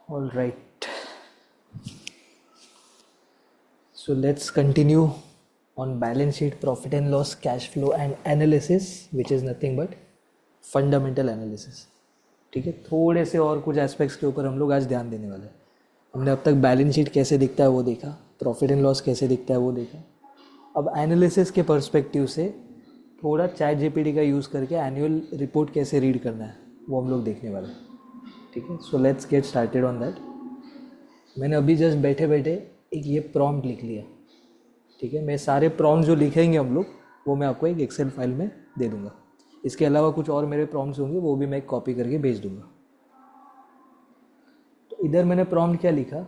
All right. So let's continue on balance sheet, profit and loss, cash flow and analysis, which is nothing but fundamental analysis. ठीक है, थोड़े से और कुछ aspects के ऊपर हम लोग आज ध्यान देने वाले हैं. हमने अब तक बैलेंस शीट कैसे दिखता है वो देखा, प्रॉफिट एंड लॉस कैसे दिखता है वो देखा. अब एनालिसिस के पर्सपेक्टिव से थोड़ा चैट जीपीटी का यूज़ करके एनुअल रिपोर्ट कैसे रीड करना है वो हम लोग देखने वाले हैं. ठीक है, so let's get started on that. मैंने अभी जस्ट बैठे बैठे एक ये प्रॉम्प्ट लिख लिया. ठीक है, मैं सारे प्रॉम्प्ट जो लिखेंगे हम लोग वो मैं आपको एक एक्सेल फाइल में दे दूंगा. इसके अलावा कुछ और मेरे प्रॉम्प्ट्स होंगे वो भी मैं कॉपी करके भेज दूंगा. तो इधर मैंने प्रॉम्प्ट क्या लिखा,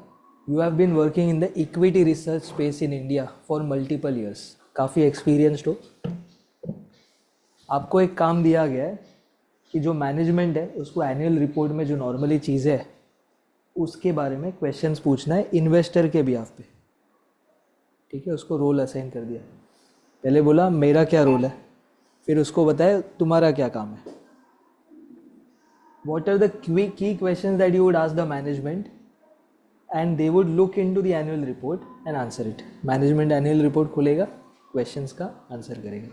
you have been working in the equity research space in India for multiple years. काफ़ी एक्सपीरियंस्ड हो. आपको एक काम दिया गया है कि जो मैनेजमेंट है उसको एनुअल रिपोर्ट में जो नॉर्मली चीज़ें है उसके बारे में क्वेश्चंस पूछना है इन्वेस्टर के बिहाफ पे. ठीक है, उसको रोल असाइन कर दिया. पहले बोला मेरा क्या रोल है, फिर उसको बताया तुम्हारा क्या काम है. What are the key questions that you would ask the management and they would look into the annual report and answer it. Management annual report खोलेगा, क्वेश्चंस का आंसर करेगा.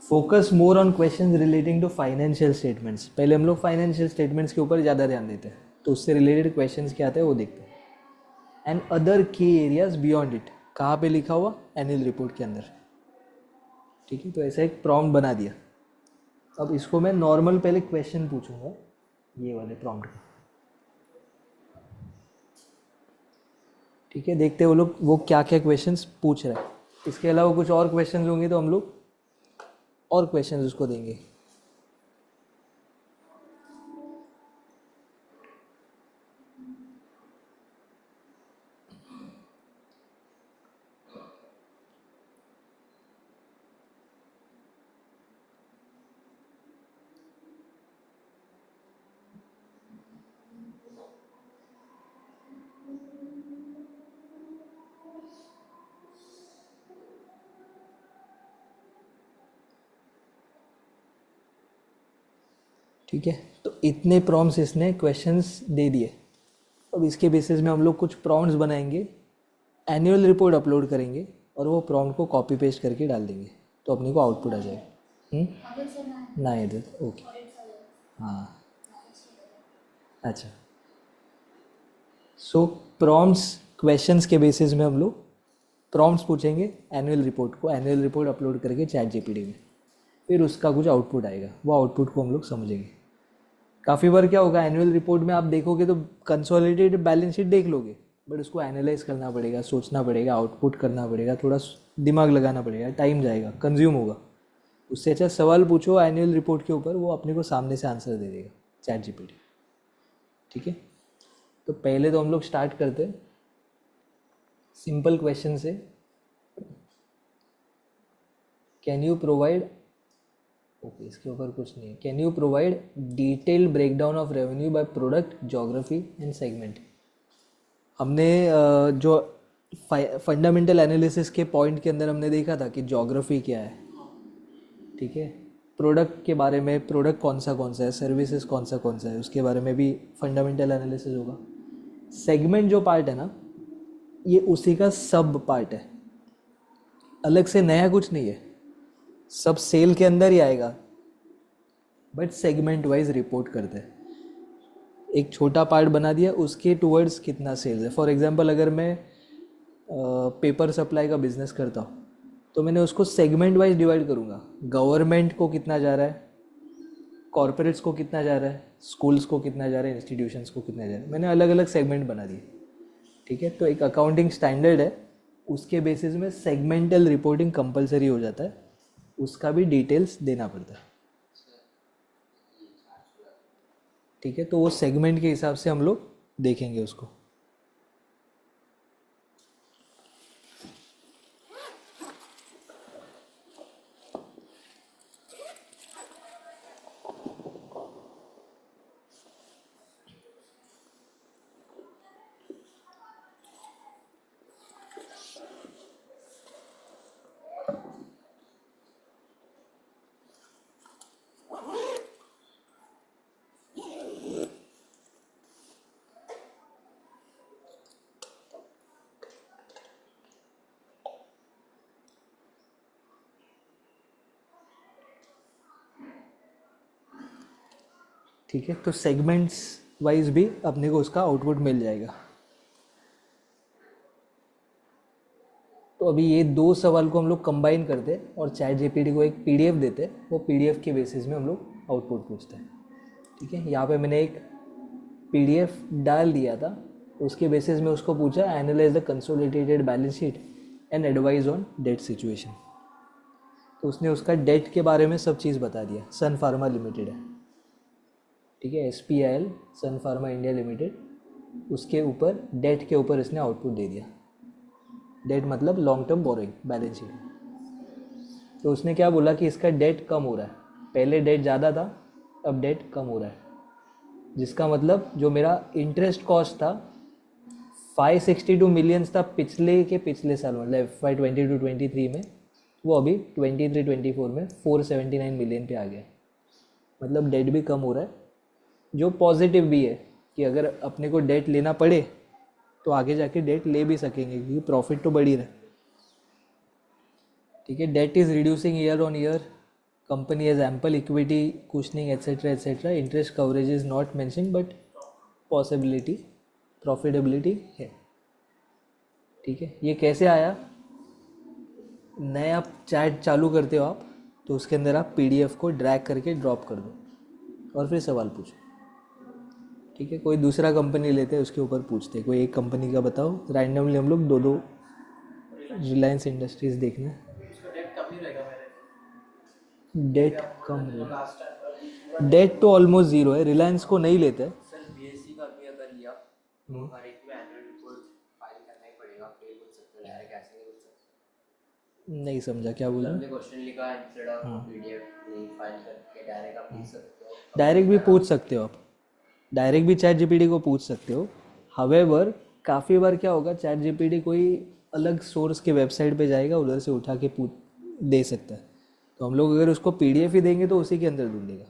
Focus more on questions relating to financial statements. पहले हम लोग financial statements के ऊपर ज़्यादा ध्यान देते हैं, तो उससे रिलेटेड क्वेश्चंस क्या आते हैं वो देखते हैं. एंड अदर की एरियाज बियॉन्ड इट. कहाँ पे लिखा हुआ, एनुअल रिपोर्ट के अंदर. ठीक है, तो ऐसा एक प्रॉम्प्ट बना दिया. अब इसको मैं नॉर्मल पहले क्वेश्चन पूछूंगा ये वाले प्रॉम्प्ट का. ठीक है, देखते हैं वो लोग वो क्या क्या क्वेश्चंस पूछ रहे हैं. इसके अलावा कुछ और क्वेश्चंस होंगे तो हम लोग और क्वेश्चंस उसको देंगे. ठीक है, तो इतने प्रॉम्प्ट्स इसने क्वेश्चंस दे दिए. अब इसके बेसिस में हम लोग कुछ प्रॉम्प्ट्स बनाएंगे, एनुअल रिपोर्ट अपलोड करेंगे और वो प्रॉम्प्ट को कॉपी पेस्ट करके डाल देंगे तो अपने को आउटपुट आ जाएगा. ना इधर ओके. हाँ अच्छा. सो प्रॉम्प्ट्स क्वेश्चंस के बेसिस में हम लोग प्रॉम्प्ट्स पूछेंगे एनुअल रिपोर्ट को, एनुअल रिपोर्ट अपलोड करके चैट जीपीटी में, फिर उसका कुछ आउटपुट आएगा. वो आउटपुट को हम लोग समझेंगे. काफ़ी बार क्या होगा, एनुअल रिपोर्ट में आप देखोगे तो कंसोलिडेटेड बैलेंस शीट देख लोगे, बट उसको एनालाइज करना पड़ेगा, सोचना पड़ेगा, आउटपुट करना पड़ेगा, थोड़ा दिमाग लगाना पड़ेगा, टाइम जाएगा, कंज्यूम होगा. उससे अच्छा सवाल पूछो एनुअल रिपोर्ट के ऊपर, वो अपने को सामने से आंसर दे देगा चैट जीपीटी. ठीक है, तो पहले तो हम लोग स्टार्ट करते हैं सिंपल क्वेश्चन से. कैन यू प्रोवाइड, ओके इसके ऊपर कुछ नहीं है. Can you provide detail breakdown of revenue by product, geography and segment. हमने जो फंडामेंटल एनालिसिस के पॉइंट के अंदर हमने देखा था कि ज्योग्राफी क्या है. ठीक है, प्रोडक्ट के बारे में, प्रोडक्ट कौन सा है, सर्विसेज कौन सा है, उसके बारे में भी फंडामेंटल एनालिसिस होगा. सेगमेंट जो पार्ट है ना, ये उसी का सब पार्ट है, अलग से नया कुछ नहीं है, सब सेल के अंदर ही आएगा, बट सेगमेंट वाइज रिपोर्ट करते हैं. एक छोटा पार्ट बना दिया, उसके टूवर्ड्स कितना सेल्स है. फॉर एग्जांपल अगर मैं पेपर सप्लाई का बिजनेस करता हूँ तो मैंने उसको सेगमेंट वाइज डिवाइड करूँगा. गवर्नमेंट को कितना जा रहा है, कॉरपोरेट्स को कितना जा रहा है, स्कूल्स को कितना जा रहा है, इंस्टीट्यूशंस को कितना जा रहा है, मैंने अलग अलग सेगमेंट बना दिए. ठीक है, तो एक अकाउंटिंग स्टैंडर्ड है, उसके बेसिस में सेगमेंटल रिपोर्टिंग कंपलसरी हो जाता है, उसका भी डिटेल्स देना पड़ता है. ठीक है, तो वो सेगमेंट के हिसाब से हम लोग देखेंगे उसको. ठीक है, तो सेगमेंट्स वाइज भी अपने को उसका आउटपुट मिल जाएगा। तो अभी ये दो सवाल को हम लोग कंबाइन करते हैं और चैट जीपीटी को एक पीडीएफ देते हैं, वो पीडीएफ के बेसिस में हम लोग आउटपुट पूछते हैं। ठीक है, यहाँ पे मैंने एक पीडीएफ डाल दिया था, उसके बेसिस में उसको पूछा analyse the consolidated balance sheet and advise on debt situation. तो उसने उसका डेट के बारे में सब चीज़ बता दिया। सन फार्मा लिमिटेड है, ठीक है, SPIL सन फार्मा इंडिया लिमिटेड, उसके ऊपर डेट के ऊपर इसने आउटपुट दे दिया। डेट मतलब long term borrowing balance sheet. तो उसने क्या बोला कि इसका डेट कम हो रहा है, पहले डेट ज़्यादा था, अब डेट कम हो रहा है, जिसका मतलब जो मेरा इंटरेस्ट कॉस्ट था 562 मिलियंस था पिछले के पिछले साल, मतलब FY22-23 में, वो अभी 23-24 में 479 मिलियन पे आ गया। मतलब डेट भी कम हो रहा है, जो पॉजिटिव भी है कि अगर अपने को डेट लेना पड़े तो आगे जाके डेट ले भी सकेंगे क्योंकि प्रॉफिट तो बढ़ ही रहा है। ठीक है, that is reducing year on year, company has ample equity cushioning etcetera etcetera, interest coverage is not mention but possibility profitability है। ठीक है, ये कैसे आया? नए आप चैट चालू करते हो आप, तो उसके अंदर आप पीडीएफ को ड्रैग करके ड्रॉप कर दो और फिर सवाल पूछो। ठीक है, कोई दूसरा कंपनी लेते हैं, उसके ऊपर पूछते हैं, कोई एक कंपनी का बताओ, रैंडमली हम लोग दो दो रिलायंस इंडस्ट्रीज देखना है। डेट कम है, डेट तो ऑलमोस्ट ज़ीरो है, रिलायंस को नहीं लेते हैं। सर बीएससी का भी अगर लिया तो हर एक में एनुअल रिपोर्ट फाइल करना ही पड़ेगा, पे बोल सकते हो, डायरेक्ट ऐसे नहीं बोल सकते। नहीं समझा क्या बोल रहे हमने क्वेश्चन लिखा इंस्टेड ऑफ पीडीएफ फाइल करके डायरेक्ट आप लिख सकते हो। डायरेक्ट भी पूछ सकते हो आप, डायरेक्ट भी चैट जीपीटी को पूछ सकते हो। हावेवर काफ़ी बार क्या होगा, चैट जीपीटी कोई अलग सोर्स के वेबसाइट पे जाएगा, उधर से उठा के पूछ दे सकता है। तो हम लोग अगर उसको पीडीएफ ही देंगे तो उसी के अंदर ढूंढेगा,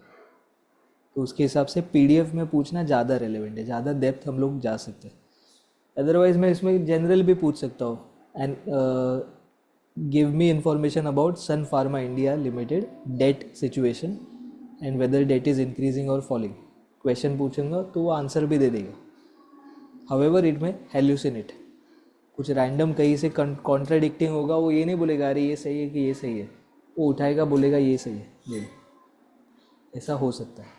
तो उसके हिसाब से पीडीएफ में पूछना ज़्यादा रेलेवेंट है, ज़्यादा डेप्थ हम लोग जा सकते हैं। अदरवाइज मैं इसमें जनरल भी पूछ सकता हूँ, and give me information about Sun Pharma India Limited debt situation and whether debt is increasing और फॉलिंग, क्वेश्चन पूछूंगा तो वो आंसर भी दे देगा। हावेवर इट में हेल्यूसिनेट, कुछ रैंडम कहीं से कॉन्ट्राडिक्टिंग होगा, वो ये नहीं बोलेगा अरे ये सही है कि ये सही है, वो उठाएगा बोलेगा ये सही है, ले लो, ऐसा हो सकता है।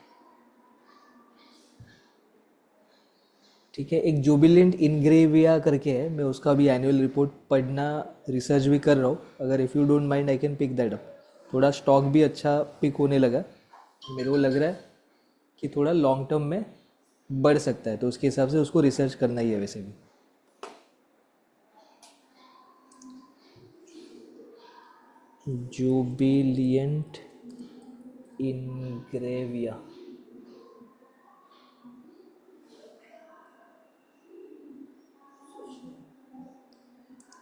ठीक है, एक जुबिलेंट इनग्रेविया करके है, मैं उसका भी एनुअल रिपोर्ट पढ़ना रिसर्च भी कर रहा हूँ, अगर if you don't mind I can pick that up. थोड़ा स्टॉक भी अच्छा पिक होने लगा, मेरे को लग रहा है कि थोड़ा लॉन्ग टर्म में बढ़ सकता है, तो उसके हिसाब से उसको रिसर्च करना ही है वैसे भी। जुबिलियंट इनग्रेविया,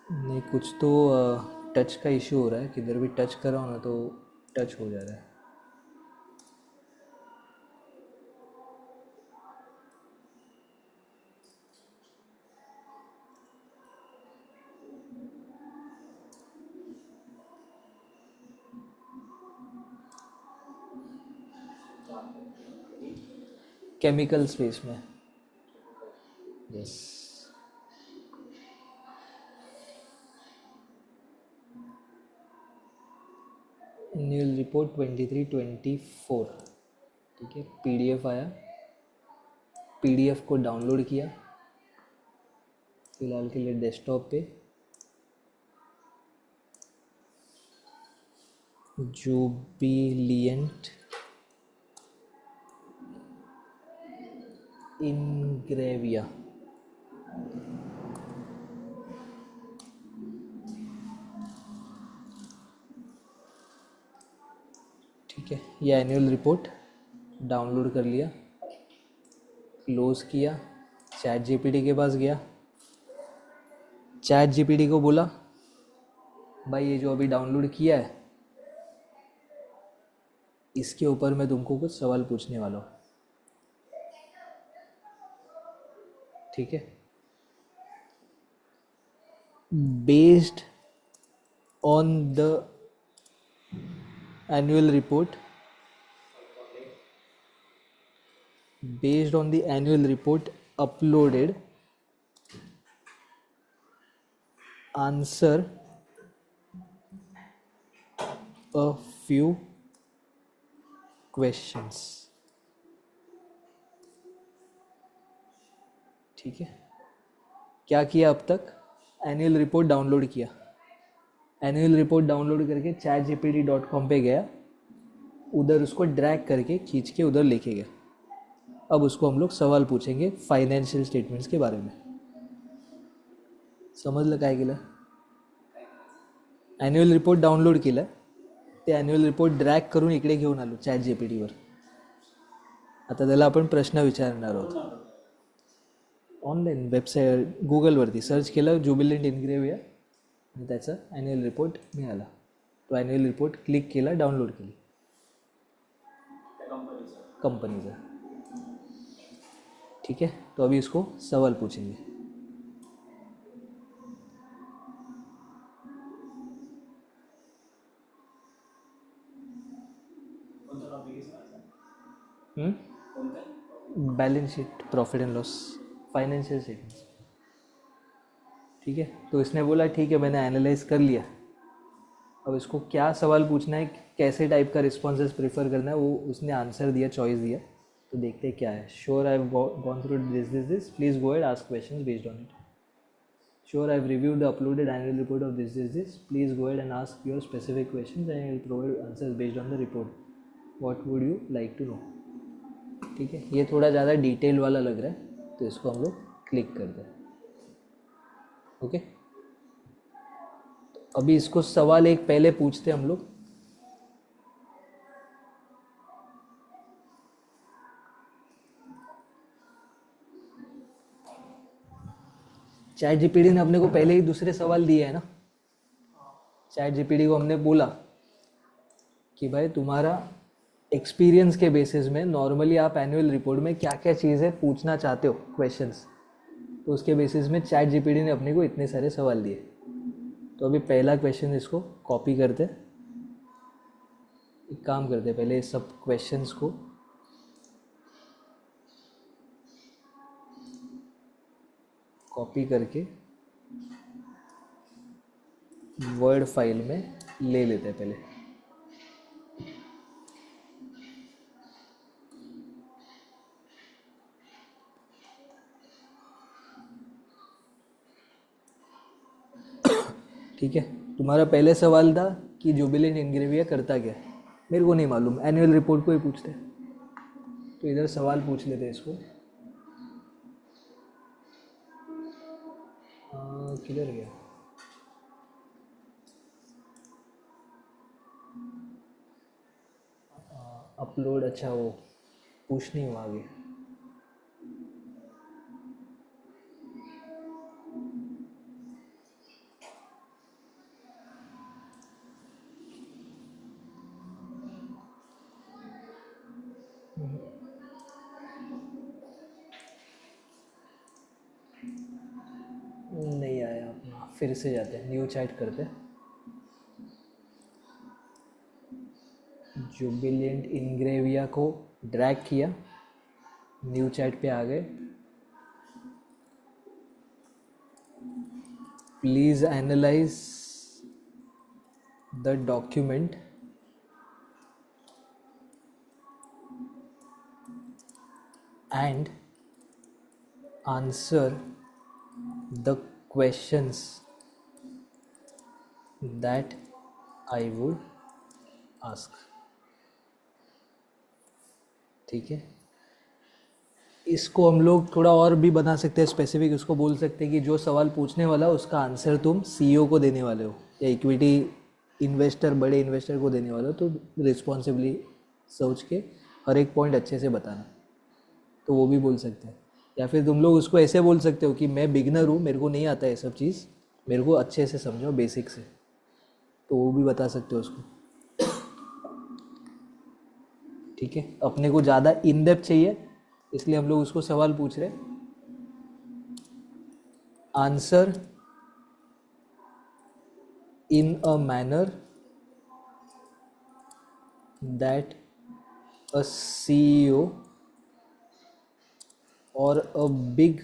नहीं कुछ तो टच का इशू हो रहा है, किधर भी टच कर रहा हूँ ना तो टच हो जा रहा है। केमिकल स्पेस में, यस। एनुअल रिपोर्ट 23-24, ठीक है, पीडीएफ आया, पीडीएफ को डाउनलोड किया, फिलहाल के लिए डेस्कटॉप पे, जुबिलियंट इनग्रेविया, ठीक है, ये एनुअल रिपोर्ट डाउनलोड कर लिया, क्लोज किया, चैट जीपीटी के पास गया, चैट जीपीटी को बोला भाई ये जो अभी डाउनलोड किया है इसके ऊपर मैं तुमको कुछ सवाल पूछने वाला हूँ। ठीक है, based on the annual report based on the annual report uploaded, answer a few questions. ठीक है, क्या किया अब तक? एनुअल रिपोर्ट डाउनलोड किया, एनुअल रिपोर्ट डाउनलोड करके chatgpt.com पे गया, उधर उसको ड्रैग करके खींच के उधर लेके गया. अब उसको हम लोग सवाल पूछेंगे फाइनेंशियल स्टेटमेंट्स के बारे में. समजलं काय केलं? ॲन्युअल रिपोर्ट डाउनलोड केलं, ते ॲन्युअल रिपोर्ट ड्रॅग करून इकडे घेऊन आलो ChatGPTवर. आता त्याला आपण प्रश्न विचारणार आहोत. ऑनलाईन वेबसाईट गुगलवरती सर्च केलं ज्युबिलंट इनग्रेव्हिया आणि त्याचा ॲन्युअल रिपोर्ट मिळाला. तो ॲन्युअल रिपोर्ट क्लिक केला, डाउनलोड केली कंपनीचा. ठीक है, तो अभी इसको सवाल पूछेंगे. Balance sheet, profit and loss, financial statements. ठीक है, तो इसने बोला ठीक है मैंने एनालाइज कर लिया, अब इसको क्या सवाल पूछना है, कैसे टाइप का रिस्पॉन्सेस प्रेफर करना है, वो उसने आंसर दिया, चॉइस दिया. तो देखते हैं क्या है. Sure I have gone through this please go ahead ask questions based on it. Sure I have reviewed the uploaded annual report of this please go ahead and ask your specific questions and I will provide answers based on the report. What would you like to know. ठीक है, ये थोड़ा ज़्यादा detail वाला लग रहा है, तो इसको हम लोग क्लिक करते हैं. ओके, तो अभी इसको सवाल एक पहले पूछते हैं हम लोग. ChatGPT ने अपने को पहले ही दूसरे सवाल दिए हैं ना. ChatGPT को हमने बोला कि भाई तुम्हारा एक्सपीरियंस के बेसिस में नॉर्मली आप एनुअल रिपोर्ट में क्या क्या चीज़ें पूछना चाहते हो क्वेश्चंस, तो उसके बेसिस में ChatGPT ने अपने को इतने सारे सवाल दिए. तो अभी पहला क्वेश्चन इसको कॉपी करते, एक काम करते पहले इस सब क्वेश्चंस को कॉपी करके वर्ड फाइल में ले लेते हैं पहले. ठीक है, तुम्हारा पहले सवाल था कि जुबिलेंट इनग्रेविया करता क्या है. मेरे को नहीं मालूम, एनुअल रिपोर्ट को ही पूछते. तो इधर सवाल पूछ लेते इसको. किधर गया? अपलोड, अच्छा वो पुश नहीं हुआ आगे. नहीं आया अपना, फिर से जाते हैं, न्यू चैट करते हैं. जुबिलेंट इनग्रेविया को ड्रैग किया, न्यू चैट पे आ गए. Please analyse the document and answer the questions that I would ask. ठीक है, इसको हम लोग थोड़ा और भी बना सकते हैं स्पेसिफिक. इसको बोल सकते हैं कि जो सवाल पूछने वाला उसका आंसर तुम सीईओ को देने वाले हो या इक्विटी इन्वेस्टर, बड़े इन्वेस्टर को देने वाले हो, तो रिस्पॉन्सिबली सोच के हर एक पॉइंट अच्छे से बताना. तो वो भी बोल सकते हैं. या फिर तुम लोग उसको ऐसे बोल सकते हो कि मैं बिगनर हूँ, मेरे को नहीं आता है सब चीज़, मेरे को अच्छे से समझो बेसिक से. तो वो भी बता सकते हो उसको. ठीक है, अपने को ज़्यादा इन डेप्थ चाहिए इसलिए हम लोग उसको सवाल पूछ रहे. Answer in a manner that a CEO or a big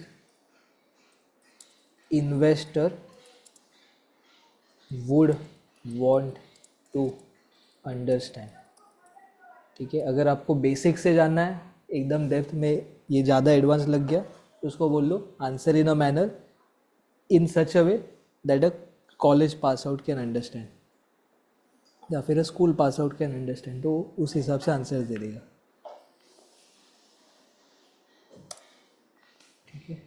investor would want to understand. ठीक है, अगर आपको बेसिक से जानना है, एकदम डेप्थ में ये ज़्यादा एडवांस लग गया, तो उसको बोल लो answer in a manner in such a way that a college pass out can understand, या फिर school pass out can understand, तो उस हिसाब से आंसर दे देगा. ठीक है,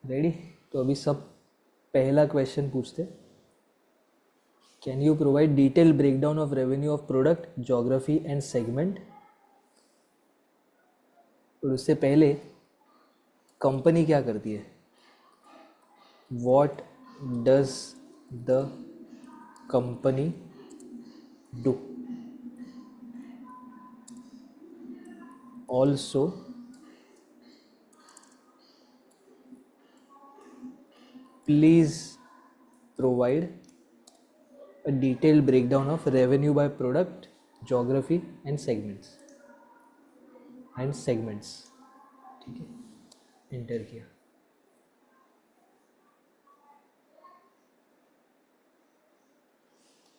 रेडी? तो अभी सब पहला क्वेश्चन पूछते. Can you provide detail breakdown of revenue of product, geography and segment. और उससे पहले कंपनी क्या करती है, what does the company do. Also please provide a detailed breakdown of revenue by product, geography and segments. ठीक है, enter किया.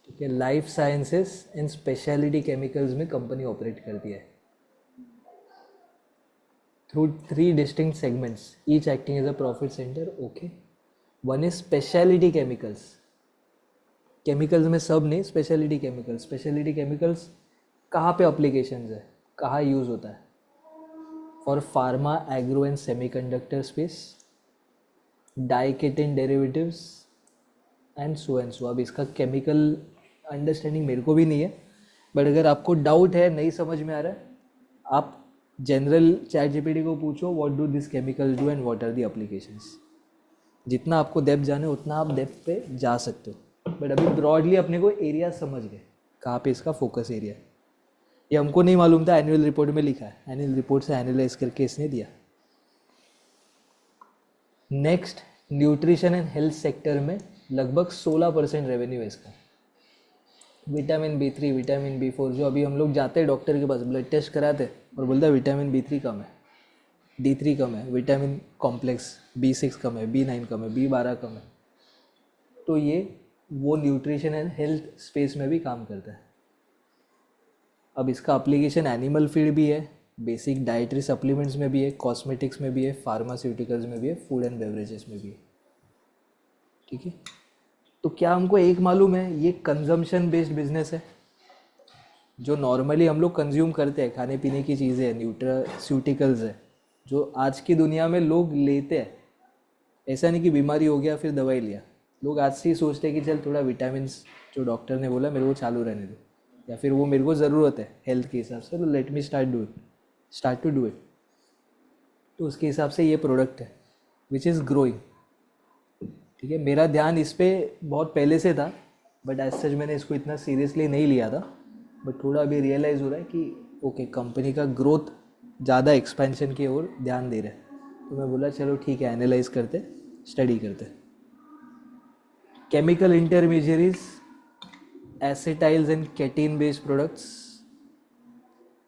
ठीक है, life sciences and specialty chemicals में कंपनी ऑपरेट करती है through 3 distinct segments, each acting as a profit centre. Okay, one is specialty chemicals. Chemicals में सब नहीं, स्पेशलिटी केमिकल्स. स्पेशलिटी केमिकल्स कहाँ पे अप्लीकेशंस है, कहाँ यूज़ होता है? For pharma, agro and semiconductor space, diketene derivatives and so and so. अब इसका केमिकल अंडरस्टैंडिंग मेरे को भी नहीं है, बट अगर आपको डाउट है, नहीं समझ में आ रहा है, आप जनरल चैट जीपीटी को पूछो what do this chemical do and what are the applications. जितना आपको डेप्थ जाने उतना आप डेप्थ पे जा सकते हो, बट अभी ब्रॉडली अपने को एरिया समझ गए कहाँ पे इसका फोकस एरिया है. ये हमको नहीं मालूम था, एनुअल रिपोर्ट में लिखा है, एनुअल रिपोर्ट से एनालाइज करके इसने दिया. Next, nutrition and health sector में लगभग 16% रेवेन्यू है इसका. विटामिन B3, विटामिन B4, जो अभी हम लोग जाते हैं डॉक्टर के पास, ब्लड टेस्ट कराते हैं और बोलता है विटामिन B3 कम है, D3 कम है, विटामिन कॉम्प्लेक्स B6 कम है, B9 कम है, B12 कम है. तो ये वो न्यूट्रिशन एंड हेल्थ स्पेस में भी काम करता है. अब इसका एप्लीकेशन एनिमल फीड भी है, बेसिक डाइटरी सप्लीमेंट्स में भी है, कॉस्मेटिक्स में भी है, फार्मास्यूटिकल्स में भी है, फूड एंड बेवरेजेस में भी है. ठीक है, तो क्या हमको एक मालूम है, ये कंजम्पशन बेस्ड बिजनेस है. जो नॉर्मली हम लोग कंज्यूम करते हैं, खाने पीने की चीज़ें हैं, न्यूट्रास्यूटिकल्स है, जो आज की दुनिया में लोग लेते हैं. ऐसा नहीं कि बीमारी हो गया फिर दवाई लिया. लोग आज से ही सोचते हैं कि चल थोड़ा विटामिन्स जो डॉक्टर ने बोला मेरे को चालू रहने दो, या फिर वो मेरे को ज़रूरत है हेल्थ के हिसाब से, तो let me start to do it. तो उसके हिसाब से ये प्रोडक्ट है विच इज़ ग्रोइंग. ठीक है, मेरा ध्यान इस पर बहुत पहले से था, बट एज सच मैंने इसको इतना सीरियसली नहीं लिया था, बट थोड़ा अभी रियलाइज़ हो रहा है कि ओके कंपनी का ग्रोथ ज़्यादा एक्सपेंशन की ओर ध्यान दे रहा है. तो मैं बोला चलो ठीक है, एनालाइज करते, स्टडी करते. Chemical intermediaries, acetyls and ketene based products.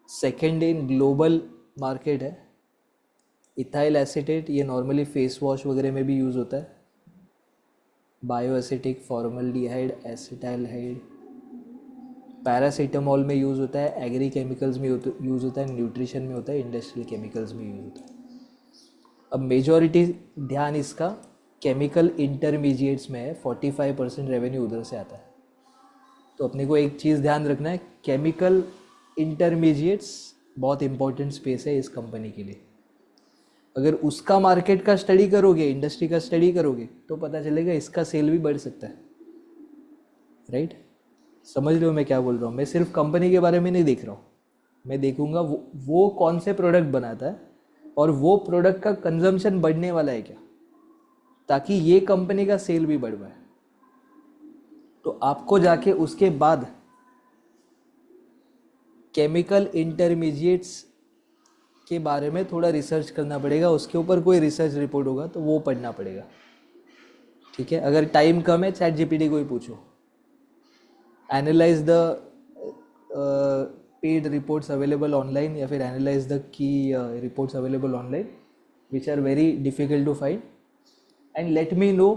Second in global market है इथाइल एसीटेट. ये नॉर्मली फेस वॉश वगैरह में भी यूज़ होता है. Bioacetic, formaldehyde, acetaldehyde. पैरासीटामोल में यूज़ होता है, एग्री केमिकल्स में यूज़ होता है, न्यूट्रिशन में होता है, इंडस्ट्रियल केमिकल्स में यूज़ होता है. अब मेजॉरिटी ध्यान इसका केमिकल इंटरमीडिएट्स में है, 45% रेवेन्यू उधर से आता है. तो अपने को एक चीज़ ध्यान रखना है, केमिकल इंटरमीडिएट्स बहुत इंपॉर्टेंट स्पेस है इस कंपनी के लिए. अगर उसका मार्केट का स्टडी करोगे, इंडस्ट्री का स्टडी करोगे, तो पता चलेगा इसका सेल भी बढ़ सकता है. राइट, समझ रहे हो मैं क्या बोल रहा हूँ? मैं सिर्फ कंपनी के बारे में नहीं देख रहा हूँ, मैं देखूंगा वो कौन से प्रोडक्ट बनाता है और वो प्रोडक्ट का कंजम्पशन बढ़ने वाला है क्या, ताकि ये कंपनी का सेल भी बढ़ पाए. तो आपको जाके उसके बाद केमिकल इंटरमीडिएट्स के बारे में थोड़ा रिसर्च करना पड़ेगा. उसके ऊपर कोई रिसर्च रिपोर्ट होगा तो वो पढ़ना पड़ेगा. ठीक है, अगर टाइम कम है चैट जीपीटी को ही पूछो. Analyse the paid reports available online या फिर analyse the key reports available online which are very difficult to find and let me know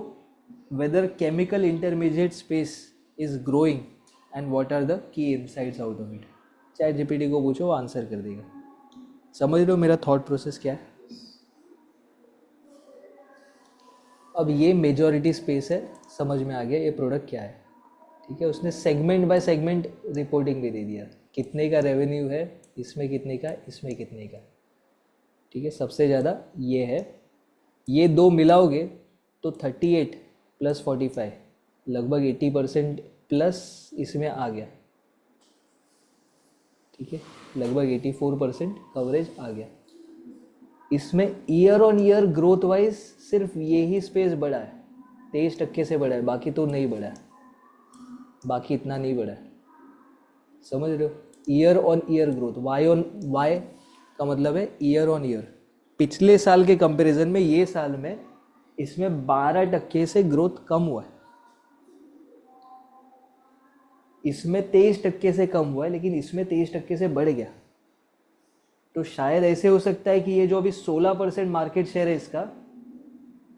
whether chemical intermediate space is growing and what are the key insights out of it. ChatGPT को पूछो, वो answer कर देगा। समझ रहे हो मेरा thought process क्या है? अब ये मेजॉरिटी स्पेस है, समझ में आ गया ये प्रोडक्ट क्या है। ठीक है, उसने सेगमेंट बाय सेगमेंट रिपोर्टिंग भी दे दिया, कितने का रेवेन्यू है, इसमें कितने का, इसमें कितने का। ठीक है, सबसे ज़्यादा ये है, ये दो मिलाओगे तो 38 + 45 लगभग 80% प्लस इसमें आ गया। ठीक है, लगभग 84% कवरेज आ गया। इसमें year on year growth wise सिर्फ ये ही स्पेस बढ़ा है, 23% से बढ़ा है, बाकी तो नहीं बढ़ा है, बाकी इतना नहीं बढ़ा है। समझ रहे हो? Year on year growth, Y का मतलब है ईयर ऑन ईयर। पिछले साल के कंपैरिजन में ये साल में इसमें 12% से ग्रोथ कम हुआ है, इसमें 23% से कम हुआ है, लेकिन इसमें 23% से बढ़ गया। तो शायद ऐसे हो सकता है कि ये जो अभी 16% मार्केट शेयर है इसका,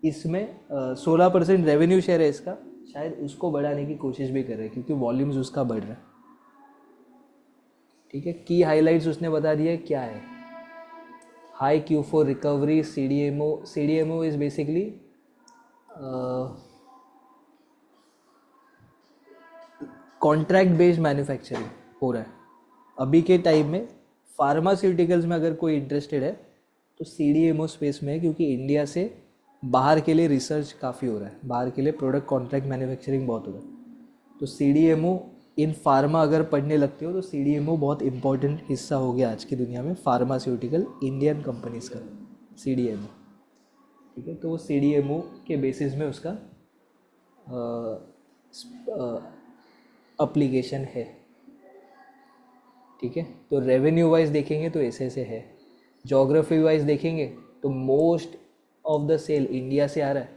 इसमें 16% रेवेन्यू शेयर है इसका, शायद उसको बढ़ाने की कोशिश भी कर रहे हैं क्योंकि वॉल्यूम्स उसका बढ़ रहा है। ठीक है, की हाइलाइट्स उसने बता दिया क्या है। High Q4 recovery, CDMO is basically contract based manufacturing हो रहा है अभी के टाइम में। फार्मास्यूटिकल्स में अगर कोई इंटरेस्टेड है तो CDMO स्पेस में है, क्योंकि इंडिया से बाहर के लिए रिसर्च काफ़ी हो रहा है, बाहर के लिए प्रोडक्ट कॉन्ट्रैक्ट मैन्युफैक्चरिंग बहुत हो रहा है। तो CDMO इन फार्मा अगर पढ़ने लगते हो तो CDMO बहुत इंपॉर्टेंट हिस्सा हो गया आज की दुनिया में, फार्मास्यूटिकल इंडियन कंपनीज का CDMO। ठीक है, तो वो CDMO के बेसिस में उसका एप्लीकेशन है। ठीक है, तो रेवेन्यू वाइज देखेंगे तो ऐसे है, जोग्राफी वाइज देखेंगे तो most of the sale India से आ रहा है,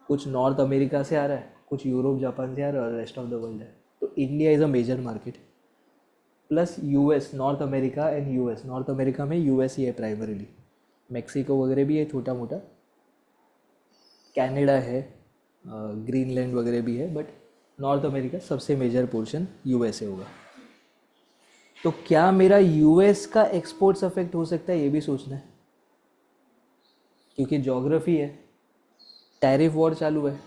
कुछ नॉर्थ अमेरिका से आ रहा है, कुछ यूरोप जापान से आ रहा है और रेस्ट ऑफ द वर्ल्ड है। तो India is a major market, plus US, North America and US। North America में US ही है प्राइमरीली, मैक्सिको वगैरह भी है छोटा मोटा, कनाडा है, ग्रीनलैंड वगैरह भी है, बट नॉर्थ अमेरिका सबसे मेजर पोर्शन USA होगा। तो क्या मेरा US का एक्सपोर्ट्स अफेक्ट हो सकता है, ये भी सोचना है, क्योंकि जोग्राफी है, टैरिफ वॉर चालू है,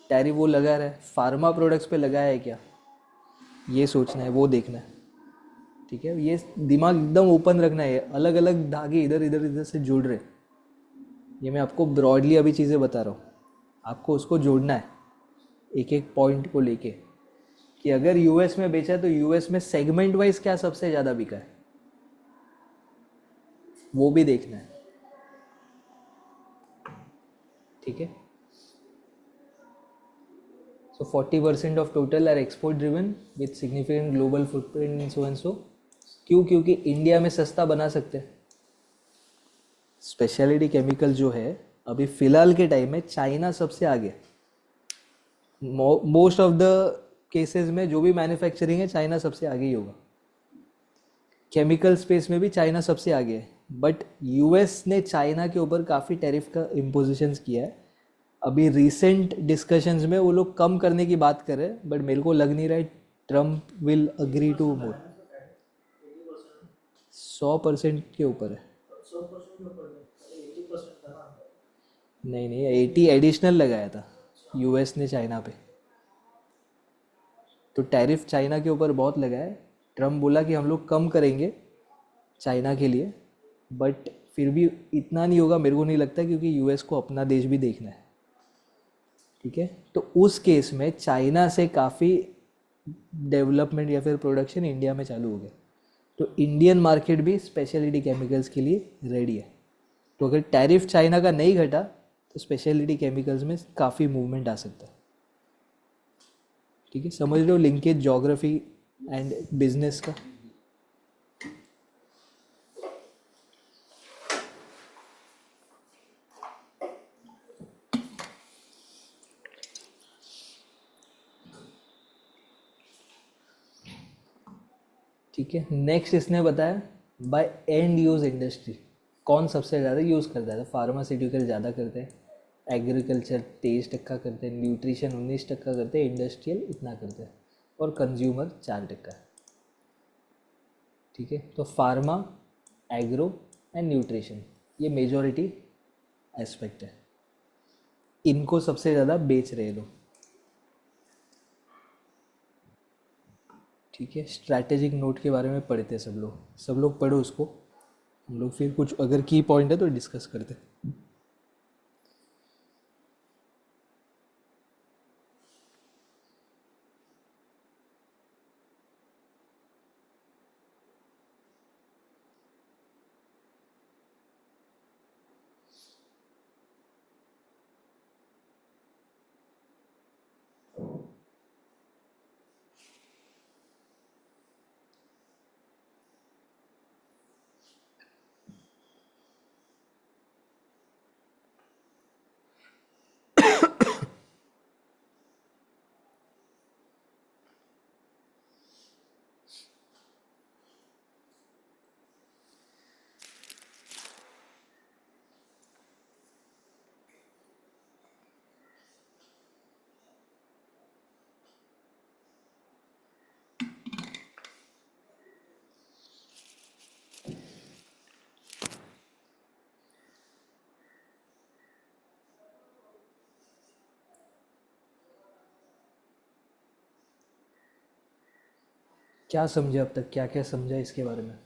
टैरिफ वो लगा रहा है, फार्मा प्रोडक्ट्स पे लगाया है क्या, ये सोचना है, वो देखना है। ठीक है, ये दिमाग एकदम ओपन रखना है, अलग अलग धागे इधर इधर इधर से जुड़ रहे। ये मैं आपको ब्रॉडली अभी चीज़ें बता रहा हूँ, आपको उसको जोड़ना है एक एक पॉइंट को लेके, कि अगर US में बेचा तो US में सेगमेंट वाइज क्या सबसे ज़्यादा बिका है, वो भी देखना है। ठीक है, so 40% of total are export driven with significant global footprint in so and so। क्यों? क्योंकि इंडिया में सस्ता बना सकते हैं। स्पेशलिटी केमिकल जो है अभी फ़िलहाल के टाइम में चाइना सबसे आगे, मोस्ट ऑफ द केसेस में जो भी मैन्युफैक्चरिंग है चाइना सबसे आगे ही होगा। केमिकल स्पेस में भी चाइना सबसे आगे है, बट US ने चाइना के ऊपर काफ़ी टैरिफ का इम्पोजिशंस किया है। अभी रिसेंट डिस्कशंस में वो लोग कम करने की बात कर रहे हैं, बट मेरे को लग नहीं रहा है ट्रम्प विल अग्री टू मोर। 100% के ऊपर है। नहीं नहीं, 80 एडिशनल लगाया था US ने चाइना पे, तो टैरिफ चाइना के ऊपर बहुत लगा है। ट्रम्प बोला कि हम लोग कम करेंगे चाइना के लिए, बट फिर भी इतना नहीं होगा मेरे को नहीं लगता, क्योंकि US को अपना देश भी देखना है। ठीक है, तो उस केस में चाइना से काफ़ी डेवलपमेंट या फिर प्रोडक्शन इंडिया में चालू हो गया, तो इंडियन मार्केट भी स्पेशलिटी केमिकल्स के लिए रेडी है। तो अगर टैरिफ चाइना का नहीं घटा तो स्पेशलिटी केमिकल्स में काफ़ी मूवमेंट आ सकता है। ठीक है, समझ लो लिंकेज ज्योग्राफी एंड बिजनेस का। ठीक है, नेक्स्ट इसने बताया बाय एंड यूज इंडस्ट्री कौन सबसे ज़्यादा यूज़ करता है। तो फार्मास्यूटिकल ज़्यादा करते हैं, एग्रीकल्चर 23% करते हैं, न्यूट्रिशन 19% करते हैं, इंडस्ट्रियल इतना करते हैं, और कंज्यूमर 4%। ठीक है, तो फार्मा, एग्रो एंड न्यूट्रिशन ये मेजॉरिटी एस्पेक्ट है, इनको सबसे ज़्यादा बेच रहे लोग। ठीक है, स्ट्रैटेजिक नोट के बारे में पढ़ते हैं सब लोग पढ़ो उसको, हम लोग फिर कुछ अगर की पॉइंट है तो डिस्कस करते हैं। क्या समझे अब तक, क्या क्या समझा इसके बारे में?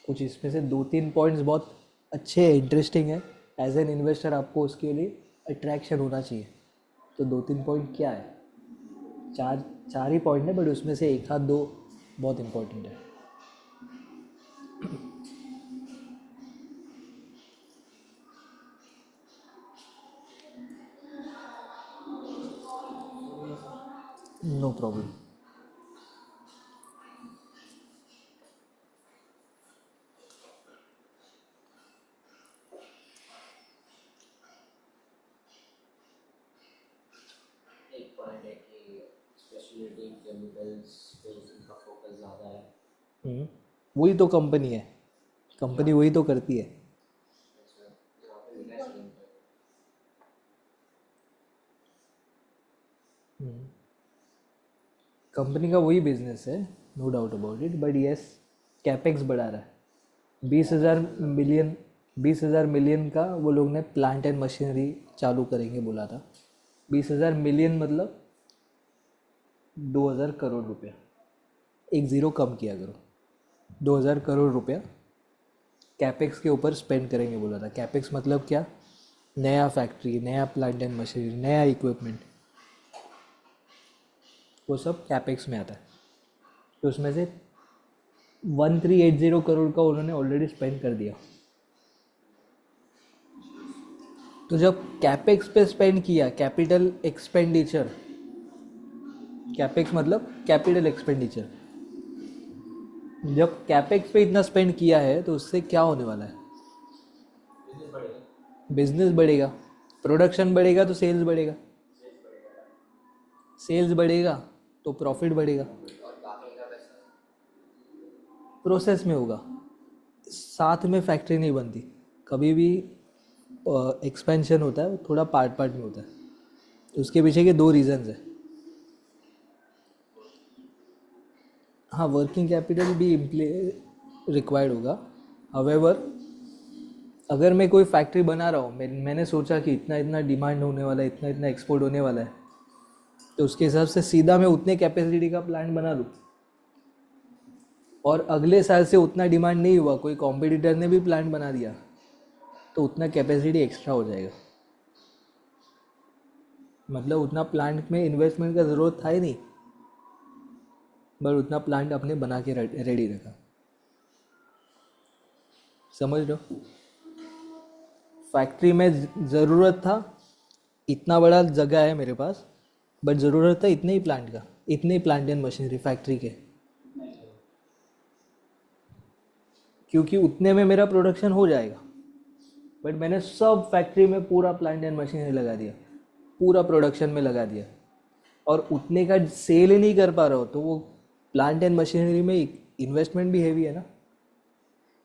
कुछ इसमें से 2-3 पॉइंट्स बहुत अच्छे हैं, इंटरेस्टिंग है, एज एन इन्वेस्टर आपको उसके लिए अट्रैक्शन होना चाहिए। तो 2-3 पॉइंट क्या है? चार चार ही पॉइंट है, बट उसमें से एक आध दो बहुत इम्पोर्टेंट है। No problem. एक पॉइंट है कि स्पेशलिटी केमिकल्स पे उनका फोकस ज़्यादा है। वही तो कंपनी है, कंपनी वही तो करती है। अच्छा, यहाँ पे मिला है सीन पे। कंपनी का वही बिजनेस है, no doubt about it, but yes capex बढ़ा रहा है। 20,000 मिलियन का वो लोग ने प्लांट एंड मशीनरी चालू करेंगे बोला था। 20,000 मिलियन मतलब 2,000 करोड़ रुपया, एक ज़ीरो कम किया करो, 2,000 करोड़ रुपया कैपेक्स के ऊपर स्पेंड करेंगे बोला था। कैपेक्स मतलब क्या? नया फैक्ट्री, नया प्लांट एंड मशीनरी, नया इक्विपमेंट, वो सब कैपेक्स में आता है। तो उसमें से 1380 करोड़ का उन्होंने ऑलरेडी स्पेंड कर दिया। तो जब कैपेक्स पे स्पेंड किया, कैपिटल एक्सपेंडिचर, कैपेक्स मतलब कैपिटल एक्सपेंडिचर, जब कैपेक्स पे इतना स्पेंड किया है तो उससे क्या होने वाला है? बिजनेस बढ़ेगा, बिजनेस बढ़ेगा, प्रोडक्शन बढ़ेगा तो सेल्स बढ़ेगा, सेल्स बढ़ेगा, सेल्स बढ़ेगा तो प्रॉफिट बढ़ेगा, और बाकी का पैसा प्रोसेस में होगा, साथ में फैक्ट्री नहीं बनती। कभी भी एक्सपेंशन होता है थोड़ा पार्ट पार्ट में होता है। उसके पीछे के दो रीजंस है। हाँ, वर्किंग कैपिटल भी रिक्वायर्ड होगा। हवेवर अगर मैं कोई फैक्ट्री बना रहा हूँ, मैंने सोचा कि इतना इतना डिमांड होने वाला है, इतना इतना एक्सपोर्ट होने वाला है, तो उसके हिसाब से सीधा मैं उतने कैपेसिटी का प्लांट बना लूँ, और अगले साल से उतना डिमांड नहीं हुआ, कोई कॉम्पिटिटर ने भी प्लांट बना दिया, तो उतना कैपेसिटी एक्स्ट्रा हो जाएगा। मतलब उतना प्लांट में इन्वेस्टमेंट का ज़रूरत था ही नहीं, बट उतना प्लांट अपने बना के रेडी रखा। समझ लो, फैक्ट्री में ज़रूरत था, इतना बड़ा जगह है मेरे पास, बट ज़रूरत था इतने ही प्लांट का, इतने ही प्लांट एंड मशीनरी फैक्ट्री के, क्योंकि उतने में मेरा प्रोडक्शन हो जाएगा। बट मैंने सब फैक्ट्री में पूरा प्लांट एंड मशीनरी लगा दिया, पूरा प्रोडक्शन में लगा दिया, और उतने का सेल ही नहीं कर पा रहा हो, तो वो प्लांट एंड मशीनरी में इन्वेस्टमेंट भी हैवी है ना,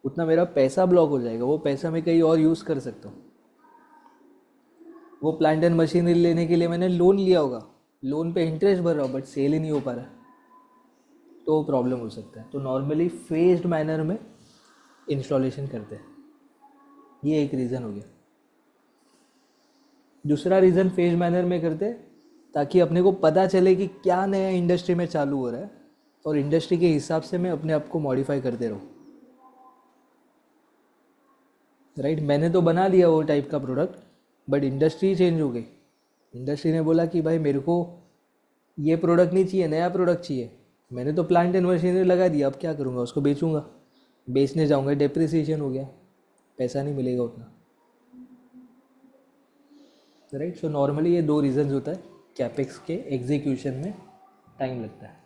उतना मेरा पैसा ब्लॉक हो जाएगा, वो पैसा मैं कहीं और यूज़ कर सकता हूँ। वो प्लांट एंड मशीनरी लेने के लिए मैंने लोन लिया होगा, लोन पे इंटरेस्ट भर रहा हूँ बट सेल ही नहीं हो पा रहा है, तो प्रॉब्लम हो सकता है। तो नॉर्मली फेज्ड मैनर में इंस्टॉलेशन करते हैं, ये एक रीज़न हो गया। दूसरा रीज़न फेज मैनर में करते हैं ताकि अपने को पता चले कि क्या नया इंडस्ट्री में चालू हो रहा है और इंडस्ट्री के हिसाब से मैं अपने आप को मॉडिफाई करते रहूँ। राइट, मैंने तो बना लिया वो टाइप का प्रोडक्ट, बट इंडस्ट्री चेंज हो गई। इंडस्ट्री ने बोला कि भाई मेरे को ये प्रोडक्ट नहीं चाहिए, नया प्रोडक्ट चाहिए। मैंने तो प्लांट एंड मशीनरी लगा दिया, अब क्या करूँगा, उसको बेचूंगा, बेचने जाऊँगा डेप्रिसिएशन हो गया, पैसा नहीं मिलेगा उतना। राइट, सो नॉर्मली ये दो रीजंस होता है, कैपेक्स के एग्जीक्यूशन में टाइम लगता है।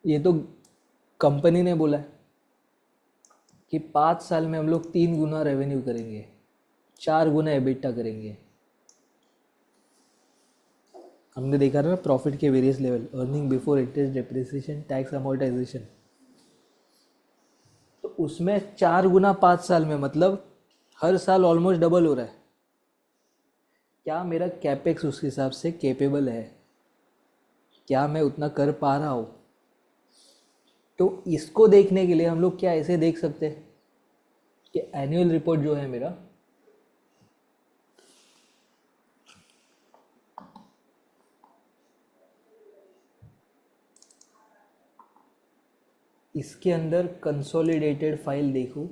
ये तो कंपनी ने बोला है कि 5 साल में हम लोग 3 गुना रेवेन्यू करेंगे, 4 गुना एबिटा करेंगे। हमने देखा ना प्रॉफिट के various level, earning before interest, depreciation, tax, amortisation, तो उसमें 4 गुना 5 साल में, मतलब हर साल ऑलमोस्ट डबल हो रहा है। क्या मेरा कैपेक्स उस हिसाब से कैपेबल है, क्या मैं उतना कर पा रहा हूँ? तो इसको देखने के लिए हम लोग क्या ऐसे देख सकते हैं कि एनुअल रिपोर्ट जो है मेरा, इसके अंदर कंसोलिडेटेड फाइल देखो,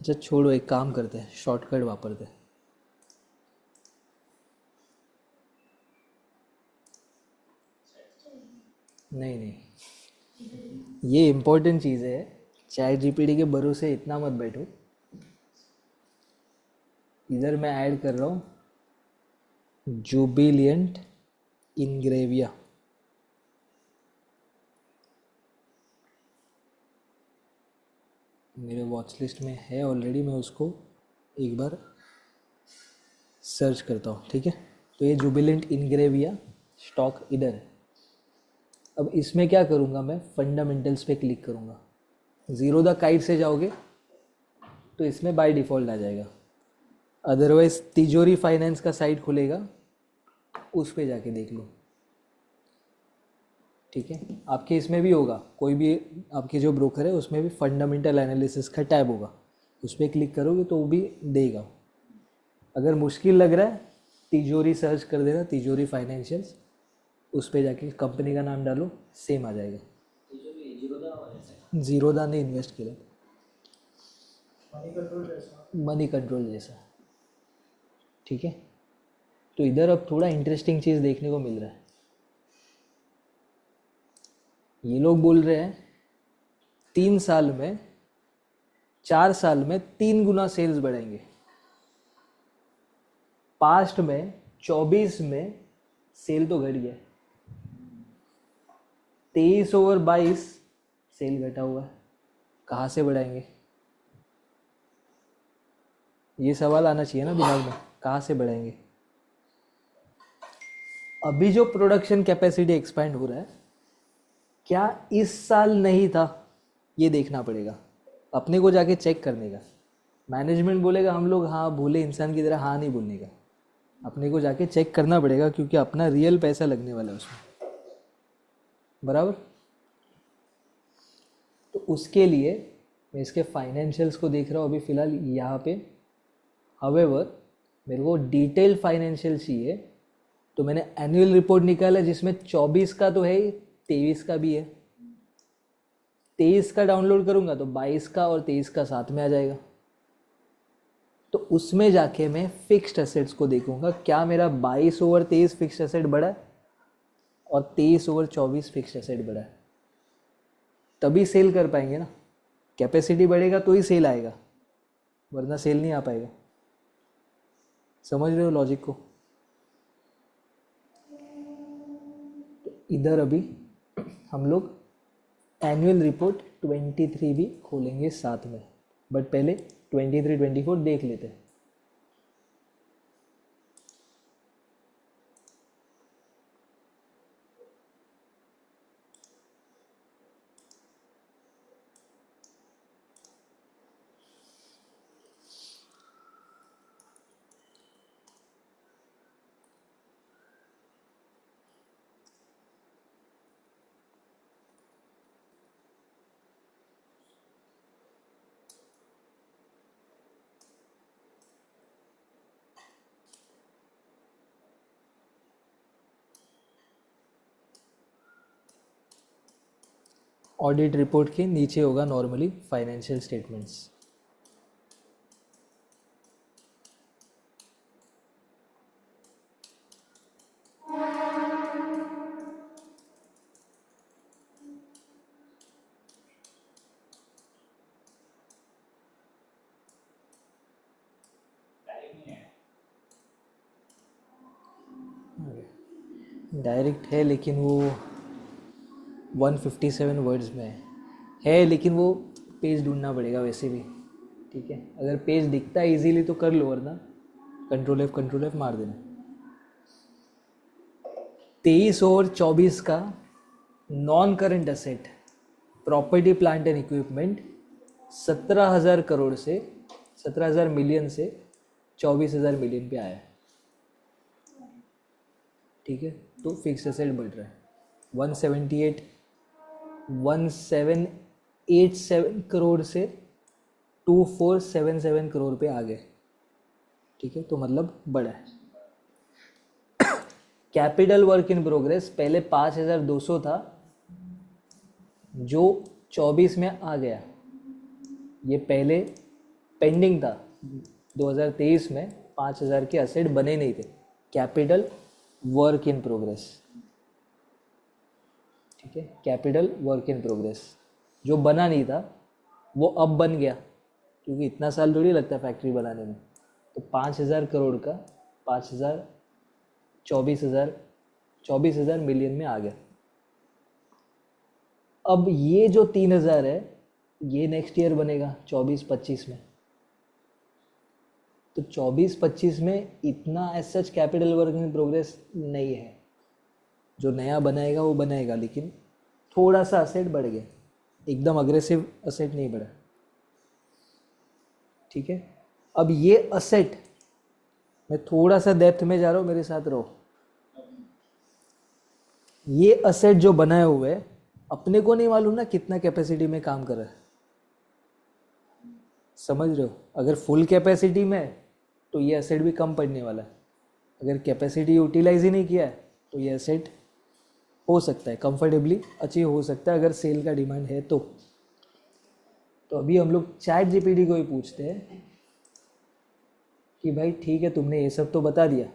अच्छा छोड़ो, एक काम करते हैं, शॉर्टकट वापरते हैं। नहीं नहीं, ये इम्पोर्टेंट चीज़ है, चैट जीपीटी के भरोसे इतना मत बैठो। इधर मैं ऐड कर रहा हूँ जुबिलियंट इनग्रेविया, मेरे वॉच लिस्ट में है ऑलरेडी, मैं उसको एक बार सर्च करता हूँ, ठीक है। तो ये जुबिलेंट इनग्रेविया स्टॉक इधर है। अब इसमें क्या करूँगा, मैं फंडामेंटल्स पे क्लिक करूँगा। ज़ीरो द काइट से जाओगे तो इसमें बाय डिफ़ॉल्ट आ जाएगा, अदरवाइज़ तिजोरी फाइनेंस का साइट खुलेगा, उस पे जाके देख लो, ठीक है। आपके इसमें भी होगा, कोई भी आपके जो ब्रोकर है उसमें भी फंडामेंटल एनालिसिस का टैब होगा, उस पर क्लिक करोगे तो वो भी देगा। अगर मुश्किल लग रहा है तिजोरी सर्च कर देना, तिजोरी फाइनेंशियल्स, उस पर जाके कंपनी का नाम डालो, सेम आ जाएगा। जीरोदा ने इन्वेस्ट किया, मनी कंट्रोल जैसा, ठीक है। तो इधर अब थोड़ा इंटरेस्टिंग चीज़ देखने को मिल रहा है। ये लोग बोल रहे हैं 3 साल में, 4 साल में 3 गुना सेल्स बढ़ेंगे। पास्ट में 24 में सेल तो घट गया, 23 ओवर 22 सेल घटा हुआ है, कहाँ से बढ़ाएंगे? ये सवाल आना चाहिए ना दिमाग में, कहाँ से बढ़ाएंगे? अभी जो प्रोडक्शन कैपेसिटी एक्सपेंड हो रहा है, क्या इस साल नहीं था? ये देखना पड़ेगा, अपने को जाके चेक करने का। मैनेजमेंट बोलेगा हम लोग हाँ, भूले इंसान की तरह हाँ नहीं बोलने का, अपने को जाके चेक करना पड़ेगा, क्योंकि अपना रियल पैसा लगने वाला है उसमें, बराबर। तो उसके लिए मैं इसके फाइनेंशियल्स को देख रहा हूँ अभी फ़िलहाल यहाँ पे। हावेवर मेरे को डिटेल फाइनेंशियल चाहिए, तो मैंने एनुअल रिपोर्ट निकाला जिसमें 24 का तो है ही, 23 का भी है। 23 का डाउनलोड करूँगा तो 22 का और 23 का साथ में आ जाएगा। तो उसमें जाके मैं फिक्स्ड एसेट्स को देखूंगा, क्या मेरा 22 ओवर 23 फिक्स्ड एसेट बढ़ा है, और 23/24 फिक्स्ड एसेट बढ़ा है, तभी सेल कर पाएंगे ना। कैपेसिटी बढ़ेगा तो ही सेल आएगा, वरना सेल नहीं आ पाएगा। समझ रहे हो लॉजिक को? तो इधर अभी हम लोग एनुअल रिपोर्ट 23 भी खोलेंगे साथ में, बट पहले 23-24 देख लेते हैं। ऑडिट रिपोर्ट के नीचे होगा नॉर्मली फाइनेंशियल स्टेटमेंट्स। डायरेक्ट है लेकिन वो 157 वर्ड्स में है, लेकिन वो पेज ढूंढना पड़ेगा वैसे भी। ठीक है, अगर पेज दिखता है इजीली तो कर लो, वरना कंट्रोल F मार देना। 23/24 का non current asset property plant and equipment 17,000 crore से 17,000 मिलियन से 24,000 मिलियन पे आया है। ठीक है, तो फिक्स एसेट बढ़ रहा है 1787 करोड़ से 2477 करोड़ पे आ गए। ठीक है, तो मतलब बढ़ा है। कैपिटल वर्क इन प्रोग्रेस पहले 5,200 था, जो 24 में आ गया। ये पहले पेंडिंग था, 2023 में 5,000 के असेट बने नहीं थे, कैपिटल वर्क इन प्रोग्रेस। ठीक है, कैपिटल वर्क इन प्रोग्रेस जो बना नहीं था वो अब बन गया, क्योंकि इतना साल थोड़ी लगता है फैक्ट्री बनाने में। तो 5,000 करोड़ का 5,000 24,000 मिलियन में आ गया। अब ये जो 3,000 है ये नेक्स्ट ईयर बनेगा 24-25 में। तो 24-25 में इतना as such capital work in progress नहीं है। जो नया बनाएगा वो बनाएगा, लेकिन थोड़ा सा असेट बढ़ गया, एकदम अग्रेसिव असेट नहीं बढ़ा। ठीक है, अब ये असेट, मैं थोड़ा सा डेप्थ में जा रहा हूँ, मेरे साथ रहो। ये असेट जो बनाए हुए है, अपने को नहीं मालूम ना कितना कैपेसिटी में काम कर रहा है। समझ रहे हो? अगर फुल कैपेसिटी में है तो ये एसेट भी कम पड़ने वाला है। अगर कैपेसिटी यूटिलाइज ही नहीं किया है तो ये एसेट हो सकता है कंफर्टेबली अचीव हो सकता है, अगर सेल का डिमांड है तो। अभी हम लोग ChatGPT को ही पूछते हैं कि भाई ठीक है, तुमने ये सब तो बता दिया,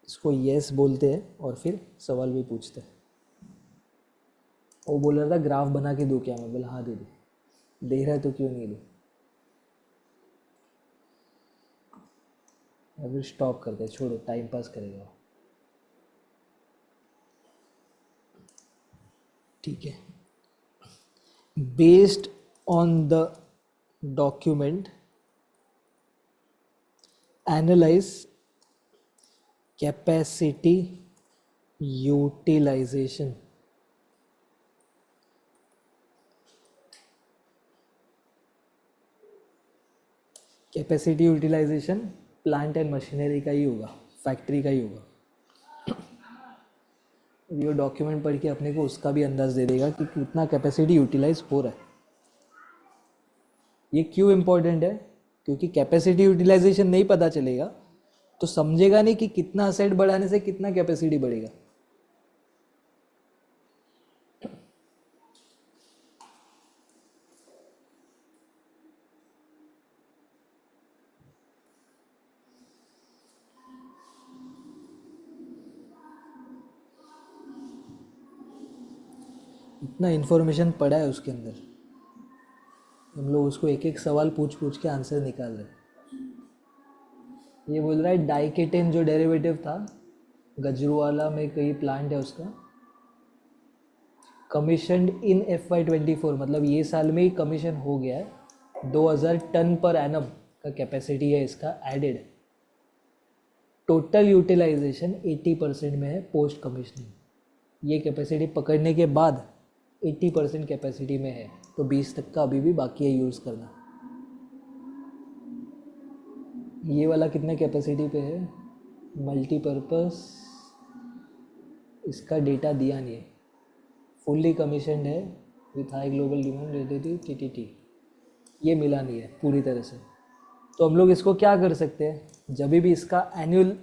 इसको यस बोलते हैं और फिर सवाल भी पूछते हैं। वो बोल रहा था ग्राफ बना के दो क्या? मैं बोला हाँ दे दे रहा है तो क्यों नहीं दे। या फिर स्टॉप करते हैं, छोड़ो, टाइम पास करेगा। ठीक है, based on the document analyse capacity utilisation. Capacity utilisation plant and machinery का ही होगा, फैक्ट्री का ही होगा। ये डॉक्यूमेंट पढ़ के अपने को उसका भी अंदाज दे देगा कि कितना कैपेसिटी यूटिलाइज हो रहा है। ये क्यों इम्पोर्टेंट है? क्योंकि कैपेसिटी यूटिलाइजेशन नहीं पता चलेगा तो समझेगा नहीं कि कितना असेट बढ़ाने से कितना कैपेसिटी बढ़ेगा। इतना इन्फॉर्मेशन पड़ा है उसके अंदर, हम लोग उसको एक एक सवाल पूछ पूछ के आंसर निकाल रहे हैं। ये बोल रहा है डाइकेटेन जो डेरिवेटिव था गजरूवाला में कई प्लांट है उसका, कमीशनड इन FY24, मतलब ये साल में ही कमीशन हो गया है। 2000 टन पर एनम का कैपेसिटी है इसका एडेड। टोटल यूटिलाइजेशन 80% में है पोस्ट कमीशनिंग। ये कैपेसिटी पकड़ने के बाद 80% कैपेसिटी में है, तो 20 तक का अभी भी बाकी है यूज़ करना। ये वाला कितने कैपेसिटी पे है, मल्टीपर्पज़, इसका डेटा दिया नहीं है। फुल्ली कमीशनड है with high global demand TTT, ये मिला नहीं है पूरी तरह से। तो हम लोग इसको क्या कर सकते हैं, जब भी इसका एनुअल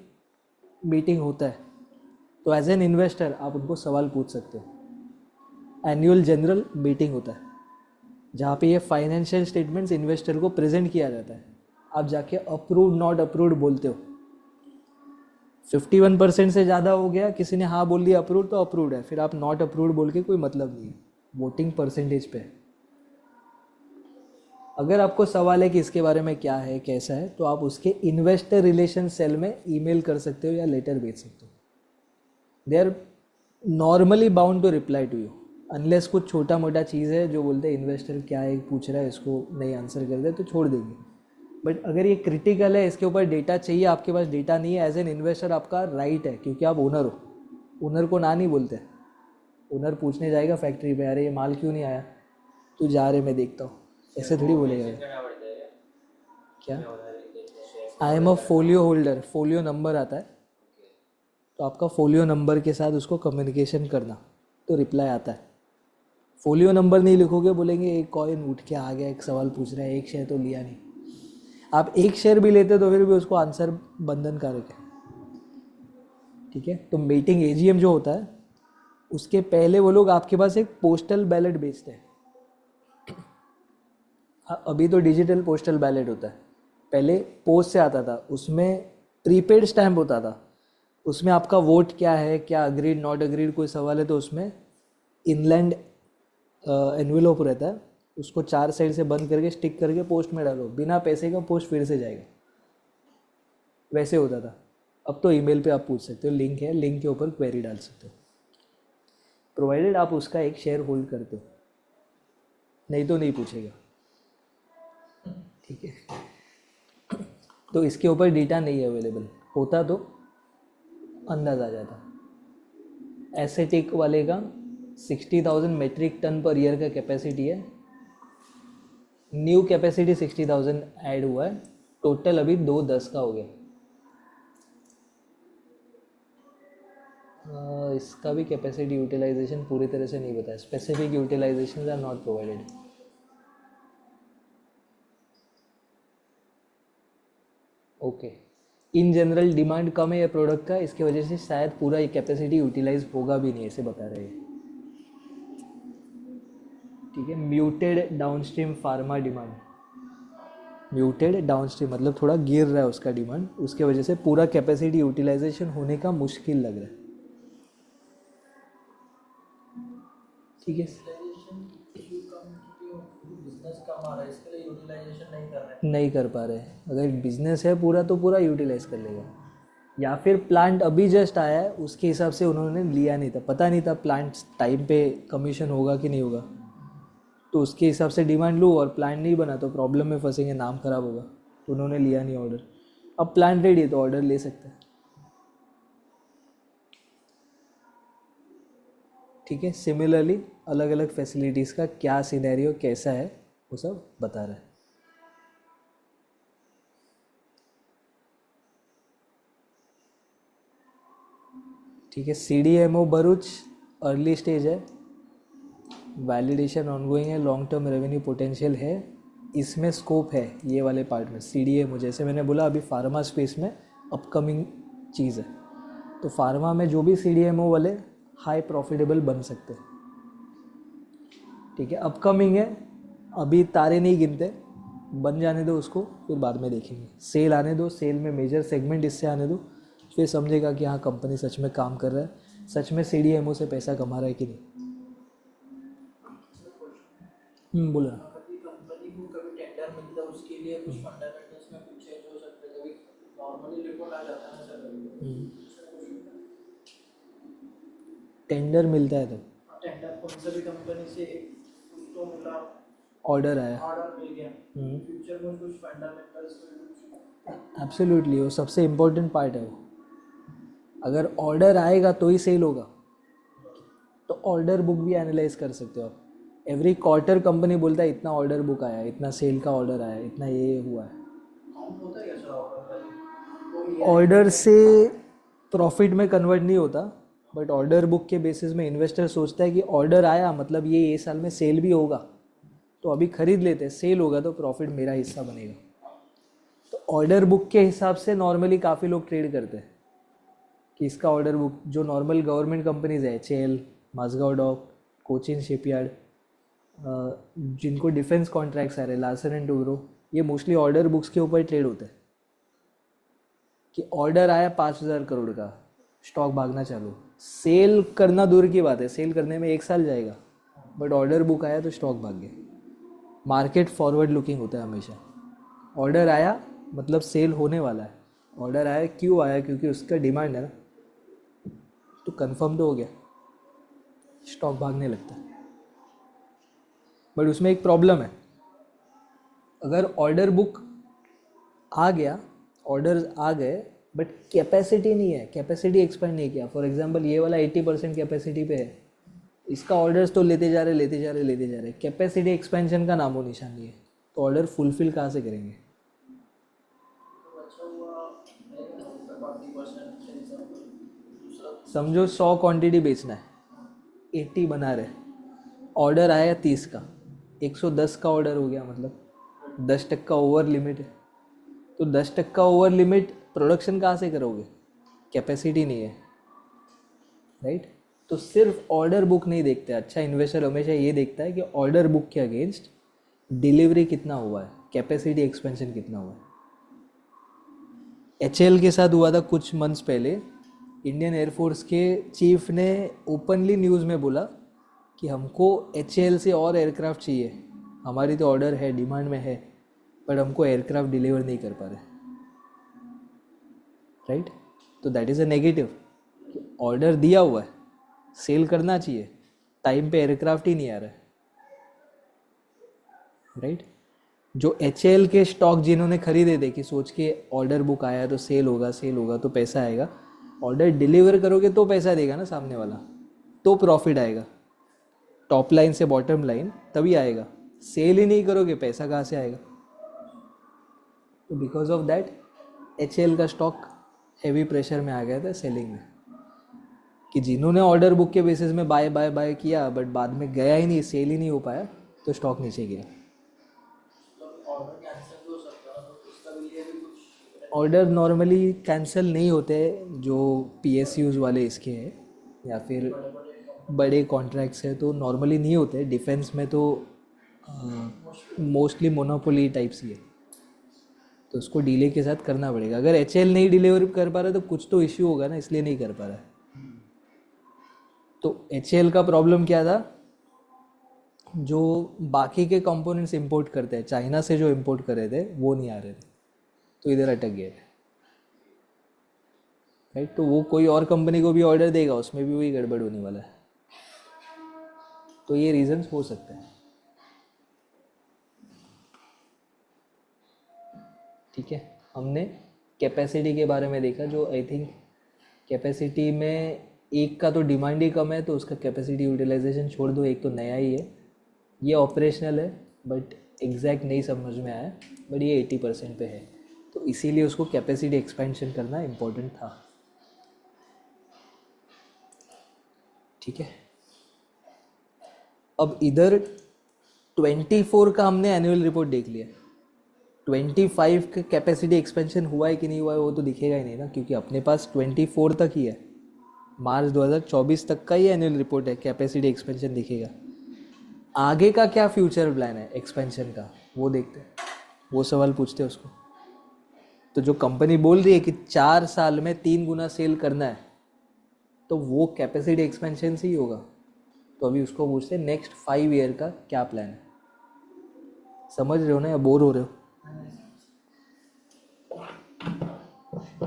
मीटिंग होता है तो एज एन इन्वेस्टर आप उनको सवाल पूछ सकते हो। एनुअल जनरल मीटिंग होता है जहाँ पे ये फाइनेंशियल स्टेटमेंट्स इन्वेस्टर को प्रेजेंट किया जाता है। आप जाके अप्रूव्ड नॉट अप्रूव्ड बोलते हो, 51% से ज़्यादा हो गया, किसी ने हाँ बोल दिया अप्रूव्ड तो अप्रूव्ड है, फिर आप नॉट अप्रूव्ड बोल के कोई मतलब नहीं है, वोटिंग परसेंटेज पे है। अगर आपको सवाल है कि इसके बारे में क्या है कैसा है, तो आप उसके इन्वेस्टर रिलेशन सेल में ईमेल कर सकते हो या लेटर भेज सकते हो। They are normally bound to reply to you, unless कुछ छोटा मोटा चीज़ है जो बोलते हैं इन्वेस्टर क्या है पूछ रहा है, इसको नहीं आंसर कर दे तो छोड़ देंगे। बट अगर ये क्रिटिकल है, इसके ऊपर डेटा चाहिए, आपके पास डेटा नहीं है, एज एन इन्वेस्टर आपका राइट है, क्योंकि आप ओनर हो। ओनर को ना नहीं बोलते, ओनर पूछने जाएगा फैक्ट्री पे, अरे ये माल क्यों नहीं आया, तू जा रहे मैं देखता हूँ, ऐसे थोड़ी बोलेगा। क्या, I am a folio holder, folio number आता है, तो आपका फोलियो नंबर के साथ उसको कम्युनिकेशन करना तो रिप्लाई आता है। फोलियो नंबर नहीं लिखोगे, बोलेंगे एक कॉइन उठ के आ गया, एक सवाल पूछ रहा है, एक शेयर तो लिया नहीं। आप एक शेयर भी लेते तो फिर भी उसको आंसर बंधनकारक है, ठीक है। तो मीटिंग AGM जो होता है उसके पहले वो लोग आपके पास एक पोस्टल बैलेट भेजते हैं। अभी तो डिजिटल पोस्टल बैलेट होता है, पहले पोस्ट से आता था, उसमें प्रीपेड स्टैम्प होता था, उसमें आपका वोट क्या है, क्या अग्रीड नॉट अग्रीड कोई सवाल है तो उसमें इनलैंड एनवेलोप रहता है, उसको 4 साइड से बंद करके स्टिक करके पोस्ट में डालो, बिना पैसे का पोस्ट फिर से जाएगा, वैसे होता था। अब तो ईमेल पे आप पूछ सकते हो, लिंक है, लिंक के ऊपर क्वेरी डाल सकते हो, प्रोवाइडेड आप उसका एक शेयर होल्ड करते हो, नहीं तो नहीं पूछेगा, ठीक है। तो इसके ऊपर डेटा नहीं है अवेलेबल, होता तो अंदाज़ आ जाता। एसेटिक वाले का 60,000 मेट्रिक टन पर ईयर का कैपेसिटी है, न्यू कैपेसिटी 60,000 ऐड हुआ है, टोटल अभी 210 का हो गया। इसका भी कैपेसिटी यूटिलाइजेशन पूरी तरह से नहीं बताया, specific utilisation are not provided. Okay, in general demand कम है ये प्रोडक्ट का, इसकी वजह से शायद पूरा ये कैपेसिटी यूटिलाइज होगा भी नहीं, ऐसे बता रहे हैं, ठीक है। Muted downstream pharma demand, muted downstream मतलब थोड़ा गिर रहा है उसका डिमांड, उसके वजह से पूरा कैपेसिटी यूटिलाइजेशन होने का मुश्किल लग रहा है, ठीक है। नहीं कर पा रहे हैं, अगर बिजनेस है पूरा तो पूरा यूटिलाइज कर लेगा, या फिर प्लांट अभी जस्ट आया है उसके हिसाब से उन्होंने लिया नहीं था, पता नहीं था प्लांट टाइम पे कमीशन होगा कि नहीं होगा, तो उसके हिसाब से डिमांड लूँ और प्लांट नहीं बना तो प्रॉब्लम में फंसेंगे, नाम खराब होगा, तो उन्होंने लिया नहीं ऑर्डर। अब प्लांट रेडी है तो ऑर्डर ले सकते हैं, ठीक है। सिमिलरली अलग अलग फैसिलिटीज़ का क्या सिनेरियो कैसा है वो सब बता रहा है। ठीक है, CDMO भरूच अर्ली स्टेज है, वैलिडेशन ऑनगोइंग है, लॉन्ग टर्म रेवेन्यू पोटेंशियल है, इसमें स्कोप है ये वाले पार्ट में। CDMO जैसे मैंने बोला अभी फार्मा स्पेस में अपकमिंग चीज़ है, तो फार्मा में जो भी CDMO वाले हाई प्रॉफिटेबल बन सकते हैं, ठीक है। अपकमिंग है, अभी तारे नहीं गिनते, बन जाने दो उसको, फिर बाद में देखेंगे, सेल आने दो, सेल में मेजर सेगमेंट इससे आने दो, फिर समझेगा कि हाँ कंपनी सच में काम कर रहा है, सच में CDMO से पैसा कमा रहा है कि नहीं। बोलो। कभी कंपनी को कभी टेंडर मिलता है उसके लिए कुछ फंडामेंटल्स में कुछ चेंज हो सकता है, कभी नॉर्मली रिपोर्ट आ जाता है ना सर, टेंडर मिलता है तो टेंडर कौन सा भी कंपनी से कुछ तो मिला, ऑर्डर आया। ऑर्डर मिल गया, फ्यूचर में कुछ फंडामेंटल्स में एब्सोल्युटली, वो सबसे इम्पोर्टेंट पार्ट है वो। अगर ऑर्डर आएगा तो ही सेल होगा। तो ऑर्डर बुक भी एनालाइज कर सकते हो आप। एवरी क्वार्टर कंपनी बोलता है इतना ऑर्डर बुक आया, इतना सेल का ऑर्डर आया, इतना ये हुआ है। काउंट होता है क्या सर ऑर्डर का? ऑर्डर से प्रॉफिट में कन्वर्ट नहीं होता, बट ऑर्डर बुक के बेसिस में इन्वेस्टर सोचता है कि ऑर्डर आया मतलब ये साल में सेल भी होगा, तो अभी खरीद लेते हैं, सेल होगा तो प्रॉफिट मेरा हिस्सा बनेगा। तो ऑर्डर बुक के हिसाब से नॉर्मली काफ़ी लोग ट्रेड करते हैं कि इसका ऑर्डर बुक, जो नॉर्मल गवर्नमेंट कंपनीज है, HAL, Mazagon dock, Cochin shipyard, जिनको डिफेंस कॉन्ट्रैक्ट्स आ रहे, लार्सन एंड टूब्रो, ये मोस्टली ऑर्डर बुक्स के ऊपर ट्रेड होते हैं कि ऑर्डर आया 5,000 करोड़ का, स्टॉक भागना चालू। सेल करना दूर की बात है, सेल करने में 1 साल जाएगा, बट ऑर्डर बुक आया तो स्टॉक भाग गया। मार्केट फॉरवर्ड लुकिंग होता है हमेशा। ऑर्डर आया मतलब सेल होने वाला है। ऑर्डर आया क्यों आया? क्योंकि उसका डिमांड है ना, तो कंफर्म तो हो गया, स्टॉक भागने लगता है। बट उसमें एक प्रॉब्लम है, अगर ऑर्डर बुक आ गया, ऑर्डर्स आ गए, बट कैपेसिटी नहीं है, कैपेसिटी एक्सपेंड नहीं किया। फॉर एग्जांपल ये वाला 80% कैपेसिटी पे है, इसका ऑर्डर्स तो लेते जा रहे, कैपेसिटी एक्सपेंशन का नामो निशान नहीं है, तो ऑर्डर फुलफिल कहाँ से करेंगे? समझो 100 क्वांटिटी बेचना है, 80 बना रहे, ऑर्डर आया 30 का, 110 का ऑर्डर हो गया, मतलब 10% ओवर लिमिट है। तो 10% ओवर लिमिट प्रोडक्शन कहाँ से करोगे? कैपेसिटी नहीं है, राइट? तो सिर्फ ऑर्डर बुक नहीं देखते। अच्छा इन्वेस्टर हमेशा ये देखता है कि ऑर्डर बुक के अगेंस्ट डिलीवरी कितना हुआ है, कैपेसिटी एक्सपेंशन कितना हुआ है। एचएएल के साथ हुआ था कुछ मंथ्स पहले। इंडियन एयरफोर्स के चीफ ने ओपनली न्यूज़ में बोला कि हमको एचएएल से और एयरक्राफ्ट चाहिए, हमारी तो ऑर्डर है, डिमांड में है, पर हमको एयरक्राफ्ट डिलीवर नहीं कर पा रहे, राइट? तो that is a negative. Order दिया हुआ है, सेल करना चाहिए, टाइम पे एयरक्राफ्ट ही नहीं आ रहा है, राइट? जो एचएएल के स्टॉक जिन्होंने खरीदे थे कि सोच के ऑर्डर बुक आया तो सेल होगा तो पैसा आएगा, ऑर्डर डिलीवर करोगे तो पैसा देगा ना सामने वाला, तो प्रॉफिट आएगा, टॉप लाइन से बॉटम लाइन तभी आएगा। सेल ही नहीं करोगे, पैसा कहाँ से आएगा? तो बिकॉज ऑफ दैट एचएएल का स्टॉक हेवी प्रेशर में आ गया था सेलिंग में, कि जिन्होंने ऑर्डर बुक के बेसिस में बाय बाय बाय किया बट बाद में गया ही नहीं, सेल ही नहीं हो पाया, तो स्टॉक नीचे गिरा। ऑर्डर नॉर्मली कैंसिल नहीं होते जो पीएसयूज वाले इसके हैं या फिर बड़े कॉन्ट्रैक्ट्स हैं, तो नॉर्मली नहीं होते। डिफेंस में तो मोस्टली मोनोपोली टाइप्स ही है, तो उसको डिले के साथ करना पड़ेगा। अगर एचएएल नहीं डिलीवर कर पा रहा तो कुछ तो इश्यू होगा ना, इसलिए नहीं कर पा रहा है। तो एचएएल का प्रॉब्लम क्या था, जो बाकी के कंपोनेंट्स इंपोर्ट करते हैं, चाइना से जो इंपोर्ट कर रहे थे वो नहीं आ रहे थे, तो इधर अटक गए थे, राइट? तो वो कोई और कंपनी को भी ऑर्डर देगा, उसमें भी वही गड़बड़ होने वाला है। तो ये रीजंस हो सकते हैं, ठीक है? हमने कैपेसिटी के बारे में देखा, जो आई थिंक कैपेसिटी में एक का तो डिमांड ही कम है, तो उसका कैपेसिटी यूटिलाइजेशन छोड़ दो, एक तो नया ही है, ये ऑपरेशनल है बट एग्जैक्ट नहीं समझ में आया, बट ये 80% पे है, तो इसीलिए उसको कैपेसिटी एक्सपेंशन करना इम्पोर्टेंट था, ठीक है? अब इधर 24 का हमने एनुअल रिपोर्ट देख लिया, 25 का कैपेसिटी एक्सपेंशन हुआ है कि नहीं हुआ है वो तो दिखेगा ही नहीं ना, क्योंकि अपने पास 24 तक ही है, मार्च 2024 तक का ही एनुअल रिपोर्ट है, कैपेसिटी एक्सपेंशन दिखेगा। आगे का क्या फ्यूचर प्लान है एक्सपेंशन का, वो देखते हैं, वो सवाल पूछते हैं उसको। तो जो कंपनी बोल रही है कि 4 साल में 3 गुना सेल करना है, तो वो कैपेसिटी एक्सपेंशन से ही होगा। तो अभी उसको पूछते हैं नेक्स्ट 5 ईयर का क्या प्लान है, समझ रहे हो ना या बोर हो रहे हो?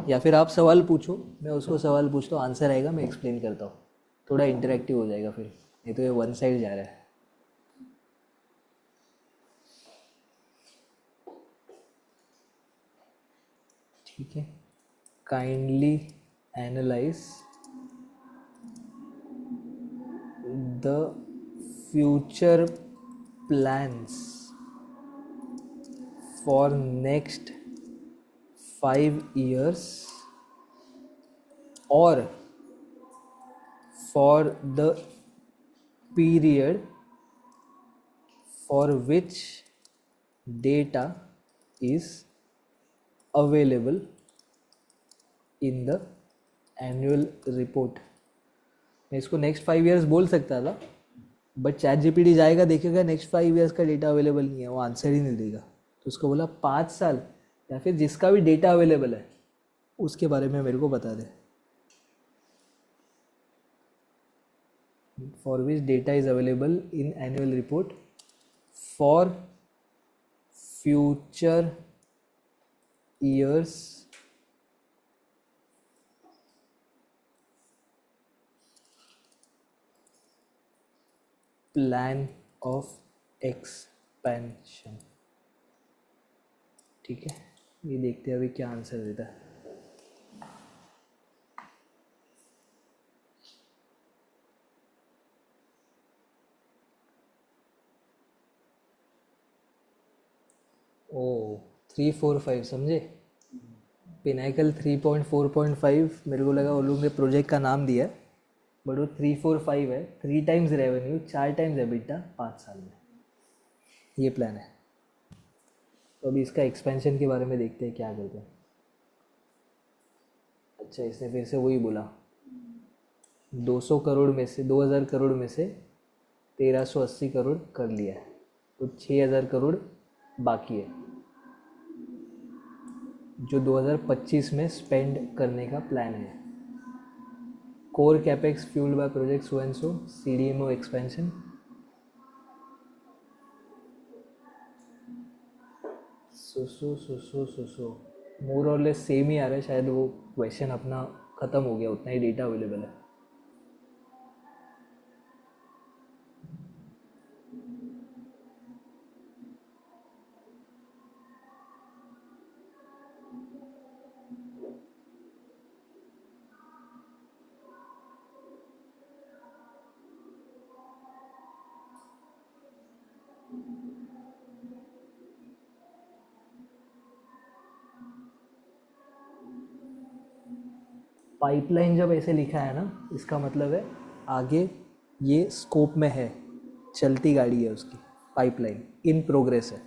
या फिर आप सवाल पूछो, मैं उसको सवाल पूछता हूँ, आंसर आएगा मैं एक्सप्लेन करता हूँ, थोड़ा इंटरेक्टिव हो जाएगा फिर, नहीं तो ये वन साइड जा रहा है. ठीक है. Kindly analyse the future plans for next 5 years or for the period for which data is available in the annual report. मैं इसको नेक्स्ट 5 years बोल सकता था, बट चैट जीपीटी जाएगा देखेगा नेक्स्ट 5 years का डेटा अवेलेबल नहीं है, वो आंसर ही नहीं देगा, तो उसको बोला 5 साल या फिर जिसका भी डेटा अवेलेबल है उसके बारे में मेरे को बता दे. For which data is available in annual report for future years plan of expansion. ठीक है, ये देखते हैं अभी क्या आंसर देता है. ओ 345 समझे. पिनाकल 3.4.5 मेरे को लगा वो लोग ने प्रोजेक्ट का नाम दिया, बट वो 345 है. 3 times रेवेन्यू, 4 times एबिटा 5 साल में, ये प्लान है. तो अभी इसका एक्सपेंशन के बारे में देखते हैं क्या करते हैं. अच्छा, इसने फिर से वही बोला 200 करोड़ में से 2000 करोड़ में से 1380 करोड़ कर लिया है, तो 6000 करोड़ बाकी है जो 2025 में स्पेंड करने का प्लान है. Core capex fuelled by project so and so, CDMO expansion. So more और लेस सेम ही आ रहा है, शायद वो क्वेश्चन अपना ख़त्म हो गया, उतना ही डेटा अवेलेबल है. पाइपलाइन जब ऐसे लिखा है ना, इसका मतलब है आगे ये स्कोप में है, चलती गाड़ी है उसकी. पाइपलाइन इन प्रोग्रेस है.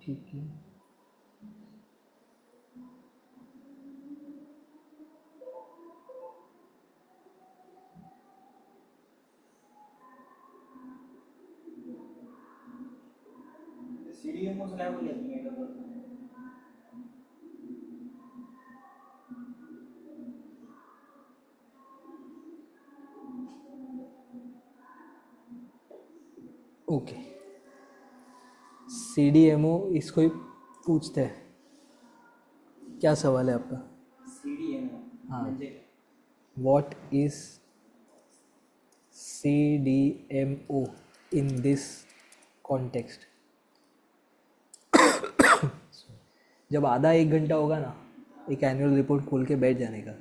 ठीक है. CDMO से काय बोलले तुम्ही एकदा बोलता. ओके, CDMO इसको ही पूछते हैं. क्या सवाल है आपका? CDMO हाँ. म्हणजे What is CDMO in this context? जब आधा 1 घंटा होगा ना एक एनुअल रिपोर्ट खोल के बैठ जाने का,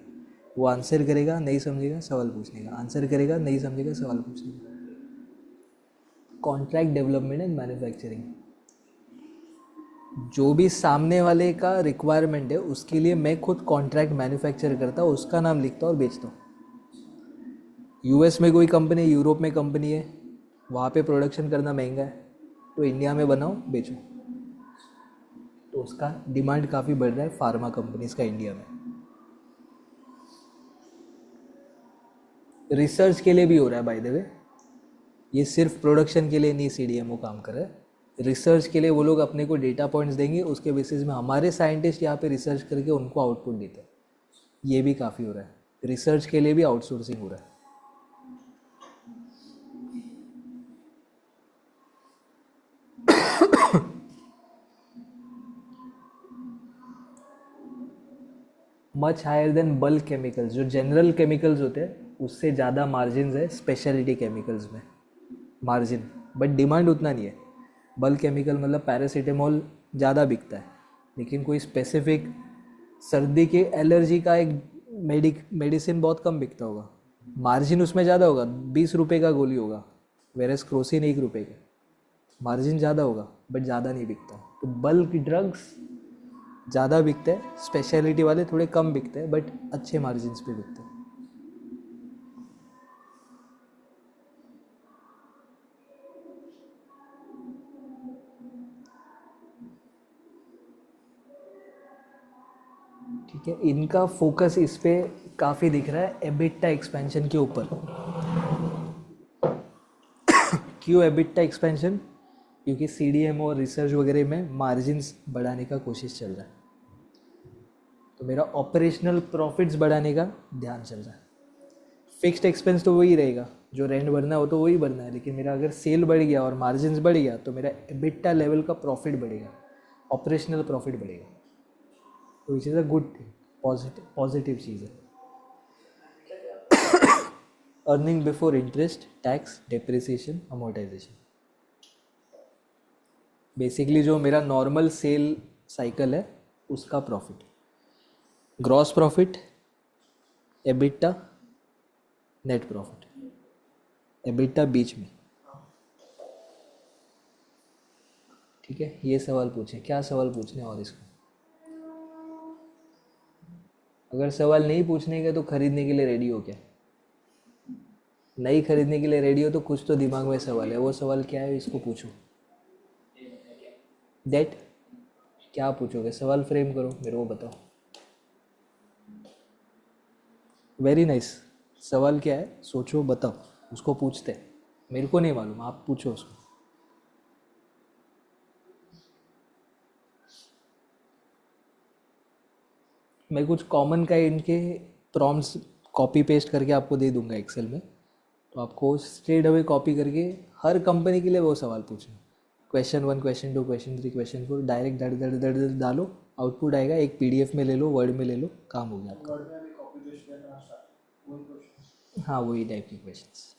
वो आंसर करेगा, नहीं समझेगा सवाल पूछने का, आंसर करेगा, नहीं समझेगा सवाल पूछने का. कॉन्ट्रैक्ट डेवलपमेंट एंड मैन्युफैक्चरिंग, जो भी सामने वाले का रिक्वायरमेंट है उसके लिए मैं खुद कॉन्ट्रैक्ट मैन्युफैक्चर करता हूँ, उसका नाम लिखता हूँ और बेचता हूँ. US में कोई कंपनी, यूरोप में कंपनी है, वहाँ पे प्रोडक्शन करना महंगा है, तो इंडिया में बनाओ बेचो, तो उसका डिमांड काफ़ी बढ़ रहा है फार्मा कंपनीज का इंडिया में. रिसर्च के लिए भी हो रहा है बाय द वे, ये सिर्फ प्रोडक्शन के लिए नहीं CDMO काम कर रहा है, रिसर्च के लिए वो लोग अपने को डेटा पॉइंट्स देंगे, उसके बेसिस में हमारे साइंटिस्ट यहाँ पे रिसर्च करके उनको आउटपुट देते हैं। ये भी काफ़ी हो रहा है, रिसर्च के लिए भी आउटसोर्सिंग हो रहा है। Much higher than bulk chemicals, जो जनरल केमिकल्स होते हैं उससे ज़्यादा मार्जिन है स्पेशलिटी केमिकल्स में, मार्जिन, बट डिमांड उतना नहीं है। बल्क केमिकल मतलब पैरासीटामोल ज़्यादा बिकता है, लेकिन कोई स्पेसिफिक सर्दी के एलर्जी का एक मेडिसिन बहुत कम बिकता होगा, मार्जिन उसमें ज़्यादा होगा, 20 रुपये का गोली होगा, वेरस क्रोसिन 1 रुपये का, मार्जिन ज़्यादा होगा बट ज़्यादा नहीं बिकता। तो बल्क ड्रग्स ज़्यादा बिकते हैं, स्पेशलिटी वाले थोड़े कम बिकते हैं बट अच्छे मार्जिन्स पे बिकते हैं। ठीक है, इनका फोकस इस पे काफ़ी दिख रहा है, एबिटा एक्सपेंशन के ऊपर। क्यों एबिटा एक्सपेंशन? क्योंकि सीडीएमओ और रिसर्च वगैरह में मार्जिन्स बढ़ाने का कोशिश चल रहा है, तो मेरा ऑपरेशनल प्रॉफिट्स बढ़ाने का ध्यान चल रहा है। फिक्स्ड एक्सपेंस तो वही रहेगा, जो रेंट भरना हो तो वही भरना है, लेकिन मेरा अगर सेल बढ़ गया और मार्जिन्स बढ़ गया तो मेरा एबिटा लेवल का प्रॉफिट बढ़ेगा, ऑपरेशनल प्रॉफिट बढ़ेगा, तो which is a good thing, positive चीज़ है। Earning before interest, tax, depreciation, amortisation, basically जो मेरा नॉर्मल सेल साइकिल है उसका profit, gross profit, EBITDA, net profit, EBITDA बीच में। ठीक है, ये सवाल पूछे, क्या सवाल पूछने और इसको? अगर सवाल नहीं पूछने का तो खरीदने के लिए रेडी हो क्या? नहीं खरीदने के लिए रेडी हो तो कुछ तो दिमाग में सवाल है, वो सवाल क्या है इसको पूछो। डेट, क्या पूछोगे? सवाल फ्रेम करो, मेरे को बताओ। वेरी नाइस, सवाल क्या है सोचो, बताओ, उसको पूछते हैं। मेरे को नहीं मालूम, आप पूछो उसको। मैं कुछ कॉमन का इनके प्रॉम्प्ट्स कॉपी पेस्ट करके आपको दे दूंगा एक्सेल में, तो आपको स्ट्रेट अवे कॉपी करके हर कंपनी के लिए वो सवाल पूछना। Question 1, question 2, question 3, question 4, direct दड़ दड़ दड़ दड़ डालो, आउटपुट आएगा, एक पीडीएफ में ले लो, वर्ड में ले लो, काम हो गया आपका। वर्ड में भी कॉपी पेस्ट करना स्टार्ट, वही क्वेश्चन हाँ, वही टाइप के क्वेश्चंस,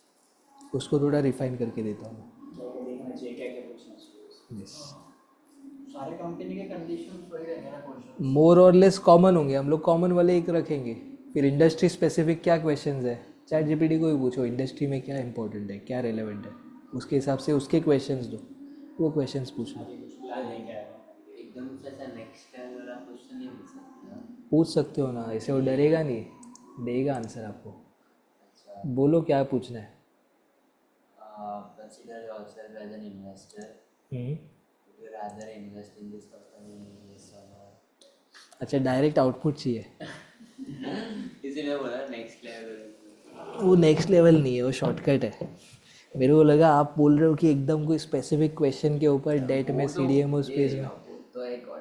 उसको थोड़ा रिफाइन करके देता हूँ। जाके देखना चाहिए क्या क्या क्वेश्चन। यस, सारे कंपनी के कंडीशंस वही रहेंगे ना क्वेश्चन। मोर और लेस कॉमन होंगे, हम लोग कॉमन वाले एक रखेंगे, फिर इंडस्ट्री स्पेसिफिक क्या क्वेश्चंस है, चैट जीपीटी को ही पूछो इंडस्ट्री में क्या इंपॉर्टेंट है, क्या रेलेवेंट है, उसके हिसाब से उसके क्वेश्चंस दो, वो क्वेश्चंस पूछ लो। एकदम से ऐसा नेक्स्ट लेवल वाला क्वेश्चन नहीं पूछ सकते ना? पूछ सकते हो ना, ऐसे वो डरेगा नहीं, देगा आंसर आपको। अच्छा, बोलो क्या पूछना है। Consider yourself as an investor, would you rather invest in this company, yes or no? अच्छा, डायरेक्ट आउटपुट चाहिए। इसीलिए बोला नेक्स्ट लेवल। वो नेक्स्ट लेवल नहीं है, वो शॉर्टकट है। मेरे को लगा आप बोल रहे हो कि एकदम कोई स्पेसिफिक क्वेश्चन के ऊपर डेट में सीडीएमओ स्पेस में। तो एक और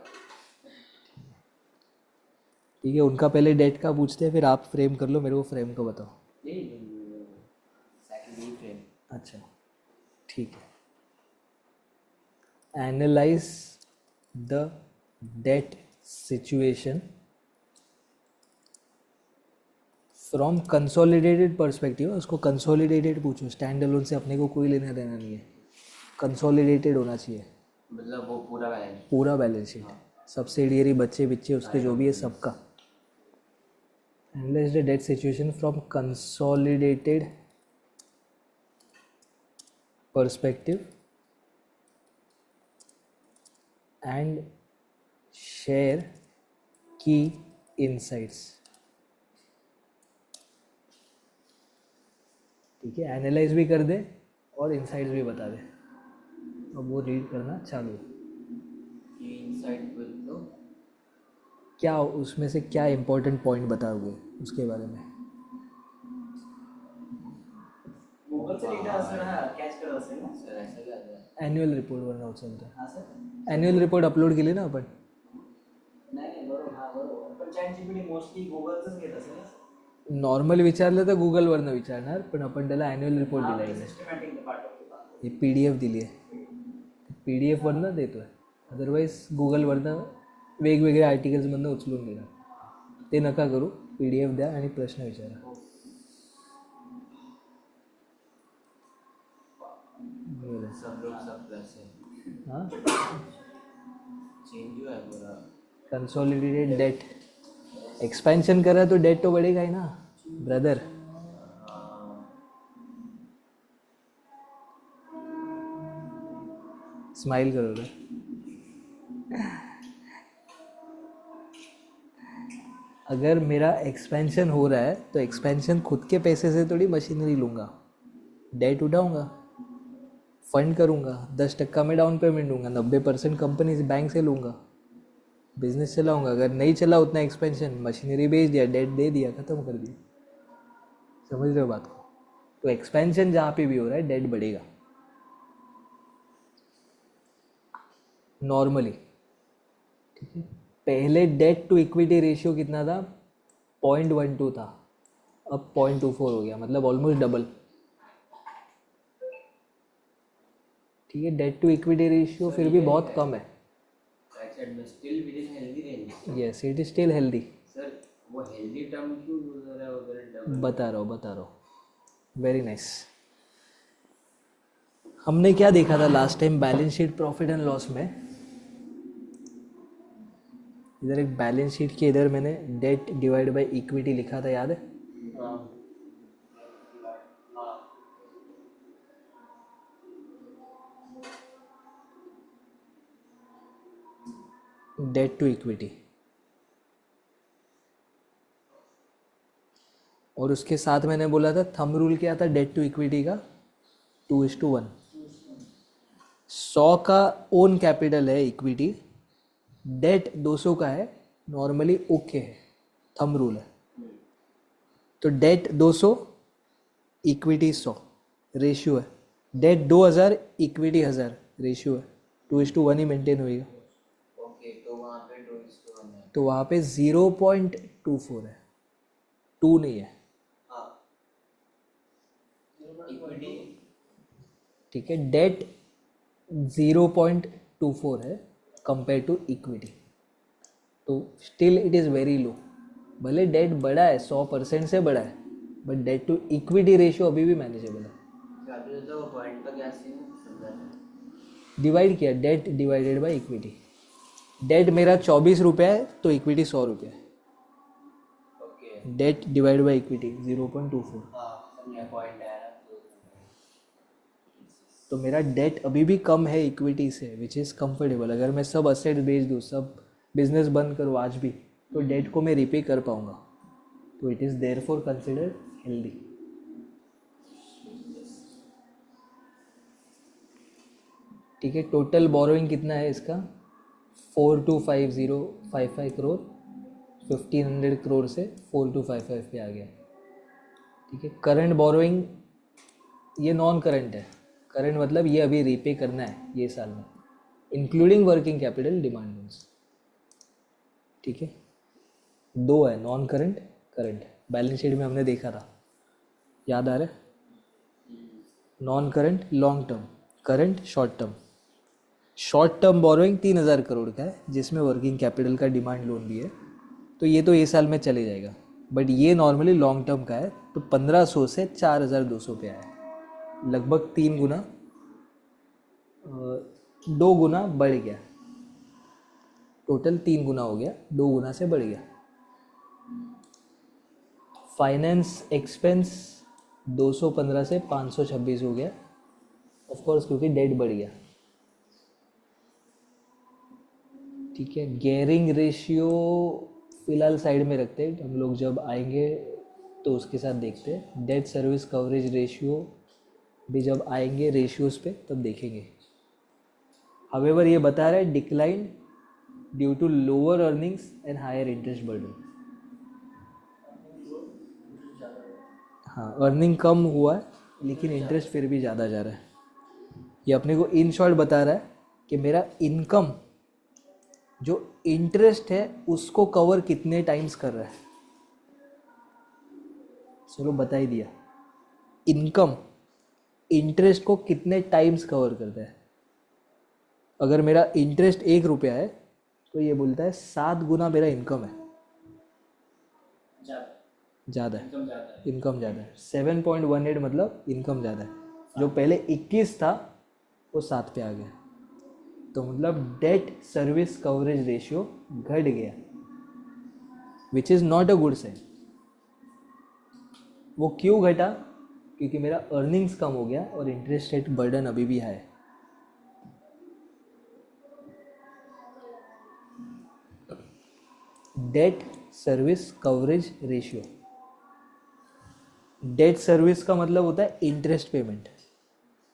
ठीक है, उनका पहले डेट का पूछते हैं, फिर आप फ्रेम कर लो, मेरे को फ्रेम का बताओ। नहीं सेकंड फ्रेम। अच्छा ठीक है। Analyse the debt situation from consolidated perspective, उसको कंसोलिडेटेड पूछो, स्टैंड अलोन से अपने को कोई लेना देना नहीं है, कंसोलिडेटेड होना चाहिए, मतलब वो पूरा बैलेंस। पूरा बैलेंस शीट, सब्सिडियरी, बच्चे बिच्चे उसके जो भी है सबका। Analyse the debt situation from consolidated perspective and share key insights. ठीक है, एनालाइज भी कर दे और इनसाइट्स भी बता दे, अब वो रीड करना चालू। इनसाइट विल नो क्या उसमें से क्या इंपॉर्टेंट पॉइंट बताओगे उसके बारे में? होगा गुगलचं डेटा सर हा कॅच करत असेल ना सर ऐसा क्या आता है? ॲन्युअल रिपोर्टवरनं उचलतो. हा सर ॲन्युअल रिपोर्ट अपलोड केली ना आपण. नाही बरोबर हा बरोबर पण चॅट जीपीटी मोस्टली गुगलचंच घेत असेल ना सर नॉर्मल विचारलं तर गुगलवरनं विचारणार, पण आपण त्याला ॲन्युअल रिपोर्ट दिला आहे. सिस्टमॅटिक पाठवतो का हे PDF दिली आहे, PDF वरनं देतो आहे. अदरवाईज गुगलवरनं वेगवेगळ्या आर्टिकल्समधनं उचलून देणार. ते नका करू, PDF द्या आणि प्रश्न विचारा. सब लोग सब प्लस है, हाँ, चेंज हुआ है पूरा. कंसोलिडेटेड डेट एक्सपेंशन करा तो डेट तो बढ़ेगा ही ना ब्रदर. स्माइल करो रे. अगर मेरा एक्सपेंशन हो रहा है तो एक्सपेंशन खुद के पैसे से थोड़ी मशीनरी लूँगा, डेट उठाऊँगा, फंड करूँगा, 10% में डाउन पेमेंट दूंगा, 90% कंपनी से बैंक से लूँगा, बिजनेस चलाऊँगा. अगर नहीं चला उतना एक्सपेंशन, मशीनरी बेच दिया, डेट दे दिया, ख़त्म कर दिया. समझ रहे हो बात को? तो एक्सपेंशन जहाँ पे भी हो रहा है डेट बढ़ेगा नॉर्मली. ठीक है, पहले डेट टू इक्विटी रेशियो कितना था? 0.12 था, अब 0.24 हो गया, मतलब ऑलमोस्ट डबल. ठीक है, डेट टू इक्विटी रेशियो फिर भी बहुत कम है. राइट साइड में still with in healthy range. Yes, it is still healthy. Sir वो हेल्दी टर्म क्यों यूज हो रहा है उधर डबल? बता रहा हूँ. Very nice. हमने क्या देखा था last time balance sheet profit and loss में? इधर एक बैलेंस शीट के इधर मैंने डेट डिवाइड बाय इक्विटी लिखा था, याद है? डेट टू इक्विटी, और उसके साथ मैंने बोला था थंब रूल क्या था डेट टू इक्विटी का? 2:1. 100 का ओन कैपिटल है इक्विटी, डेट 200 का है, नॉर्मली ओके है, थंब रूल है. तो डेट 200, इक्विटी 100, रेशियो है. डेट 2000, इक्विटी 1000, रेशियो है. 2:1 ही मेंटेन होएगा. ओके, तो वहाँ पे 2:1 है. तो वहाँ पे 0.24 है, 2 नहीं है. इक्विटी ठीक है, डेट 0.24 है कंपेयर टू इक्विटी, तो still it is very low. भले डेट बड़ा है, 100% से बड़ा है, but debt to equity ratio अभी भी मैनेजेबल है. अभी तो पॉइंट का क्या सीन है? डिवाइड किया, debt divided by equity. Debt मेरा 24 रुपये है तो इक्विटी 100 रुपये है. Okay, debt divide by equity 0.24. हाँ समझा पॉइंट आया. तो मेरा डेट अभी भी कम है इक्विटी से, विच इज़ कंफर्टेबल. अगर मैं सब असेट बेच दूँ, सब बिजनेस बंद करूँ आज भी, तो डेट को मैं रिपे कर पाऊँगा. तो it is therefore considered healthy. ठीक है, टोटल बोरोइंग कितना है इसका? 425055 करोड़. 1500 करोड़ से 4255 पे आ गया. ठीक है, करंट बोरोइंग ये नॉन करंट है. करंट मतलब ये अभी रीपे करना है ये साल में, including working capital demand loans. ठीक है, 2 है, non current, current. Balance sheet में हमने देखा था, याद आ रहा है? Non current long term, current short term. Short term borrowing 3000 crore का है, जिसमें वर्किंग कैपिटल का डिमांड लोन भी है, तो ये तो ये साल में चले जाएगा. बट ये नॉर्मली लॉन्ग टर्म का है, तो 1500 से 4200 पे आया, लगभग 3 गुना, 2 गुना बढ़ गया. टोटल 3 गुना हो गया, 2 गुना से बढ़ गया. फाइनेंस एक्सपेंस 215 से 526 हो गया, ऑफ कोर्स क्योंकि डेट बढ़ गया. ठीक है, गेयरिंग रेशियो फिलहाल साइड में रखते हैं, हम लोग जब आएंगे तो उसके साथ देखते हैं. डेट सर्विस कवरेज रेशियो भी जब आएंगे रेशियोज पे तब देखेंगे. हावेवर ये बता रहा है decline due to lower earnings and higher interest burden. हाँ, अर्निंग कम हुआ है, लेकिन इंटरेस्ट फिर भी ज़्यादा जा रहा है। ये अपने को इन शॉर्ट बता रहा है कि मेरा इनकम जो इंटरेस्ट है उसको कवर कितने टाइम्स कर रहा है। चलो बता ही दिया, इनकम इंटरेस्ट को कितने टाइम्स कवर करता है। अगर मेरा इंटरेस्ट 1 रुपया है तो ये बोलता है 7 गुना मेरा इनकम है, ज़्यादा है, इनकम ज़्यादा है। 7.18 मतलब इनकम ज़्यादा है। जो पहले 21 था वो 7 पे आ गया, तो मतलब डेट सर्विस कवरेज रेशियो घट गया, which is not a good sign. वो क्यों घटा? क्योंकि मेरा अर्निंग्स कम हो गया और इंटरेस्ट रेट बर्डन अभी भी है। Debt service coverage ratio, debt service का मतलब होता है इंटरेस्ट पेमेंट।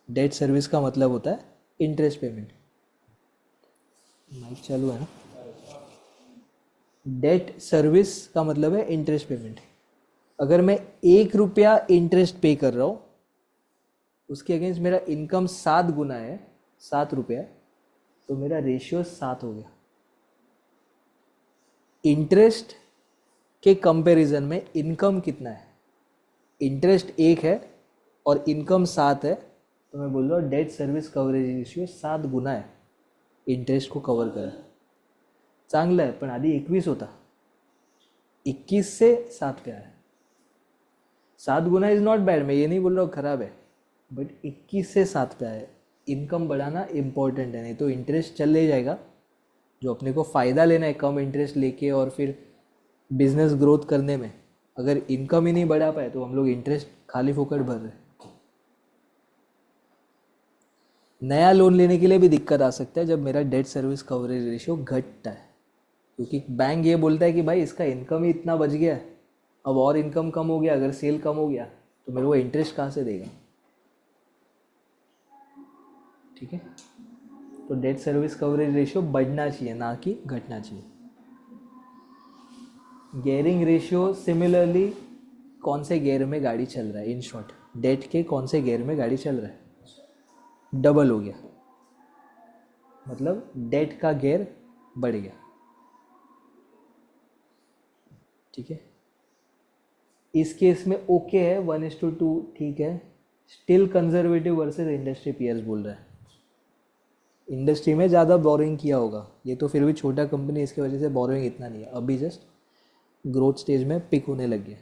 डेट सर्विस का मतलब होता है इंटरेस्ट पेमेंट। माइक चालू है ना? डेट सर्विस का मतलब है इंटरेस्ट पेमेंट। अगर मैं 1 रुपया इंटरेस्ट पे कर रहा हूँ, उसके अगेंस्ट मेरा इनकम 7 गुना है, 7 रुपया, तो मेरा रेशियो 7 हो गया। इंटरेस्ट के कंपैरिजन में इनकम कितना है? इंटरेस्ट 1 है और इनकम 7 है, तो मैं बोल रहा हूँ डेट सर्विस कवरेज रेशियो 7 गुना है, इंटरेस्ट को कवर करा। चांगलं आहे, पण आधी 21 होता, 21 से 7 पे आया। 7 गुना इज़ नॉट बैड, मैं ये नहीं बोल रहा हूँ ख़राब है, बट 21 से 7 पे आया। इनकम बढ़ाना इम्पोर्टेंट है, नहीं तो इंटरेस्ट चले जाएगा। जो अपने को फ़ायदा लेना है कम इंटरेस्ट लेके और फिर बिजनेस ग्रोथ करने में, अगर इनकम ही नहीं बढ़ा पाए तो हम लोग इंटरेस्ट खाली फोकट भर रहे हैं। नया लोन लेने के लिए भी दिक्कत आ सकता है जब मेरा डेट सर्विस कवरेज रेशियो घटता है, क्योंकि बैंक ये बोलता है कि भाई इसका इनकम ही इतना बच गया है, अब और इनकम कम हो गया, अगर सेल कम हो गया तो मेरे को इंटरेस्ट कहाँ से देगा। ठीक है, तो डेट सर्विस कवरेज रेशियो बढ़ना चाहिए, ना कि घटना चाहिए। गियरिंग रेशियो सिमिलरली कौन से गियर में गाड़ी चल रहा है, इन शॉर्ट डेट के कौन से गियर में गाड़ी चल रहा है, डबल हो गया मतलब डेट का गियर बढ़ गया। ठीक है, इस केस में ओके है, 1:2 ठीक है। Still conservative versus industry peers बोल रहा है। इंडस्ट्री में ज़्यादा बोरिंग किया होगा, ये तो फिर भी छोटा कंपनी, इसकी वजह से बोरिंग इतना नहीं है, अभी जस्ट ग्रोथ स्टेज में पिक होने लग गया।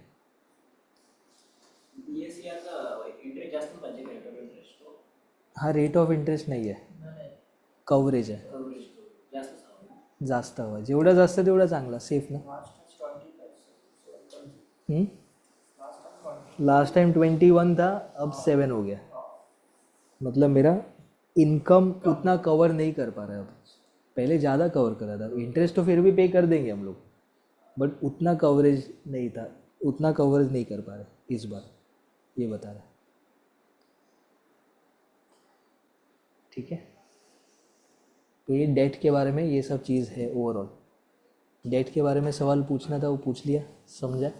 हाँ, रेट ऑफ इंटरेस्ट नाही आहे, कव्हरेज आहे, जास्त हवं, जेवढा जास्त तेवढा चांगला, सेफ ना। लास्ट टाइम 21 था, अब 7 हो गया, मतलब मेरा इनकम उतना कवर नहीं कर पा रहा है अब। पहले ज़्यादा कवर करा था, इंटरेस्ट तो फिर भी पे कर देंगे हम लोग, बट उतना कवरेज नहीं था, उतना कवरेज नहीं कर पा रहे इस बार, ये बता रहा है। ठीक है, तो ये डेट के बारे में ये सब चीज़ है। ओवरऑल डेट के बारे में सवाल पूछना था वो पूछ लिया, समझा?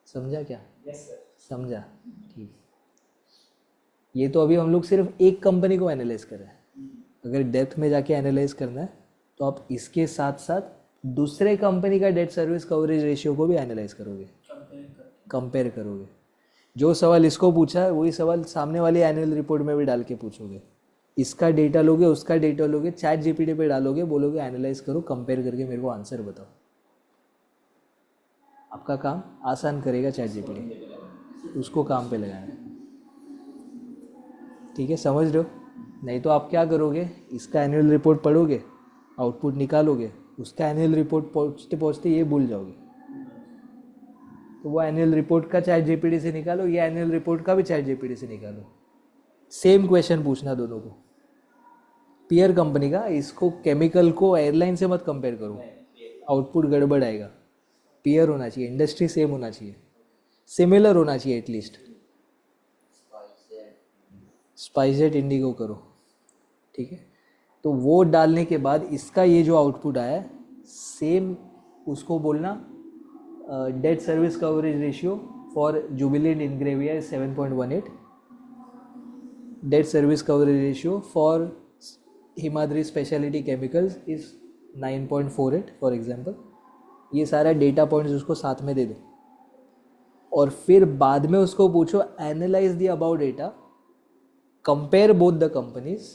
समझा क्या? यस सर, समझा, ठीक। ये तो अभी हम लोग सिर्फ एक कंपनी को एनालाइज कर रहे हैं। अगर डेप्थ में जाके एनालाइज करना है तो आप इसके साथ साथ दूसरे कंपनी का डेट सर्विस कवरेज रेशियो को भी एनालाइज करोगे, कंपेयर करोगे। जो सवाल इसको पूछा है वही सवाल सामने वाली एनुअल रिपोर्ट में भी डाल के पूछोगे। इसका डेटा लोगे, उसका डेटा लोगे, चैट जीपीटी पे डालोगे, बोलोगे एनालाइज करो, कंपेयर करके मेरे को आंसर बताओ। आपका काम आसान करेगा चैट जीपीटी, उसको काम पे लगाना है। ठीक है, समझ रहे हो? नहीं तो आप क्या करोगे, इसका एनुअल रिपोर्ट पढ़ोगे, आउटपुट निकालोगे, उसका एनुअल रिपोर्ट पहुँचते पहुँचते ये भूल जाओगे। तो वो एनुअल रिपोर्ट का चैट जीपीटी से निकालो, ये एनुअल रिपोर्ट का भी चैट जीपीटी से निकालो, सेम क्वेश्चन पूछना दोनों को। पीयर कंपनी का, इसको केमिकल को एयरलाइन से मत कंपेयर करो, आउटपुट गड़बड़ आएगा। पीयर होना चाहिए, इंडस्ट्री सेम होना चाहिए, सिमिलर होना चाहिए एटलीस्ट। स्पाइसजेट इंडिगो करो, ठीक है। तो वो डालने के बाद इसका ये जो आउटपुट आया सेम उसको बोलना debt service coverage ratio for Jubilant Ingravia is 7.18. Debt service coverage ratio for Himadri Specialty Chemicals is 9.48 for example. ये सारा डेटा पॉइंट्स उसको साथ में दे दो और फिर बाद में उसको पूछो analyse the about data, compare both the companies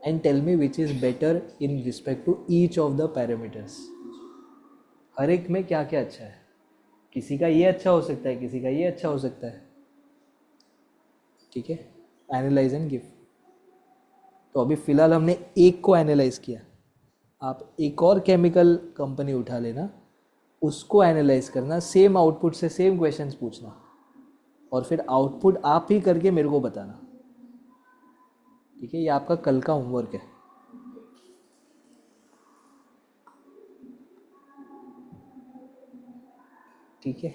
and tell me which is better in respect to each of the parameters. हर एक में क्या क्या अच्छा है, किसी का ये अच्छा हो सकता है, किसी का ये अच्छा हो सकता है. ठीक है, एनालाइज एंड गिव. तो अभी फ़िलहाल हमने एक को एनालाइज किया. आप एक और केमिकल कंपनी उठा लेना, उसको एनालाइज करना, सेम आउटपुट से सेम क्वेश्चंस पूछना और फिर आउटपुट आप ही करके मेरे को बताना. ठीक है, ये आपका कल का होमवर्क है. ठीक है,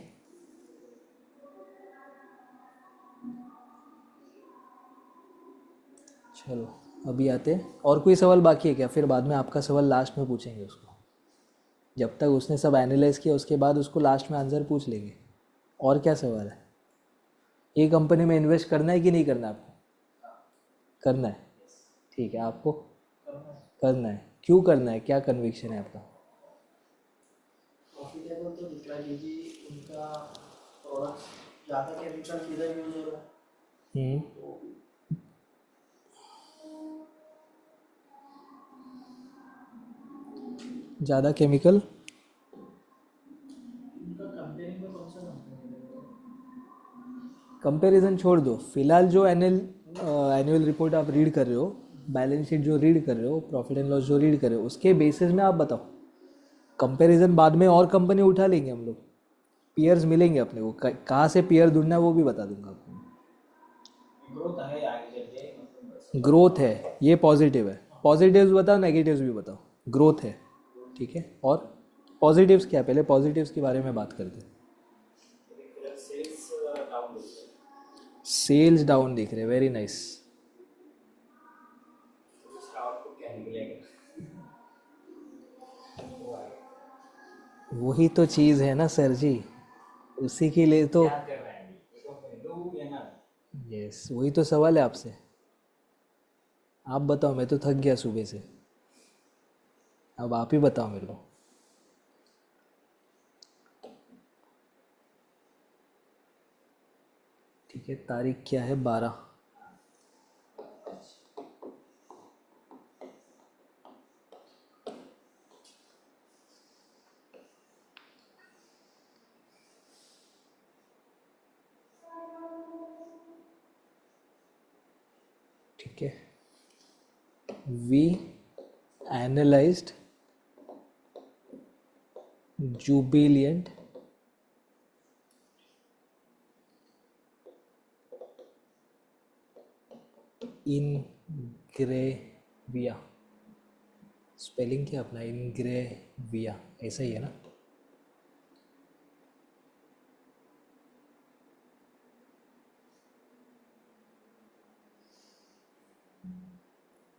चलो अभी आते हैं. और कोई सवाल बाकी है क्या? फिर बाद में आपका सवाल लास्ट में पूछेंगे उसको. जब तक उसने सब एनालाइज किया उसके बाद उसको लास्ट में आंसर पूछ लेंगे. और क्या सवाल है? ये कंपनी में इन्वेस्ट करना है कि नहीं करना आपको? करना है. ठीक है, आपको करना है. क्यों करना है, क्या कन्विक्शन है आपका? प्रॉफिटेबल तो दिखला लीजिए, उनका प्रोडक्ट ज़्यादा केमिकल किधर यूज हो रहा है. ज़्यादा केमिकल उनका कंपेयरिंग में कौन सा कंपनी है? कंपैरिजन छोड़ दो. फिलहाल जो एनुअल रिपोर्ट आप रीड कर रहे हो, बैलेंस शीट जो रीड कर रहे हो, प्रॉफिट एंड लॉस जो रीड कर रहे हो, उसके बेसिस में आप बताओ. कंपैरिजन बाद में और कंपनी उठा लेंगे हम लोग, पीयर्स मिलेंगे अपने को. कहाँ से पीयर ढूंढना है वो भी बता दूंगा आपको. ग्रोथ है आगे चल के, मतलब ग्रोथ है, ये पॉजिटिव है. पॉजिटिव्स बताओ, नेगेटिव्स भी बताओ. ग्रोथ है, ठीक है. और पॉजिटिव्स क्या? पहले पॉजिटिव्स के बारे में बात करते हैं. सेल्स डाउन हो गए, सेल्स डाउन दिख रहे, वेरी नाइस. उसका आउटपुट क्या निकलेगा? वही तो चीज़ है ना सर जी, उसी के लिए तो. क्या कर रहा है ये कंपनी, लो या ना? यस, वही तो सवाल है आपसे. आप बताओ, मैं तो थक गया सुबह से. अब आप ही बताओ मेरे को. ठीक है, तारीख क्या है? 12. ठीक है, वी एनालाइज्ड जुबिलियंट इनग्रेविया. स्पेलिंग क्या अपना? इनग्रेविया, ऐसा ही है ना?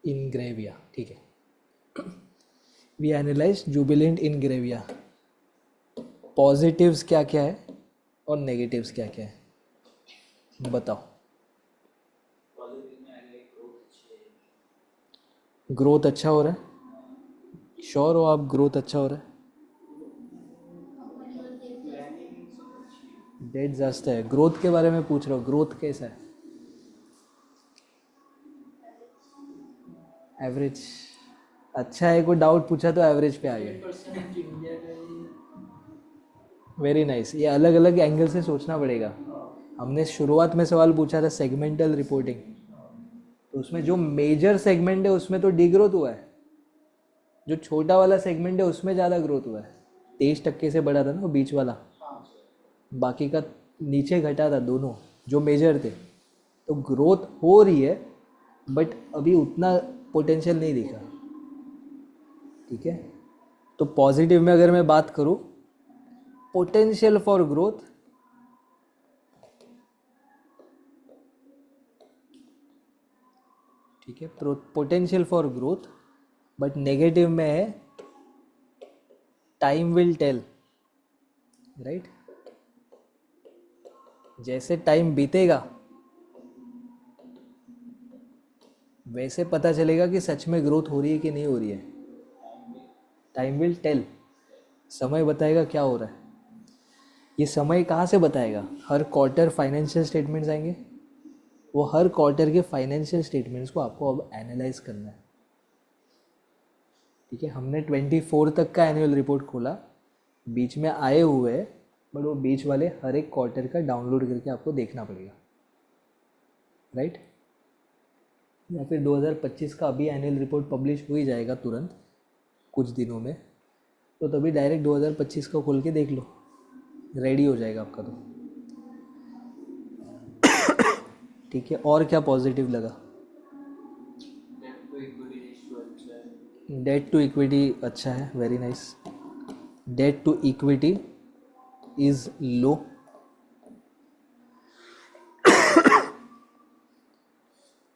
इनग्रेविया, ठीक है. We analyse Jubilant Ingrevia. Positives क्या क्या है और नेगेटिव्स क्या क्या है, बताओ. पॉजिटिव में आगे ग्रोथ अच्छी है, ग्रोथ अच्छा हो रहा है? श्योर हो आप ग्रोथ अच्छा हो रहा है? प्लानिंग सब अच्छी है. डेट जास्त है. ग्रोथ के बारे में पूछ रहा हूँ, ग्रोथ कैसा है? एवरेज. अच्छा है, कोई डाउट पूछा तो एवरेज पे आ गए. 10% इंडिया का ही. Very nice. ये अलग अलग एंगल से सोचना पड़ेगा. हमने शुरुआत में सवाल पूछा था सेगमेंटल रिपोर्टिंग, तो उसमें जो मेजर सेगमेंट है उसमें तो डिग्रोथ हुआ है, जो छोटा वाला सेगमेंट है उसमें ज़्यादा ग्रोथ हुआ है. 23% से बढ़ा था ना वो बीच वाला, बाकी का नीचे घटा था दोनों जो मेजर थे. तो ग्रोथ हो रही है बट अभी उतना पोटेंशियल नहीं दिखा. ठीक है, तो पॉजिटिव में अगर मैं बात करूं, पोटेंशियल फॉर ग्रोथ, ठीक है, potential for growth. But negative में है टाइम विल टेल, राइट. जैसे टाइम बीतेगा वैसे पता चलेगा कि सच में ग्रोथ हो रही है कि नहीं हो रही है। टाइम विल टेल, समय बताएगा क्या हो रहा है। ये समय कहाँ से बताएगा? हर क्वार्टर फाइनेंशियल स्टेटमेंट्स आएंगे, वो हर क्वार्टर के फाइनेंशियल स्टेटमेंट्स को आपको अब एनालाइज करना है। ठीक है, हमने 24 तक का एनुअल रिपोर्ट खोला, बीच में आए हुए हैं, बट वो बीच वाले हर एक क्वार्टर का डाउनलोड करके आपको देखना पड़ेगा, राइट? या फिर 2025 का अभी एनुअल रिपोर्ट पब्लिश हो ही जाएगा तुरंत कुछ दिनों में, तो तभी डायरेक्ट 2025 का खोल के देख लो, रेडी हो जाएगा आपका तो। ठीक है, और क्या पॉजिटिव लगा? डेट टू इक्विटी अच्छा है, very nice. Debt to equity is low.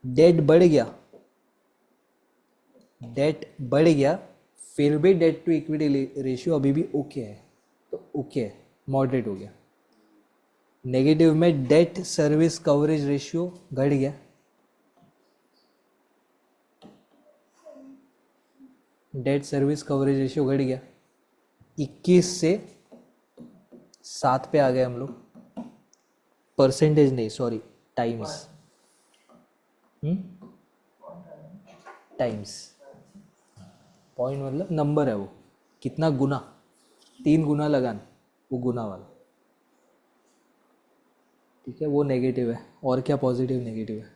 Debt बढ़ गया, डेट बढ़ गया, फिर भी डेट टू इक्विटी रेशियो अभी भी ओके है, तो ओके है, मॉडरेट हो गया। नेगेटिव में डेट सर्विस कवरेज रेशियो घट गया, डेट सर्विस कवरेज रेशियो घट गया, 21 से 7 पे आ गए हम लोग। परसेंटेज नहीं, सॉरी, टाइम्स, टाइम्स। पॉइंट मतलब नंबर है, वो कितना गुना, 3 गुना लगान, वो गुना वाला। ठीक है, वो नेगेटिव है। और क्या पॉजिटिव नेगेटिव है?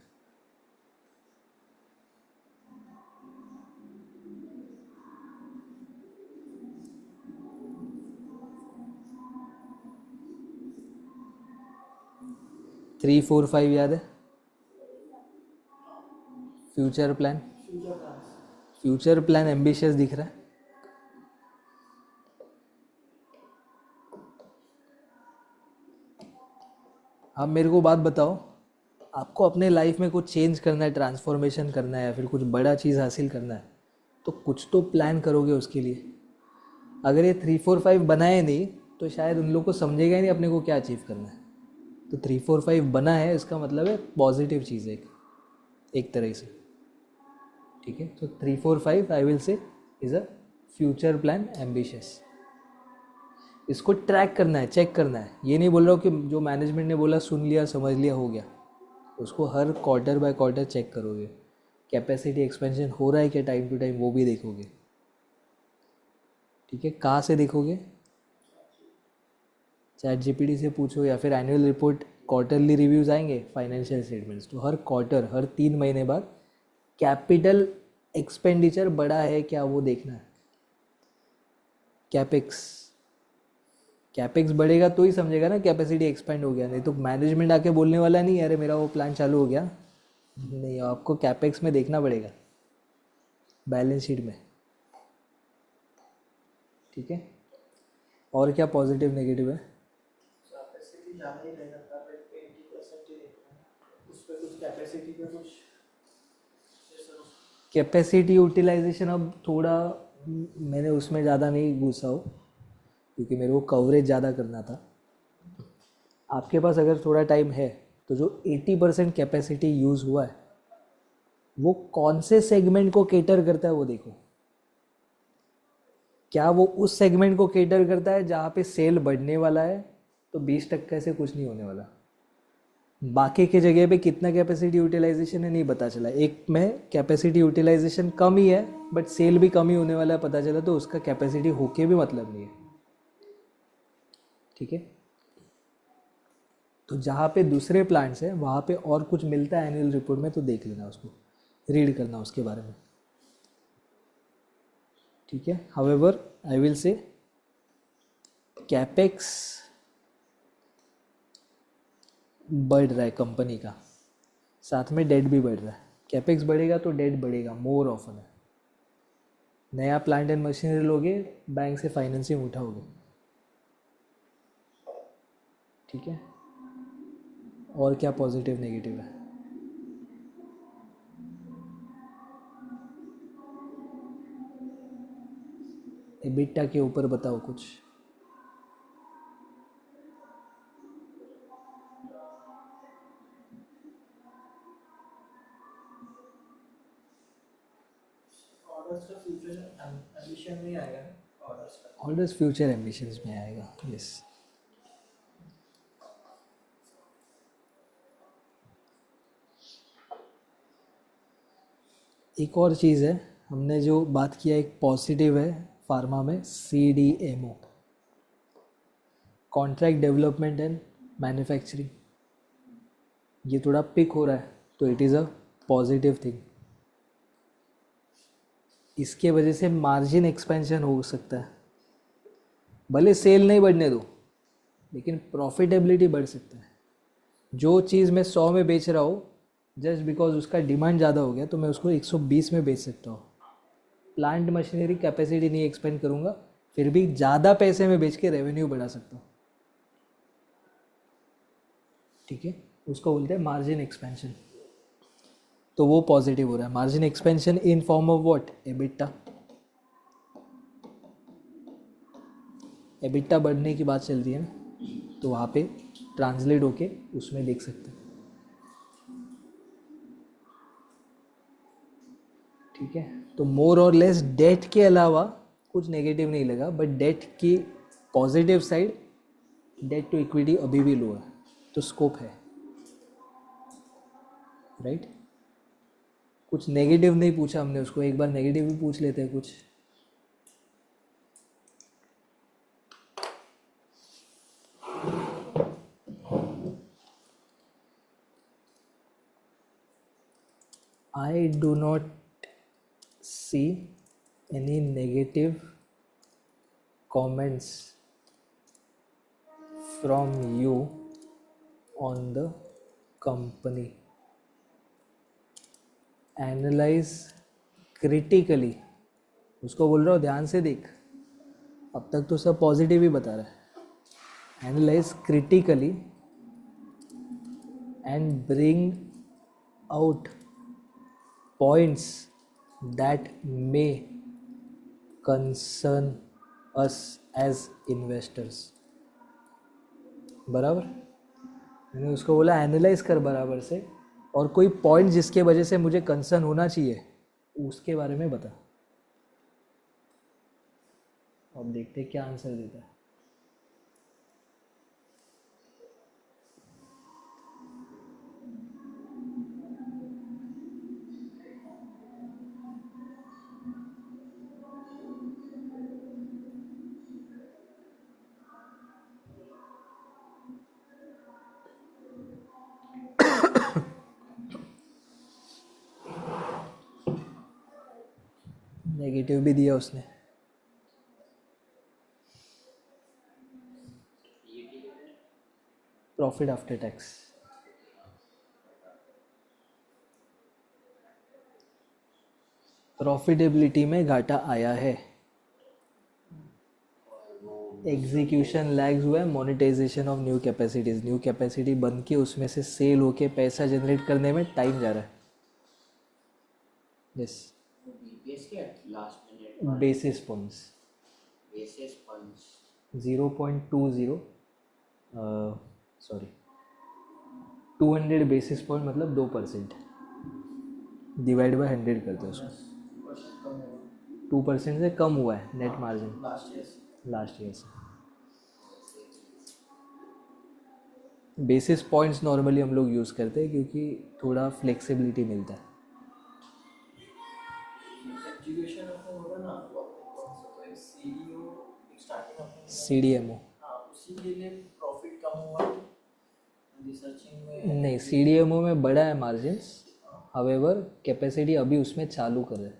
थ्री फोर फाइव याद है? Future plan, future plan ambitious दिख रहा है। आप मेरे को बात बताओ, आपको अपने लाइफ में कुछ चेंज करना है, ट्रांसफॉर्मेशन करना है, या फिर कुछ बड़ा चीज़ हासिल करना है, तो कुछ तो प्लान करोगे उसके लिए। अगर ये 3 4 5 बनाए नहीं तो शायद उन लोग को समझेगा ही नहीं अपने को क्या अचीव करना है। तो 3 4 5 बना है, इसका मतलब है पॉजिटिव चीज़ है एक तरह से। ठीक है, तो 3 4 5 I will say is a future plan ambitious. इसको ट्रैक करना है, चेक करना है। ये नहीं बोल रहा हूँ कि जो मैनेजमेंट ने बोला सुन लिया समझ लिया हो गया, उसको हर क्वार्टर बाय क्वार्टर चेक करोगे। कैपेसिटी एक्सपेंशन हो रहा है क्या टाइम टू टाइम, वो भी देखोगे। ठीक है, कहाँ से देखोगे? चैट जीपीटी से पूछो, या फिर एनुअल रिपोर्ट क्वार्टरली रिव्यूज़ आएंगे फाइनेंशियल स्टेटमेंट्स, तो हर क्वार्टर, हर 3 महीने बाद कैपिटल एक्सपेंडिचर बढ़ा है क्या वो देखना है। कैपेक्स, कैपेक्स बढ़ेगा तो ही समझेगा ना कैपेसिटी एक्सपेंड हो गया, नहीं तो मैनेजमेंट आके बोलने वाला नहीं, अरे मेरा वो प्लान चालू हो गया, नहीं, आपको कैपेक्स में देखना पड़ेगा, बैलेंस शीट में। ठीक है, और क्या पॉजिटिव नेगेटिव है? कैपेसिटी ज़्यादा ही रहेगा, टारगेट पे 80% ही देखना है, उस पर कुछ कैपेसिटी पे कुछ कैपेसिटी यूटिलाइजेशन अब थोड़ा मैंने उसमें ज़्यादा नहीं घुसा हो, क्योंकि मेरे को कवरेज ज़्यादा करना था। आपके पास अगर थोड़ा टाइम है तो जो 80% कैपेसिटी यूज़ हुआ है वो कौन से सेगमेंट को केटर करता है वो देखो। क्या वो उस सेगमेंट को केटर करता है जहाँ पे सेल बढ़ने वाला है, तो 20% से कुछ नहीं होने वाला। बाकी की जगह पे कितना कैपेसिटी यूटिलाइजेशन है नहीं पता चला, एक में कैपेसिटी यूटिलाइजेशन कम ही है बट सेल भी कम ही होने वाला है पता चला, तो उसका कैपेसिटी होके भी मतलब नहीं है। ठीक है, तो जहाँ पे दूसरे प्लांट्स हैं वहाँ पे और कुछ मिलता है एनुअल रिपोर्ट में, तो देख लेना, उसको रीड करना उसके बारे में। ठीक है, however I will say capex बढ़ रहा है कंपनी का, साथ में डेट भी बढ़ रहा है। कैपेक्स बढ़ेगा तो डेट बढ़ेगा मोर ऑफन है। नया प्लांट एंड मशीनरी लोगे, बैंक से फाइनेंसिंग उठाओगे। ठीक है, और क्या पॉजिटिव नेगेटिव है? एबिटा के ऊपर बताओ कुछ। ऑर्डर्स का फ्यूचर एम्बिशन में ही आएगा ना, ऑर्डर्स का। ऑर्डर्स फ्यूचर एम्बिशंस में आएगा, यस। एक और चीज़ है, हमने जो बात किया एक पॉजिटिव है फार्मा में, CDMO, contract development and manufacturing, ये थोड़ा पिक हो रहा है तो it is a positive thing. इसके वजह से मार्जिन एक्सपेंशन हो सकता है, भले सेल नहीं बढ़ने दो लेकिन प्रॉफिटेबिलिटी बढ़ सकता है। जो चीज़ मैं 100 में बेच रहा हूँ, जस्ट बिकॉज उसका डिमांड ज़्यादा हो गया तो मैं उसको 120 में बेच सकता हूँ। प्लांट मशीनरी कैपेसिटी नहीं एक्सपेंड करूँगा, फिर भी ज़्यादा पैसे में बेच के रेवेन्यू बढ़ा सकता हूँ। ठीक है, उसको बोलते हैं मार्जिन एक्सपेंशन। तो वो पॉजिटिव हो रहा है। Margin expansion in form of what? EBITDA. EBITDA बढ़ने की बात चल रही है ना, तो वहाँ पे ट्रांसलेट होके उसमें देख सकते हैं। ठीक है, तो मोर और लेस डेट के अलावा कुछ नेगेटिव नहीं लगा, बट डेट की positive side, debt to equity अभी भी लो है, तो स्कोप है, राइट। कुछ नेगेटिव नहीं पूछा हमने उसको, एक बार नेगेटिव भी पूछ लेते हैं कुछ। I do not see any negative comments from you on the company. Analyze critically, उसको बोल रहा हूँ ध्यान से देख, अब तक तो सब पॉजिटिव ही बता रहा है। Analyse critically and bring out points that may concern us as investors। बराबर, मैंने उसको बोला एनालाइज कर बराबर से, और कोई पॉइंट जिसके वजह से मुझे कंसर्न होना चाहिए उसके बारे में बता। अब देखते क्या आंसर देता है। नेगेटिव भी दिया उसने। प्रॉफिट आफ्टर टैक्स, प्रॉफिटेबिलिटी में घाटा आया है। एग्जीक्यूशन लैग्स हुआ है, monetisation of new capacities, new capacity बन के उसमें से सेल होके पैसा जनरेट करने में टाइम जा रहा है। यस, बीपीएस के last minute basis points, basis points 0.20, sorry 200 basis point मतलब 2%, डिवाइड बाय 100 करते हैं उसको। 2% से कम हुआ है नेट मार्जिन लास्ट ईयर से। बेसिस पॉइंट्स नॉर्मली हम लोग यूज़ करते हैं क्योंकि थोड़ा फ्लेक्सिबिलिटी मिलता है। एजुकेशन में होगा ना, कौन सा तो एक सीडीओ स्टार्टिंग में, CDMO उसी के लिए प्रॉफिट कम हुआ रिसर्चिंग में नहीं, CDMO में बड़ा है मार्जिन्स, हावेवर कैपेसिटी अभी उसमें चालू कर रहे हैं,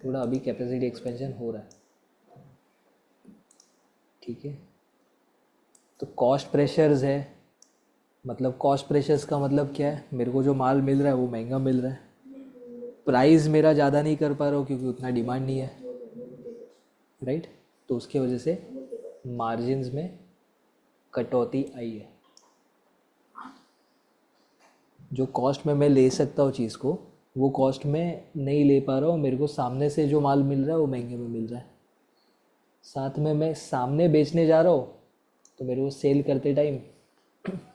थोड़ा अभी कैपेसिटी एक्सपेंशन हो रहा है। ठीक है, तो कॉस्ट प्रेशर्स है, मतलब कॉस्ट प्रेशर्स का मतलब क्या है, मेरे को जो माल मिल रहा है वो महंगा मिल रहा है, प्राइस मेरा ज़्यादा नहीं कर पा रहा हूँ क्योंकि उतना डिमांड नहीं है, राइट। तो उसके वजह से मार्जिन्स में कटौती आई है। जो कॉस्ट में मैं ले सकता हूँ चीज़ को, वो कॉस्ट में नहीं ले पा रहा हूँ, मेरे को सामने से जो माल मिल रहा है वो महंगे में मिल रहा है। साथ में मैं सामने बेचने जा रहा हूँ तो मेरे को सेल करते टाइम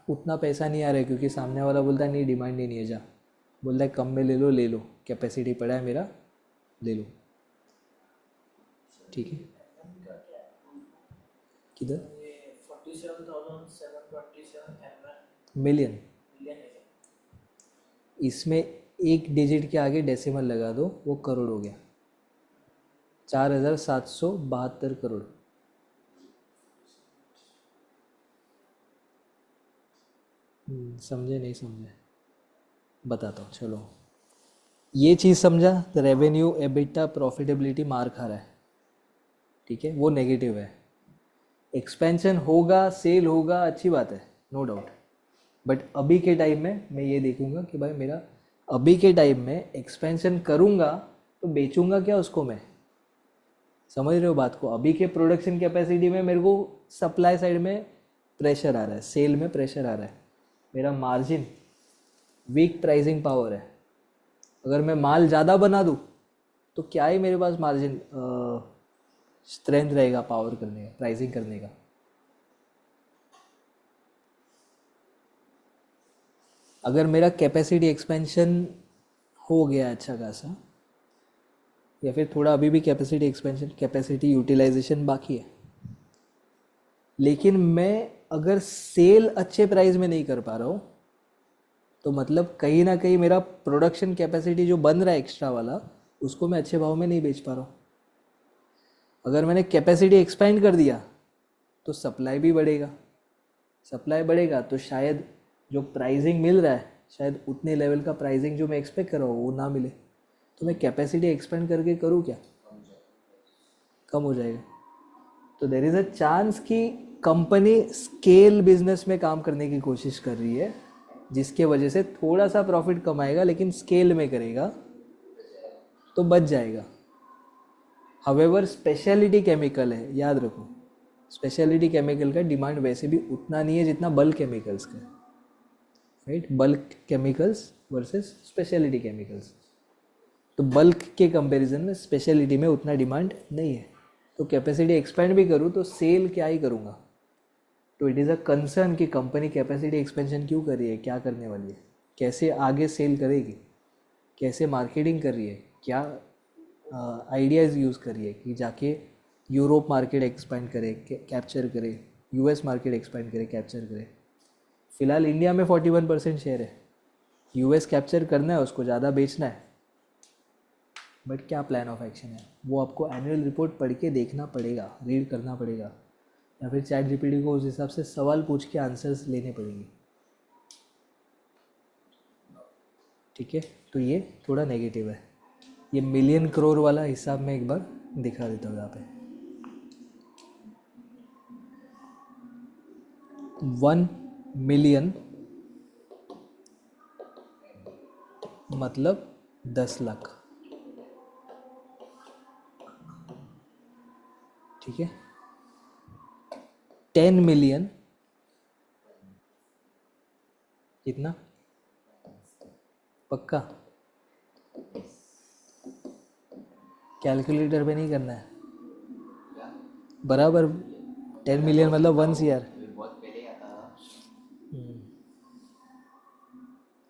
उतना पैसा नहीं आ रहा है क्योंकि सामने वाला बोलता है नहीं डिमांड ही नहीं है, जा, बोलता है कम में ले लो कैपेसिटी पड़ा है मेरा, ले लो। ठीक है, MM का क्या है? किधर? ये 47,727 MM मिलियन। मिलियन है क्या? इसमें एक डिजिट के आगे डेसिमल लगा दो, वो करोड़ हो गया, 4,772 करोड़। समझे नहीं समझे? बताता हूँ, चलो। ये चीज़ समझा, तो रेवेन्यू, एबिटा, प्रॉफिटेबिलिटी मार खा रहा है, ठीक है, वो नेगेटिव है। एक्सपेंशन होगा, सेल होगा, अच्छी बात है, नो डाउट। बट अभी के टाइम में मैं ये देखूंगा कि भाई मेरा अभी के टाइम में एक्सपेंशन करूंगा तो बेचूंगा क्या उसको मैं? समझ रहे हो बात को? अभी के प्रोडक्शन कैपेसिटी में मेरे को सप्लाई साइड में प्रेशर आ रहा है, सेल में प्रेशर आ रहा है, मेरा मार्जिन वीक, प्राइसिंग पावर है। अगर मैं माल ज़्यादा बना दूँ तो क्या ही मेरे पास मार्जिन स्ट्रेंथ रहेगा पावर करने का, प्राइसिंग करने का। अगर मेरा कैपेसिटी एक्सपेंशन हो गया अच्छा खासा, या फिर थोड़ा अभी भी कैपेसिटी एक्सपेंशन, कैपेसिटी यूटिलाइजेशन बाकी है, लेकिन मैं अगर सेल अच्छे प्राइस में नहीं कर पा रहा हूँ तो मतलब कहीं ना कहीं मेरा प्रोडक्शन कैपेसिटी जो बन रहा है एक्स्ट्रा वाला, उसको मैं अच्छे भाव में नहीं बेच पा रहा हूँ। अगर मैंने कैपेसिटी एक्सपेंड कर दिया तो सप्लाई भी बढ़ेगा, सप्लाई बढ़ेगा तो शायद जो प्राइसिंग मिल रहा है, शायद उतने लेवल का प्राइसिंग जो मैं एक्सपेक्ट कर रहा हूँ वो ना मिले। तो मैं कैपेसिटी एक्सपेंड करके करूँ क्या? कम हो जाएगा। तो देयर इज़ अ चांस कि कंपनी स्केल बिजनेस में काम करने की कोशिश कर रही है, जिसके वजह से थोड़ा सा प्रॉफिट कमाएगा, लेकिन स्केल में करेगा तो बच जाएगा। हावेवर स्पेशलिटी केमिकल है, याद रखो, स्पेशलिटी केमिकल का डिमांड वैसे भी उतना नहीं है जितना बल्क केमिकल्स का, right? Bulk chemicals versus speciality chemicals. तो बल्क के कंपैरिजन में स्पेशलिटी में उतना डिमांड नहीं है, तो कैपेसिटी एक्सपेंड भी करूँ तो सेल क्या ही करूँगा। तो इट इज़ अ कंसर्न कि कंपनी कैपेसिटी एक्सपेंशन क्यों कर रही है, क्या करने वाली है, कैसे आगे सेल करेगी, कैसे मार्केटिंग कर रही है, क्या आइडियाज़ यूज़ कर रही है कि जाके यूरोप मार्केट एक्सपेंड करे, कैप्चर करे, यूएस मार्केट एक्सपेंड करे, कैप्चर करे। फ़िलहाल इंडिया में 41% शेयर है, यूएस कैप्चर करना है, उसको ज़्यादा बेचना है। बट क्या प्लान ऑफ एक्शन है, वो आपको एनुअल रिपोर्ट पढ़ के देखना पड़ेगा, रीड करना पड़ेगा, या फिर चैट जीपीटी को उस हिसाब से सवाल पूछ के आंसर्स लेने पड़ेंगे, ठीक है? तो ये थोड़ा नेगेटिव है। ये मिलियन करोड़ वाला हिसाब मैं एक बार दिखा देता हूँ यहाँ पे। 1 मिलियन मतलब 10 लाख, ठीक है? 10 मिलियन कितना? पक्का? कैलकुलेटर पे नहीं करना है, बराबर 10 मिलियन मतलब 1 CR। बहुत पहले आता था।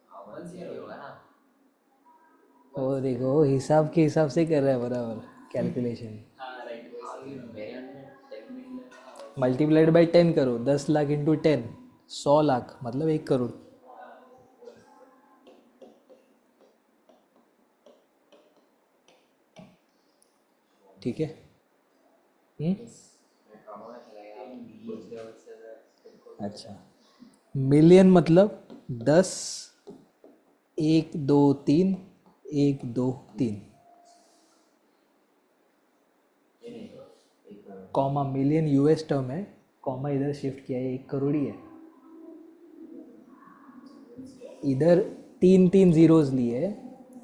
हाँ, 1 CR होगा ना। वो देखो हिसाब के हिसाब से कर रहा है बराबर कैलकुलेशन। हाँ राइट, मेरे में 10 मिलियन मल्टीप्लाइड बाई 10 करो, 10 लाख इंटू 10, 100 लाख मतलब 1 करोड़। ठीक है? अच्छा, मिलियन मतलब 10, 1 2 3, 1 2 3, कॉमा, मिलियन यूएस टर्म है, कॉमा इधर शिफ्ट किया है, 1 करोड़ ही है। इधर 3 3 जीरोज लिए,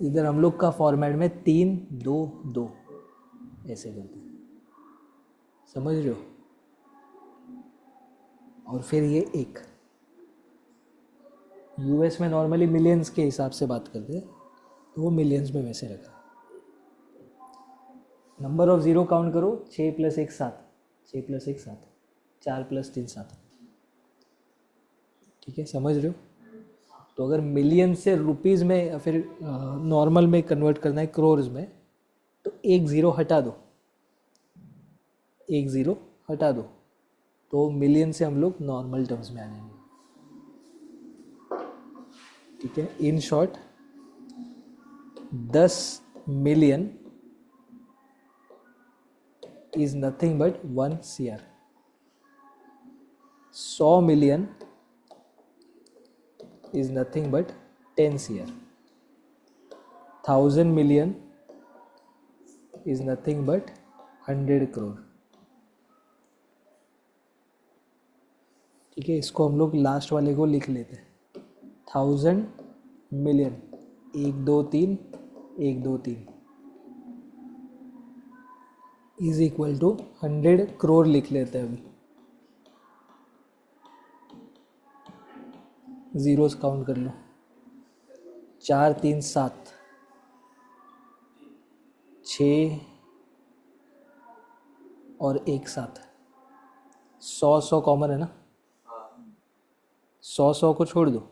इधर हम लोग का फॉर्मेट में 3 2 2 ऐसे करते हैं, समझ रहे हो? और फिर ये 1, यूएस में नॉर्मली मिलियंस के हिसाब से बात करते हैं, तो वो मिलियंस में वैसे रखा। नंबर ऑफ ज़ीरो काउंट करो, 6 + 1 7, 6 + 1 7, 4 + 3 7, ठीक है? समझ रहे हो? तो अगर मिलियन से रुपीज़ में या फिर नॉर्मल में कन्वर्ट करना है करोर्स में, तो 1 ज़ीरो हटा दो, एक ज़ीरो हटा दो, तो मिलियन से हम लोग नॉर्मल टर्म्स में आ जाएंगे। ठीक है, in short 10 million is nothing but 1 CR। 100 million is nothing but 10 CR। 1000 million is nothing but 100 crore. ठीक है, इसको हम लोग लास्ट वाले को लिख लेते हैं। 1000 million, 1 2 3 1 2 3 is equal to 100 crore लिख लेते हैं अभी। ज़ीरोस काउंट कर लो, 4 3 7 6 और 1 7। 100 कॉमन है ना, 100 को छोड़ दो,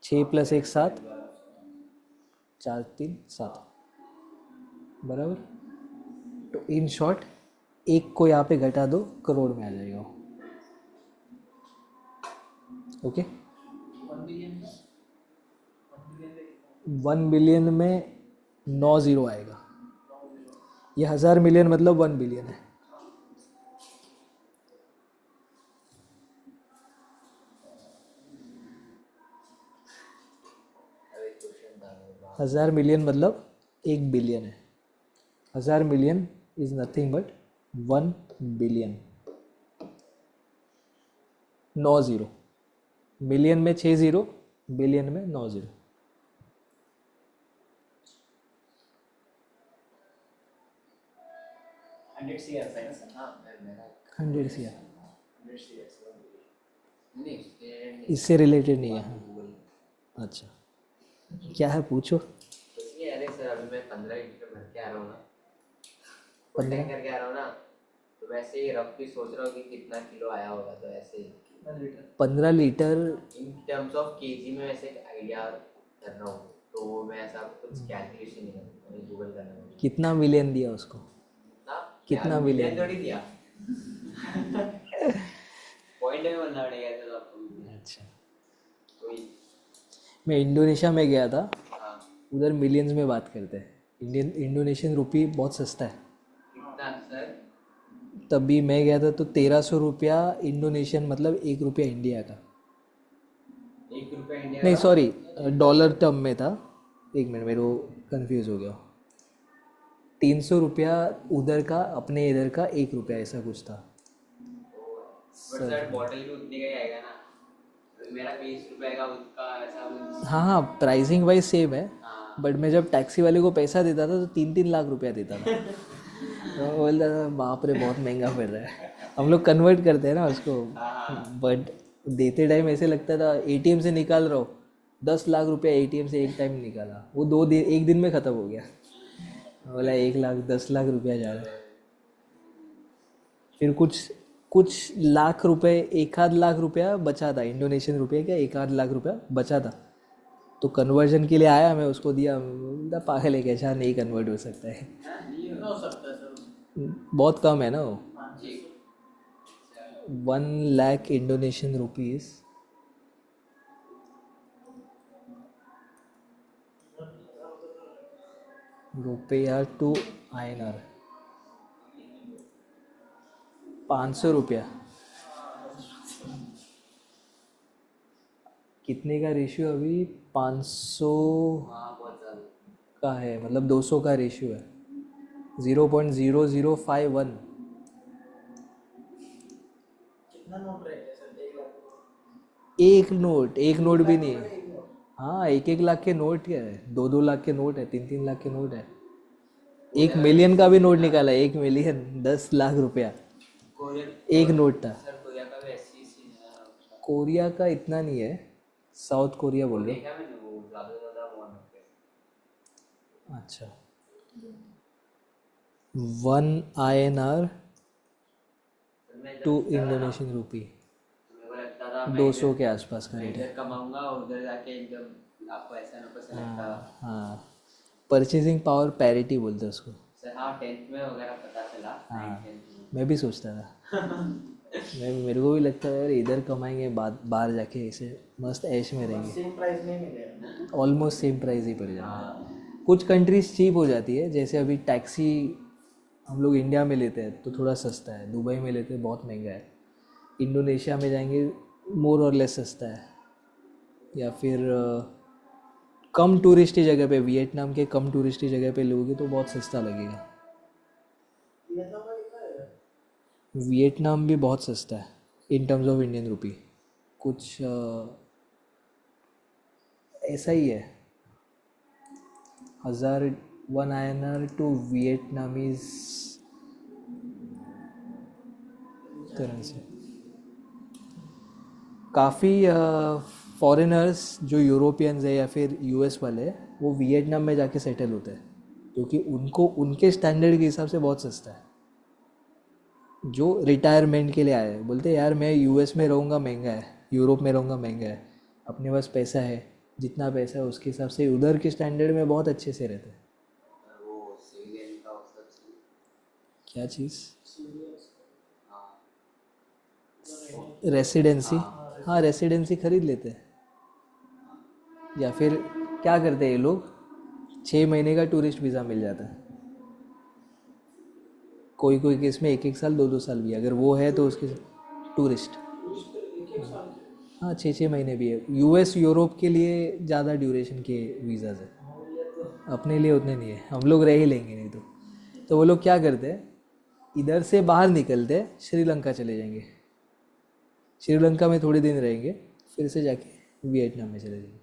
6 + 1 7, 4 3 7 बराबर। तो इन शॉर्ट एक को यहाँ पे घटा दो, करोड़ में आ जाएगा वो। ओके, 1 बिलियन का 1 बिलियन में 9 ज़ीरो आएगा। ये 1000 मिलियन मतलब 1 बिलियन है। अभी क्वेश्चन था मेरे पास। 1000 मिलियन मतलब 1 बिलियन है। 1000 million is nothing but 1 billion. 9 zero, million में 6 ज़ीरो, बिलियन में 9 ज़ीरो। 100 CR है ना सर? हाँ मेरा 100 CR 100 CR नहीं इसके नहीं। इससे रिलेटेड नहीं है। गूगल अच्छा, क्या है पूछो। कुछ नहीं। अरे सर अभी मैं 15 लीटर भर के आ रहा हूँ ना, 15 टैंकर के आ रहा हूँ ना, तो वैसे ही रफली सोच रहा हूँ कि कितना किलो आया होगा। तो ऐसे कितना litre 15 litre in terms of KG में वैसे एक आइडिया कर रहा हूँ, तो मैं ऐसा कुछ कैलकुलेशन नहीं करता, मुझे गूगल करना है। कितना मिलियन दिया उसको? ना कितना मिलियन मिलियन? थोड़ी दिया, पॉइंट में बनना पड़ेगा ऐसा तो आपको। अच्छा, कोई मैं इंडोनेशिया में गया था, हाँ उधर मिलियंस में बात करते हैं। इंडोनेशियन रुपी बहुत सस्ता है। कितना सर? तभी मैं गया था तो 1300 रुपया इंडोनेशियन, मतलब 1 रुपया इंडिया का। 1 रुपया इंडिया नहीं का? सॉरी, डॉलर टर्म में था। एक मिनट, मेरे को कन्फ्यूज़ हो गया। 300 रुपया उधर का, अपने इधर का 1 रुपया, ऐसा कुछ था। बट सर बॉटल भी उतने का ही आएगा ना, मेरा 20 रुपए का उसका ऐसा कुछ। हाँ हाँ, प्राइसिंग वाइज सेम है, हाँ बट मैं जब टैक्सी वाले को पैसा देता था तो 3 3 लाख रुपया देता था। तो वो बोलता था बाप रे बहुत महंगा पड़ रहा है। हम लोग कन्वर्ट करते हैं ना उसको, बट देते टाइम ऐसे लगता था एटीएम से निकाल रहा हूँ। 10 लाख रुपया एटीएम से एक टाइम निकाला, वो 2 दिन 1 दिन में ख़त्म हो गया। बोला 1 लाख 10 लाख रुपया जा रहा है। फिर कुछ कुछ लाख रुपए, 1 आध लाख रुपया बचा था, इंडोनेशियन रुपये का 1 आध लाख रुपया बचा था। तो कन्वर्जन के लिए आया, मैं उसको दिया, बोलता पागल है कैसा, नहीं कन्वर्ट हो सकता है। कितना हो सकता है सर? बहुत कम है ना वो। 500 1 लाख इंडोनेशियन रुपीज़ रुपया टू INR 500 रुपया। कितने का रेशियो अभी? 500 हाँ बहुत ज़्यादा। का है, मतलब 200 का रेशियो है। 0.0051। कितना नोट रहेगा सर? 1 लाख? एक नोट भी नहीं है। एक नोट? हाँ, 1 1 लाख के नोट क्या है, 2 2 लाख के नोट है, 3 3 लाख के नोट है। 1 मिलियन का भी नोट निकाला, 1 मिलियन 10 लाख रुपया कोरिया एक नोट था। सर, कोरिया का भी ऐसी सीन है। कोरिया का इतना नहीं है, साउथ कोरिया बोल रहे देखा मैंने, वो ज़्यादा से ज़्यादा 1 रुपये। हो? अच्छा, 1 INR मैं जब टू था ना, इंडोनेशियन रुपी तो मेरे को लगता था मैं 200 के आसपास का मैं रेट है। इधर कमाऊंगा और उधर जाके एकदम आपको ऐसा ना पसंद लगता था। हाँ, परचेजिंग पावर पैरिटी बोलते हैं उसको। सर हाँ 10th में वगैरह पता चला, हाँ। 9th 10th में। मैं भी सोचता था। मेरे को भी लगता है यार इधर कमाएंगे, बाहर जाके ऐसे मस्त ऐश में रहेंगे। सेम प्राइस में मिलेगा। ऑलमोस्ट सेम प्राइस ही पड़ जाएगा। कुछ कंट्रीज चीप हो जाती है, जैसे अभी टैक्सी हम लोग इंडिया में लेते हैं तो थोड़ा सस्ता है, दुबई में लेते हैं बहुत महंगा है, इंडोनेशिया में जाएंगे मोर और लेस सस्ता है, या फिर कम टूरिस्टी जगह पे, वियतनाम के कम टूरिस्टी जगह पे लोगे तो बहुत सस्ता लगेगा। वियतनाम का कितना है? वियतनाम भी बहुत सस्ता है in terms of Indian rupee, कुछ ऐसा ही है, 1,001 INR टू वियतनामीज करेंसी। काफ़ी फॉरेनर्स जो यूरोपियंस है या फिर यूएस वाले हैं वो वियतनाम में जाके सेटल होते हैं, क्योंकि उनको उनके स्टैंडर्ड के हिसाब से बहुत सस्ता है। जो रिटायरमेंट के लिए आए हैं बोलते हैं यार मैं यूएस में रहूँगा महंगा है, यूरोप में रहूँगा महंगा है, अपने पास पैसा है, जितना पैसा है उसके हिसाब से उधर के स्टैंडर्ड में बहुत अच्छे से रहते हैं। और वो सिविलियन का उसका क्या चीज़? हाँ रेसिडेंसी। हाँ रेसिडेंसी खरीद लेते हैं, या फिर क्या करते हैं ये लोग, 6 महीने का टूरिस्ट वीज़ा मिल जाता है, कोई कोई केस में 1-1 साल 2-2 साल भी, अगर वो है तो उसके टूरिस्ट। हाँ 6-6 महीने भी है। यूएस यूरोप के लिए ज़्यादा ड्यूरेशन के वीज़ाज है, अपने लिए उतने नहीं है, हम लोग रह ही लेंगे नहीं तो वो लोग क्या करते हैं, इधर से बाहर निकलते हैं श्रीलंका चले जाएंगे, श्रीलंका में थोड़े दिन रहेंगे, फिर से जाके वियतनाम में चले जाएंगे।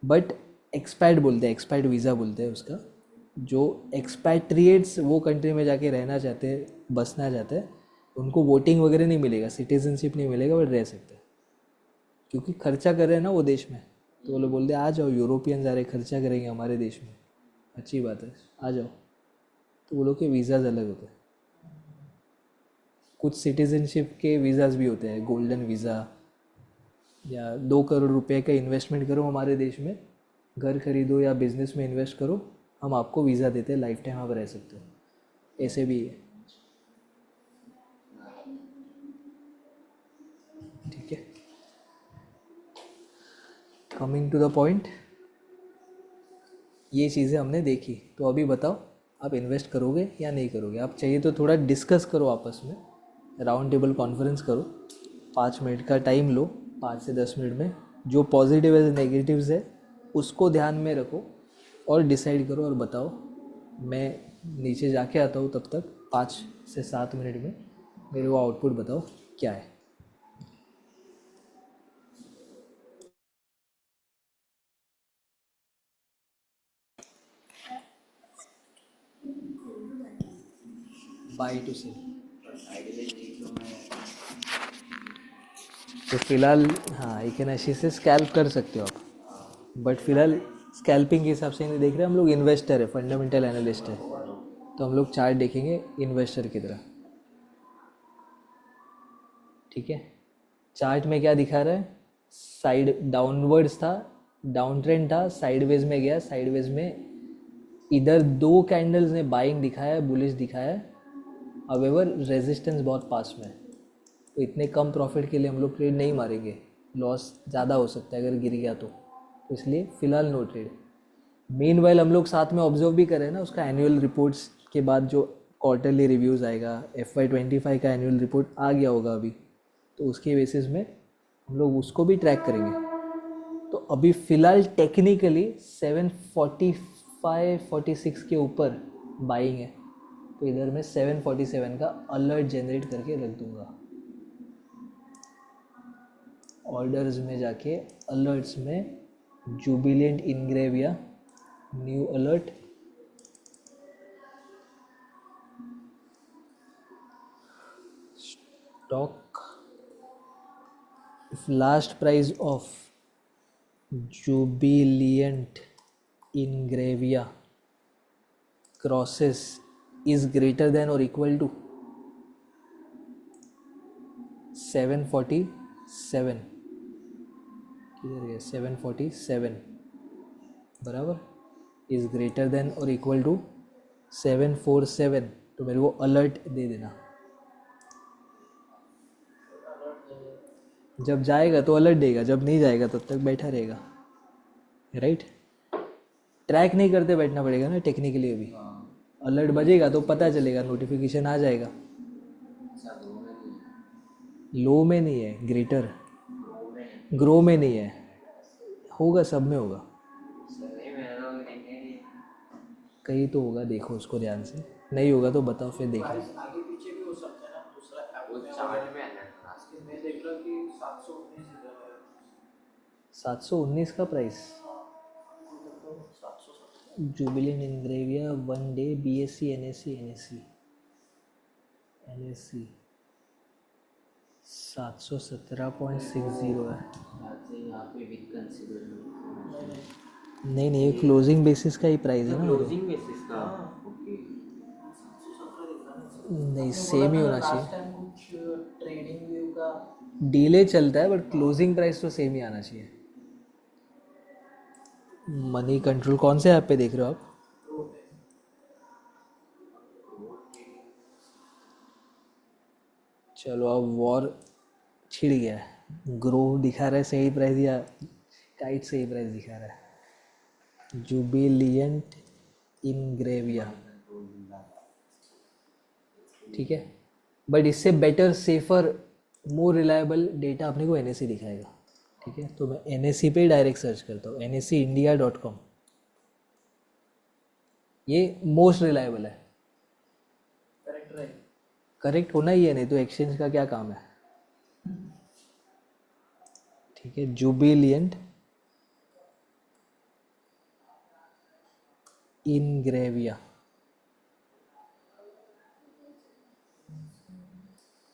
बट एक्सपैट बोलते हैं, एक्सपैट वीज़ा बोलते हैं उसका, जो एक्सपैट्रिएट्स वो कंट्री में जाके रहना चाहते हैं, बसना चाहते हैं, उनको वोटिंग वगैरह नहीं मिलेगा, सिटीजनशिप नहीं मिलेगा, बट रह सकते हैं, क्योंकि खर्चा कर रहे हैं ना वो देश में, तो वो लोग बोलते हैं आ जाओ, यूरोपियन आ रहे खर्चा करेंगे हमारे देश में, अच्छी बात है आ जाओ। तो वो लोग के वीज़ाज़ अलग होते हैं, कुछ सिटीजनशिप के वीज़ाज़ भी होते हैं, गोल्डन वीज़ा, या 2 करोड़ रुपए का इन्वेस्टमेंट करो हमारे देश में, घर खरीदो या बिजनेस में इन्वेस्ट करो, हम आपको वीज़ा देते हैं, लाइफ टाइम आप रह सकते हो, ऐसे भी है। ठीक है, कमिंग टू द पॉइंट, ये चीज़ें हमने देखी, तो अभी बताओ आप इन्वेस्ट करोगे या नहीं करोगे? आप चाहिए तो थोड़ा डिस्कस करो आपस में, राउंड टेबल कॉन्फ्रेंस करो, 5 मिनट का टाइम लो, 5 से 10 मिनट में जो पॉजिटिव है नेगेटिव्स है उसको ध्यान में रखो और डिसाइड करो और बताओ। मैं नीचे जाके आता हूँ, तब तक 5 से 7 मिनट में मेरे को आउटपुट बताओ क्या है। बाय टू सेल, तो फिलहाल हाँ इकोनॉमी से स्कैल्प कर सकते हो आप, बट फिलहाल स्कैल्पिंग के हिसाब से नहीं देख रहे हम लोग, इन्वेस्टर है, फंडामेंटल एनालिस्ट है, तो हम लोग चार्ट देखेंगे इन्वेस्टर की तरह। ठीक है, चार्ट में क्या दिखा रहा है, साइड डाउनवर्ड्स था, डाउन ट्रेंड था, साइडवेज में गया, साइडवेज में इधर 2 कैंडल्स ने बाइंग दिखाया, बुलिश दिखाया, हाउएवर रेजिस्टेंस बहुत पास में है, तो इतने कम प्रॉफिट के लिए हम लोग ट्रेड नहीं मारेंगे, लॉस ज़्यादा हो सकता है अगर गिर गया तो इसलिए फ़िलहाल नो ट्रेड। मीनवाइल हम लोग साथ में ऑब्जर्व भी करें ना, उसका एनुअल रिपोर्ट्स के बाद जो क्वार्टरली रिव्यूज़ आएगा, FY25 का एनुअल रिपोर्ट आ गया होगा अभी, तो उसके बेसिस में हम लोग उसको भी ट्रैक करेंगे। तो अभी फ़िलहाल टेक्निकली 745-46 के ऊपर बाइंग है, तो इधर मैं 747 का अलर्ट जनरेट करके रख दूंगा। ऑर्डर्स में जाके अलर्ट्स में Jubilant Ingrevia new alert, stock if last price of jubilant ingravia crosses is greater than or equal to 747, किधर गया 747 बराबर, इज ग्रेटर देन और इक्वल टू 747, तो मेरे को अलर्ट दे देना जब जाएगा तो अलर्ट देगा, जब नहीं जाएगा तब तक बैठा रहेगा, राइट। ट्रैक नहीं करते बैठना पड़ेगा ना टेक्निकली, अभी अलर्ट बजेगा तो पता चलेगा, नोटिफिकेशन आ जाएगा। अच्छा ग्रो में नहीं है, लो में नहीं है, ग्रेटर ग्रो में ग्रो में नहीं है, होगा सब में होगा, सर नहीं मेरा तो नहीं कहीं तो होगा, देखो उसको ध्यान से, नहीं होगा तो बताओ फिर देखें। प्राइस आगे पीछे भी हो सकता है ना, दूसरा ऐप वो में चार्ट में अलर्ट था। मैं देख रहा कि 719 इधर है। 719 का प्राइस, उधर तो 770। Jubilant Ingrevia 1 day BSc NSC 717.60 है। यहाँ पे विद कंसीडर नहीं नहीं, ये क्लोजिंग बेसिस का ही प्राइस है ना, क्लोजिंग बेसिस का। ओके 717 दिख रहा है। नहीं सेम ही होना लास्ट चाहिए, टाइम कुछ ट्रेडिंग व्यू का डिले चलता है बट क्लोजिंग प्राइस तो सेम ही आना चाहिए। मनी कंट्रोल कौन से ऐप पे देख रहे हो आप? चलो अब वॉर छिड़ गया है, ग्रो दिखा रहा है सही प्राइस या काइट सही प्राइस दिखा रहा है? जुबिलियंट इनग्रेविया, ठीक है, बट इससे better safer more reliable data अपने को NSE दिखाएगा, ठीक है। तो मैं NSE पे डायरेक्ट सर्च करता हूँ, NSEindia.com, ये मोस्ट रिलायबल है। करेक्ट रहे। करेक्ट होना ही है, नहीं तो एक्सचेंज का क्या काम है, ठीक है। जुबिलियंट इनग्रेविया,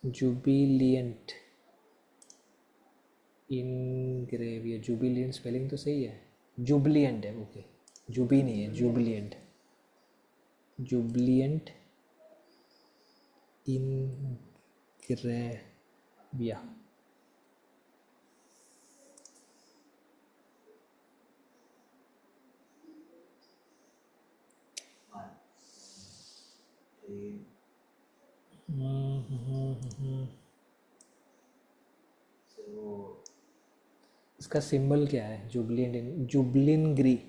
जुबिलियंट इनग्रेविया, जुबिलियंट स्पेलिंग तो सही है, जुबिलियंट है, ओके, जुबी नहीं है, जुबिलियंट, जुबिलियंट इनग्रेविया। इसका सिंबल क्या है? जुबलिन जुबलिन ग्री,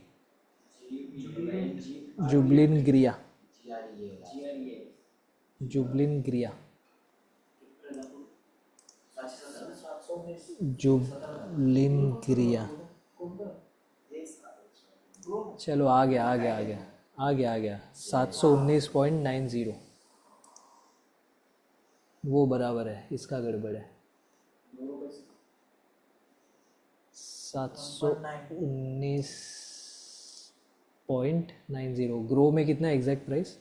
जुबलिन ग्रिया, जुबलिन ग्रिया, जुबलिन ग्रिया। चलो आ गया आ गया आ गया आ गया आ गया 719.90, वो बराबर है, इसका गड़बड़ है। 719.90, ग्रो में कितना एग्जैक्ट प्राइस?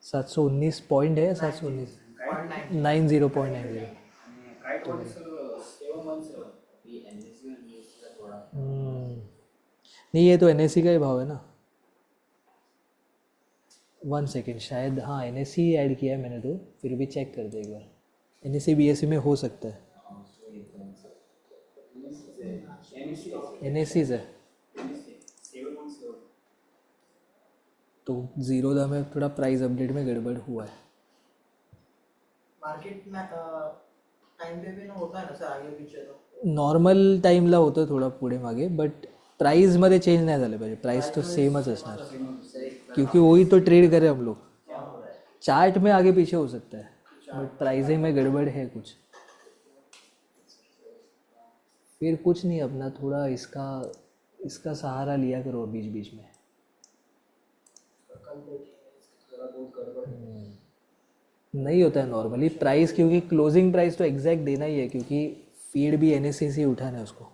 719 पॉइंट है, 719 90.90। नहीं ये तो NSE का ही भाव है ना, 1 सेकेंड, शायद हाँ NSE ऐड किया है मैंने, तो फिर भी चेक कर दे एक बार, NSE BSE में हो सकता है, NSE है तो जीरो दा में थोड़ा प्राइस अपडेट में गड़बड़ हुआ है। मार्केट में टाइम पे भी ना होता है ना सर, आगे पीछे तो नॉर्मल टाईमला होतं थोडं पुढे मागे, बट प्राईजमध्ये चेंज नाही झालं पाहिजे, प्राइस तो सेमच असणार, क्योंकि वही तो ट्रेड करे हम लोग। चार्ट में आगे पीछे हो सकता है बट प्राइसिंग में गड़बड़ है कुछ, फिर कुछ नहीं, अपना थोड़ा इसका इसका सहारा लिया करो बीच बीच में। नहीं होता है नॉर्मली प्राइस, क्योंकि क्लोजिंग प्राइस तो एग्जैक्ट देना ही है, क्योंकि फीड भी NSE से उठाना है उसको।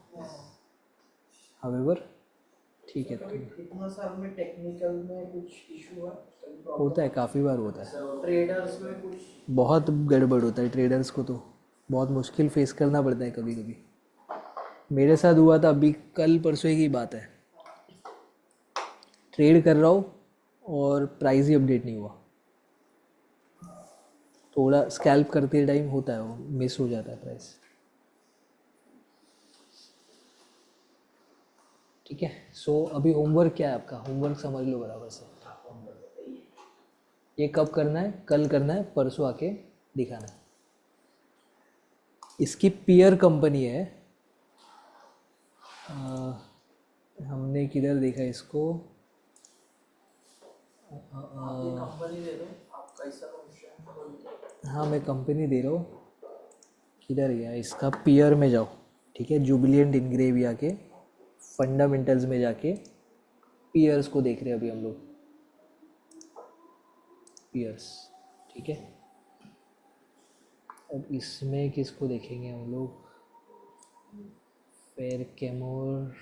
हावेवर ठीक है, इतना साल में टेक्निकल में कुछ इशू है, होता है, काफ़ी बार होता है, ट्रेडर्स में कुछ बहुत गड़बड़ होता है, ट्रेडर्स को तो बहुत मुश्किल फेस करना पड़ता है कभी कभी। मेरे साथ हुआ था अभी कल परसों की बात है, ट्रेड कर रहा हूँ और प्राइस ही अपडेट नहीं हुआ, थोड़ा स्कैल्प करते टाइम होता है, वो मिस हो जाता है प्राइस। ठीक है, सो अभी होमवर्क क्या है आपका? होमवर्क समझ लो बराबर से। ये कब करना है? कल करना है, परसों आके दिखाना है। इसकी पीयर कंपनी है। हमने किधर देखा इसको? आप ये कंपनी दे दो, आप कैसा क्वेश्चन बोलते हो? हाँ मैं कंपनी दे रहा हूँ। किधर गया इसका? पीयर में जाओ, ठीक है, जुबिलिएंट इनग्रेविया के फंडामेंटल्स में जाके पीयर्स को देख रहे हैं अभी हम लोग। पीयर्स, ठीक है। अब इसमें किसको देखेंगे हम लोग? फेयर कैमोर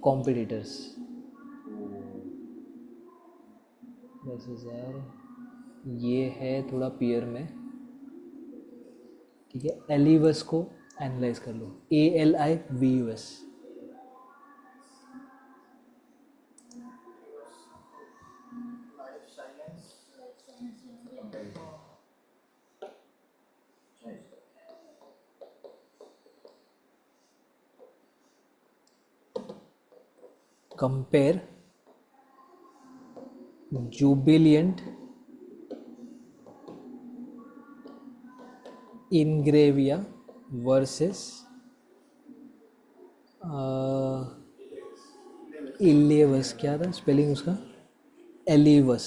कॉम्पिटिटर्स 10,000, ये है थोड़ा पीयर में, ठीक है। एलिवस को एनालाइज कर लो, ALIVUS। Life sciences compare Jubilant Ingrevia versus Alivus, क्या था स्पेलिंग उसका? एलिवस,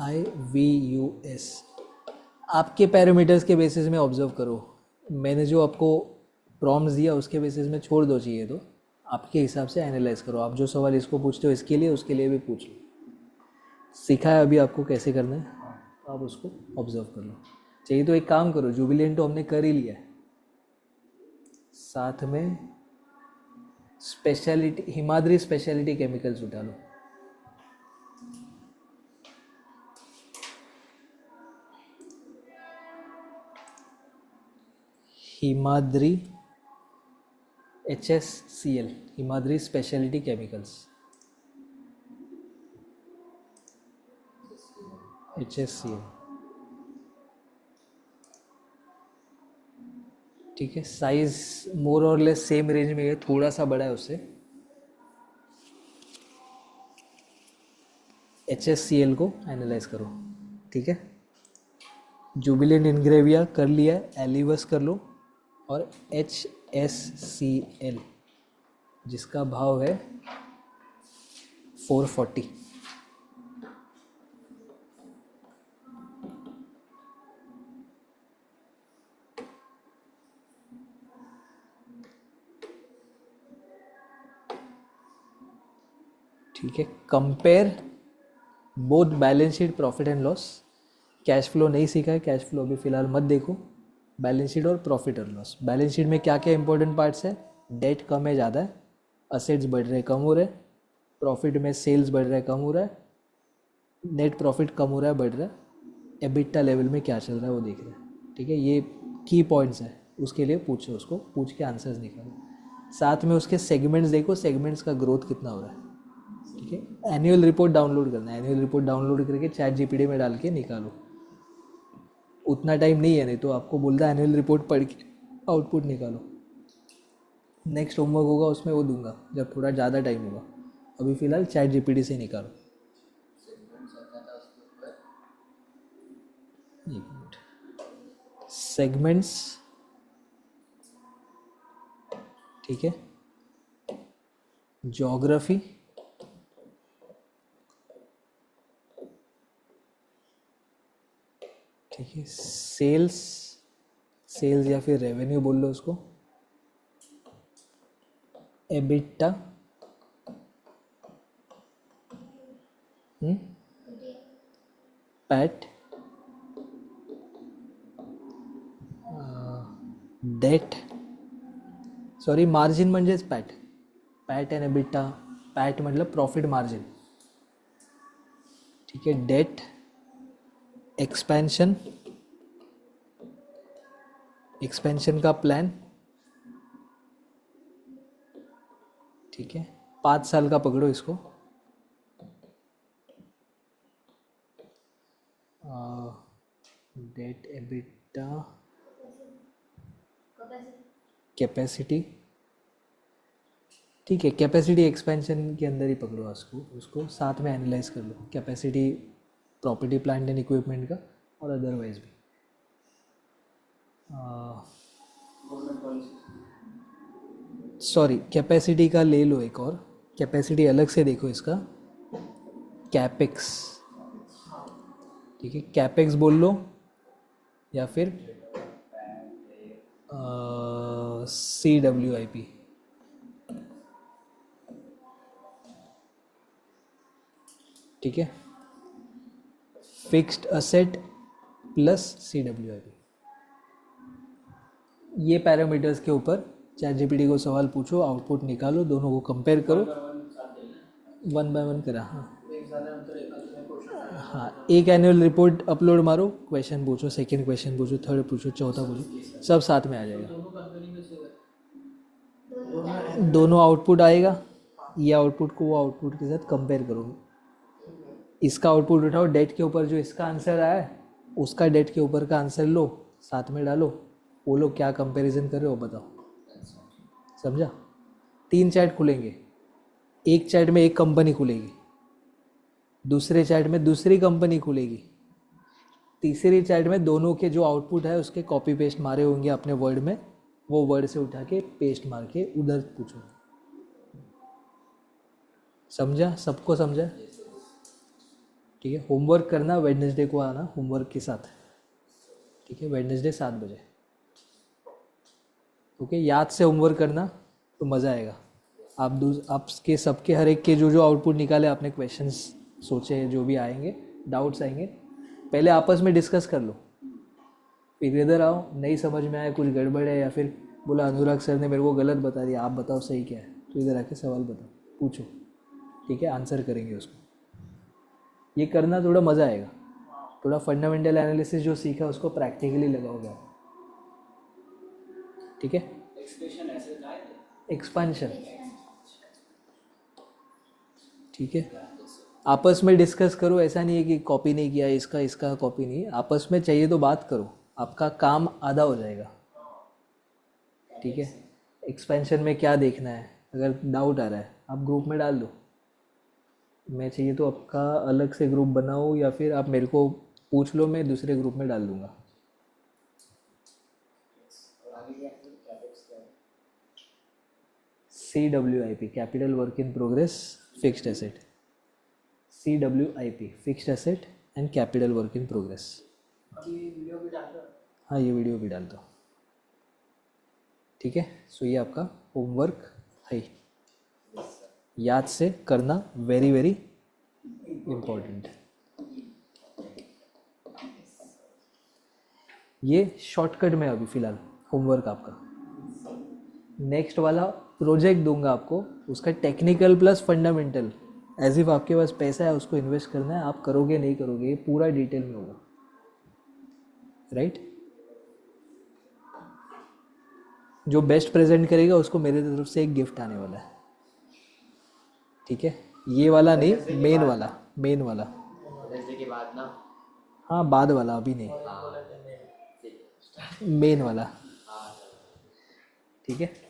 ALIVUS। आपके पैरामीटर्स के बेसिस में ऑब्जर्व करो। मैंने जो आपको प्रॉम्प्ट्स दिया उसके बेसिस में छोड़ दो, चाहिए तो आपके हिसाब से एनालाइज करो। आप जो सवाल इसको पूछते हो इसके लिए, उसके लिए भी पूछ लो। सीखा है अभी आपको कैसे करना है, तो आप उसको ऑब्जर्व कर लो। चाहिए तो एक काम करो, जुबिलेंट तो हमने कर ही लिया है, साथ में स्पेशलिटी हिमाद्री स्पेशलिटी केमिकल्स उठा लो। Himadri HSCL, Himadri speciality chemicals, HSCL, ठीक है। साइज मोर और लेस सेम रेंज में है, थोड़ा सा बड़ा है उससे। HSCL को एनालाइज करो, ठीक है। जुबिलेंट इनग्रेविया कर लिया है, एलिवस कर लो, और HSCL जिसका भाव है 440। ठीक है। Compare both balance sheet, profit and loss. Cash flow नहीं सीखा है, कैश फ्लो अभी फिलहाल मत देखो। बैलेंस शीट और प्रॉफिट और लॉस। बैलेंस शीट में क्या क्या इंपॉर्टेंट पार्ट्स है? डेट कम है ज़्यादा है, असेट्स बढ़ रहे कम हो रहे, प्रॉफिट में सेल्स बढ़ रहा है कम हो रहा है, नेट प्रॉफिट कम हो रहा है बढ़ रहा है, एबिटा लेवल में क्या चल रहा है वो देख रहे हैं, ठीक है। ये की पॉइंट्स है, उसके लिए पूछो, उसको पूछ के आंसर्स निकालो। साथ में उसके सेगमेंट्स देखो, सेगमेंट्स का ग्रोथ कितना हो रहा है, ठीक है। एनुअल रिपोर्ट डाउनलोड करना है, एनुअल रिपोर्ट डाउनलोड करके ChatGPT में डाल के निकालो। उतना टाइम नहीं है, नहीं तो आपको बोलता है एनुअल रिपोर्ट पढ़ के आउटपुट निकालो। नेक्स्ट होमवर्क होगा उसमें वो दूंगा जब थोड़ा ज़्यादा टाइम होगा। अभी फ़िलहाल ChatGPT से निकालो। एक मिनट। सेगमेंट्स, ठीक है, ज्योग्राफी, ठीक है, सेल्स, सेल्स या फिर रेवेन्यू बोल लो उसको, EBITDA, PAT, debt, sorry margin म्हणजेच PAT, PAT and EBITDA. PAT मतलब प्रॉफिट मार्जिन, ठीक है। डेट, एक्सपेंशन, एक्सपेंशन का प्लान, ठीक है। 5 साल का पकड़ो इसको। डेट, एबिटा, कैपेसिटी, ठीक है, कैपेसिटी एक्सपेंशन के अंदर ही पकड़ो उसको, उसको साथ में एनालाइज कर लो, capacity property plant and equipment का और अदरवाइज भी। गवर्नमेंट पॉलिसी सॉरी, कैपेसिटी का ले लो एक और, कैपेसिटी अलग से देखो इसका, कैपेक्स, ठीक है, कैपेक्स बोल लो या फिर CWIP, ठीक है, फिक्स्ड असेट प्लस CWIP। ये पैरामीटर्स के ऊपर ChatGPT को सवाल पूछो, आउटपुट निकालो, दोनों को कंपेयर करो, वन बाय वन करा। हाँ हाँ, एक एनुअल रिपोर्ट अपलोड मारो, क्वेश्चन पूछो, सेकंड क्वेश्चन पूछो, थर्ड पूछो, चौथा पूछो, सब साथ में आ जाएगा। दोनों आउटपुट आएगा, ये आउटपुट को वो आउटपुट के साथ कंपेयर करो, इसका आउटपुट उठाओ, डेट के ऊपर जो इसका आंसर आया है उसका डेट के ऊपर का आंसर लो, साथ में डालो, वो लोग क्या कंपैरिजन कर रहे हो बताओ, समझा? 3 चैट खुलेंगे, एक चैट में एक कंपनी खुलेगी, दूसरे चैट में दूसरी कंपनी खुलेगी, तीसरी चैट में दोनों के जो आउटपुट है उसके कॉपी पेस्ट मारे होंगे अपने वर्ड में, वो वर्ड से उठा के पेस्ट मार के उधर पूछो। समझा? सबको समझा? ठीक है, होमवर्क करना, वेडनेसडे को आना होमवर्क के साथ, ठीक है, वेडनेसडे 7 बजे। ओके, याद से होमवर्क करना तो मज़ा आएगा। आपके सबके हर एक के जो जो आउटपुट निकाले आपने, क्वेश्चंस सोचे, जो भी आएंगे, डाउट्स आएंगे, पहले आपस में डिस्कस कर लो, फिर इधर आओ, नहीं समझ में आया, कुछ गड़बड़ है, या फिर बोला अनुराग सर ने मेरे को गलत बता दिया, आप बताओ सही क्या है, तो इधर आके सवाल बताओ, पूछो, ठीक है, आंसर करेंगे उसको। ये करना थोड़ा मज़ा आएगा, थोड़ा फंडामेंटल एनालिसिस जो सीखा उसको प्रैक्टिकली लगाओगे आप, ठीक है। एक्सप्रेशन ऐसे जाए एक्सपांशन, ठीक है, आपस में डिस्कस करो, ऐसा नहीं है कि कॉपी नहीं किया इसका, इसका कॉपी नहीं, आपस में चाहिए तो बात करो, आपका काम आधा हो जाएगा, ठीक है। एक्सपेंशन में क्या देखना है, अगर डाउट आ रहा है आप ग्रुप में डाल दो, मैं चाहिए तो आपका अलग से ग्रुप बनाओ, या फिर आप मेरे को पूछ लो, मैं दूसरे ग्रुप में डाल दूँगा। CWIP, capital work in progress fixed asset, CWIP, fixed asset and capital work in progress. अभी वीडियो भी डाल रहा है। हाँ, ये वीडियो भी डाल दो, ठीक है। सो ये आपका होमवर्क है, याद से करना, वेरी वेरी इम्पोर्टेंट। ये शॉर्टकट में अभी फ़िलहाल होमवर्क आपका। नेक्स्ट वाला प्रोजेक्ट दूंगा आपको, उसका technical plus fundamental, as if आपके पास पैसा है उसको इन्वेस्ट करना है, आप करोगे नहीं करोगे ये पूरा डिटेल में होगा, राइट। जो बेस्ट प्रेजेंट करेगा उसको मेरे तरफ से एक गिफ्ट आने वाला है, ठीक है। ये वाला नहीं, मेन वाला, मेन वाला, वेडनेसडे के बाद ना। हाँ बाद वाला, अभी नहीं, हाँ मेन वाला, हाँ, ठीक है।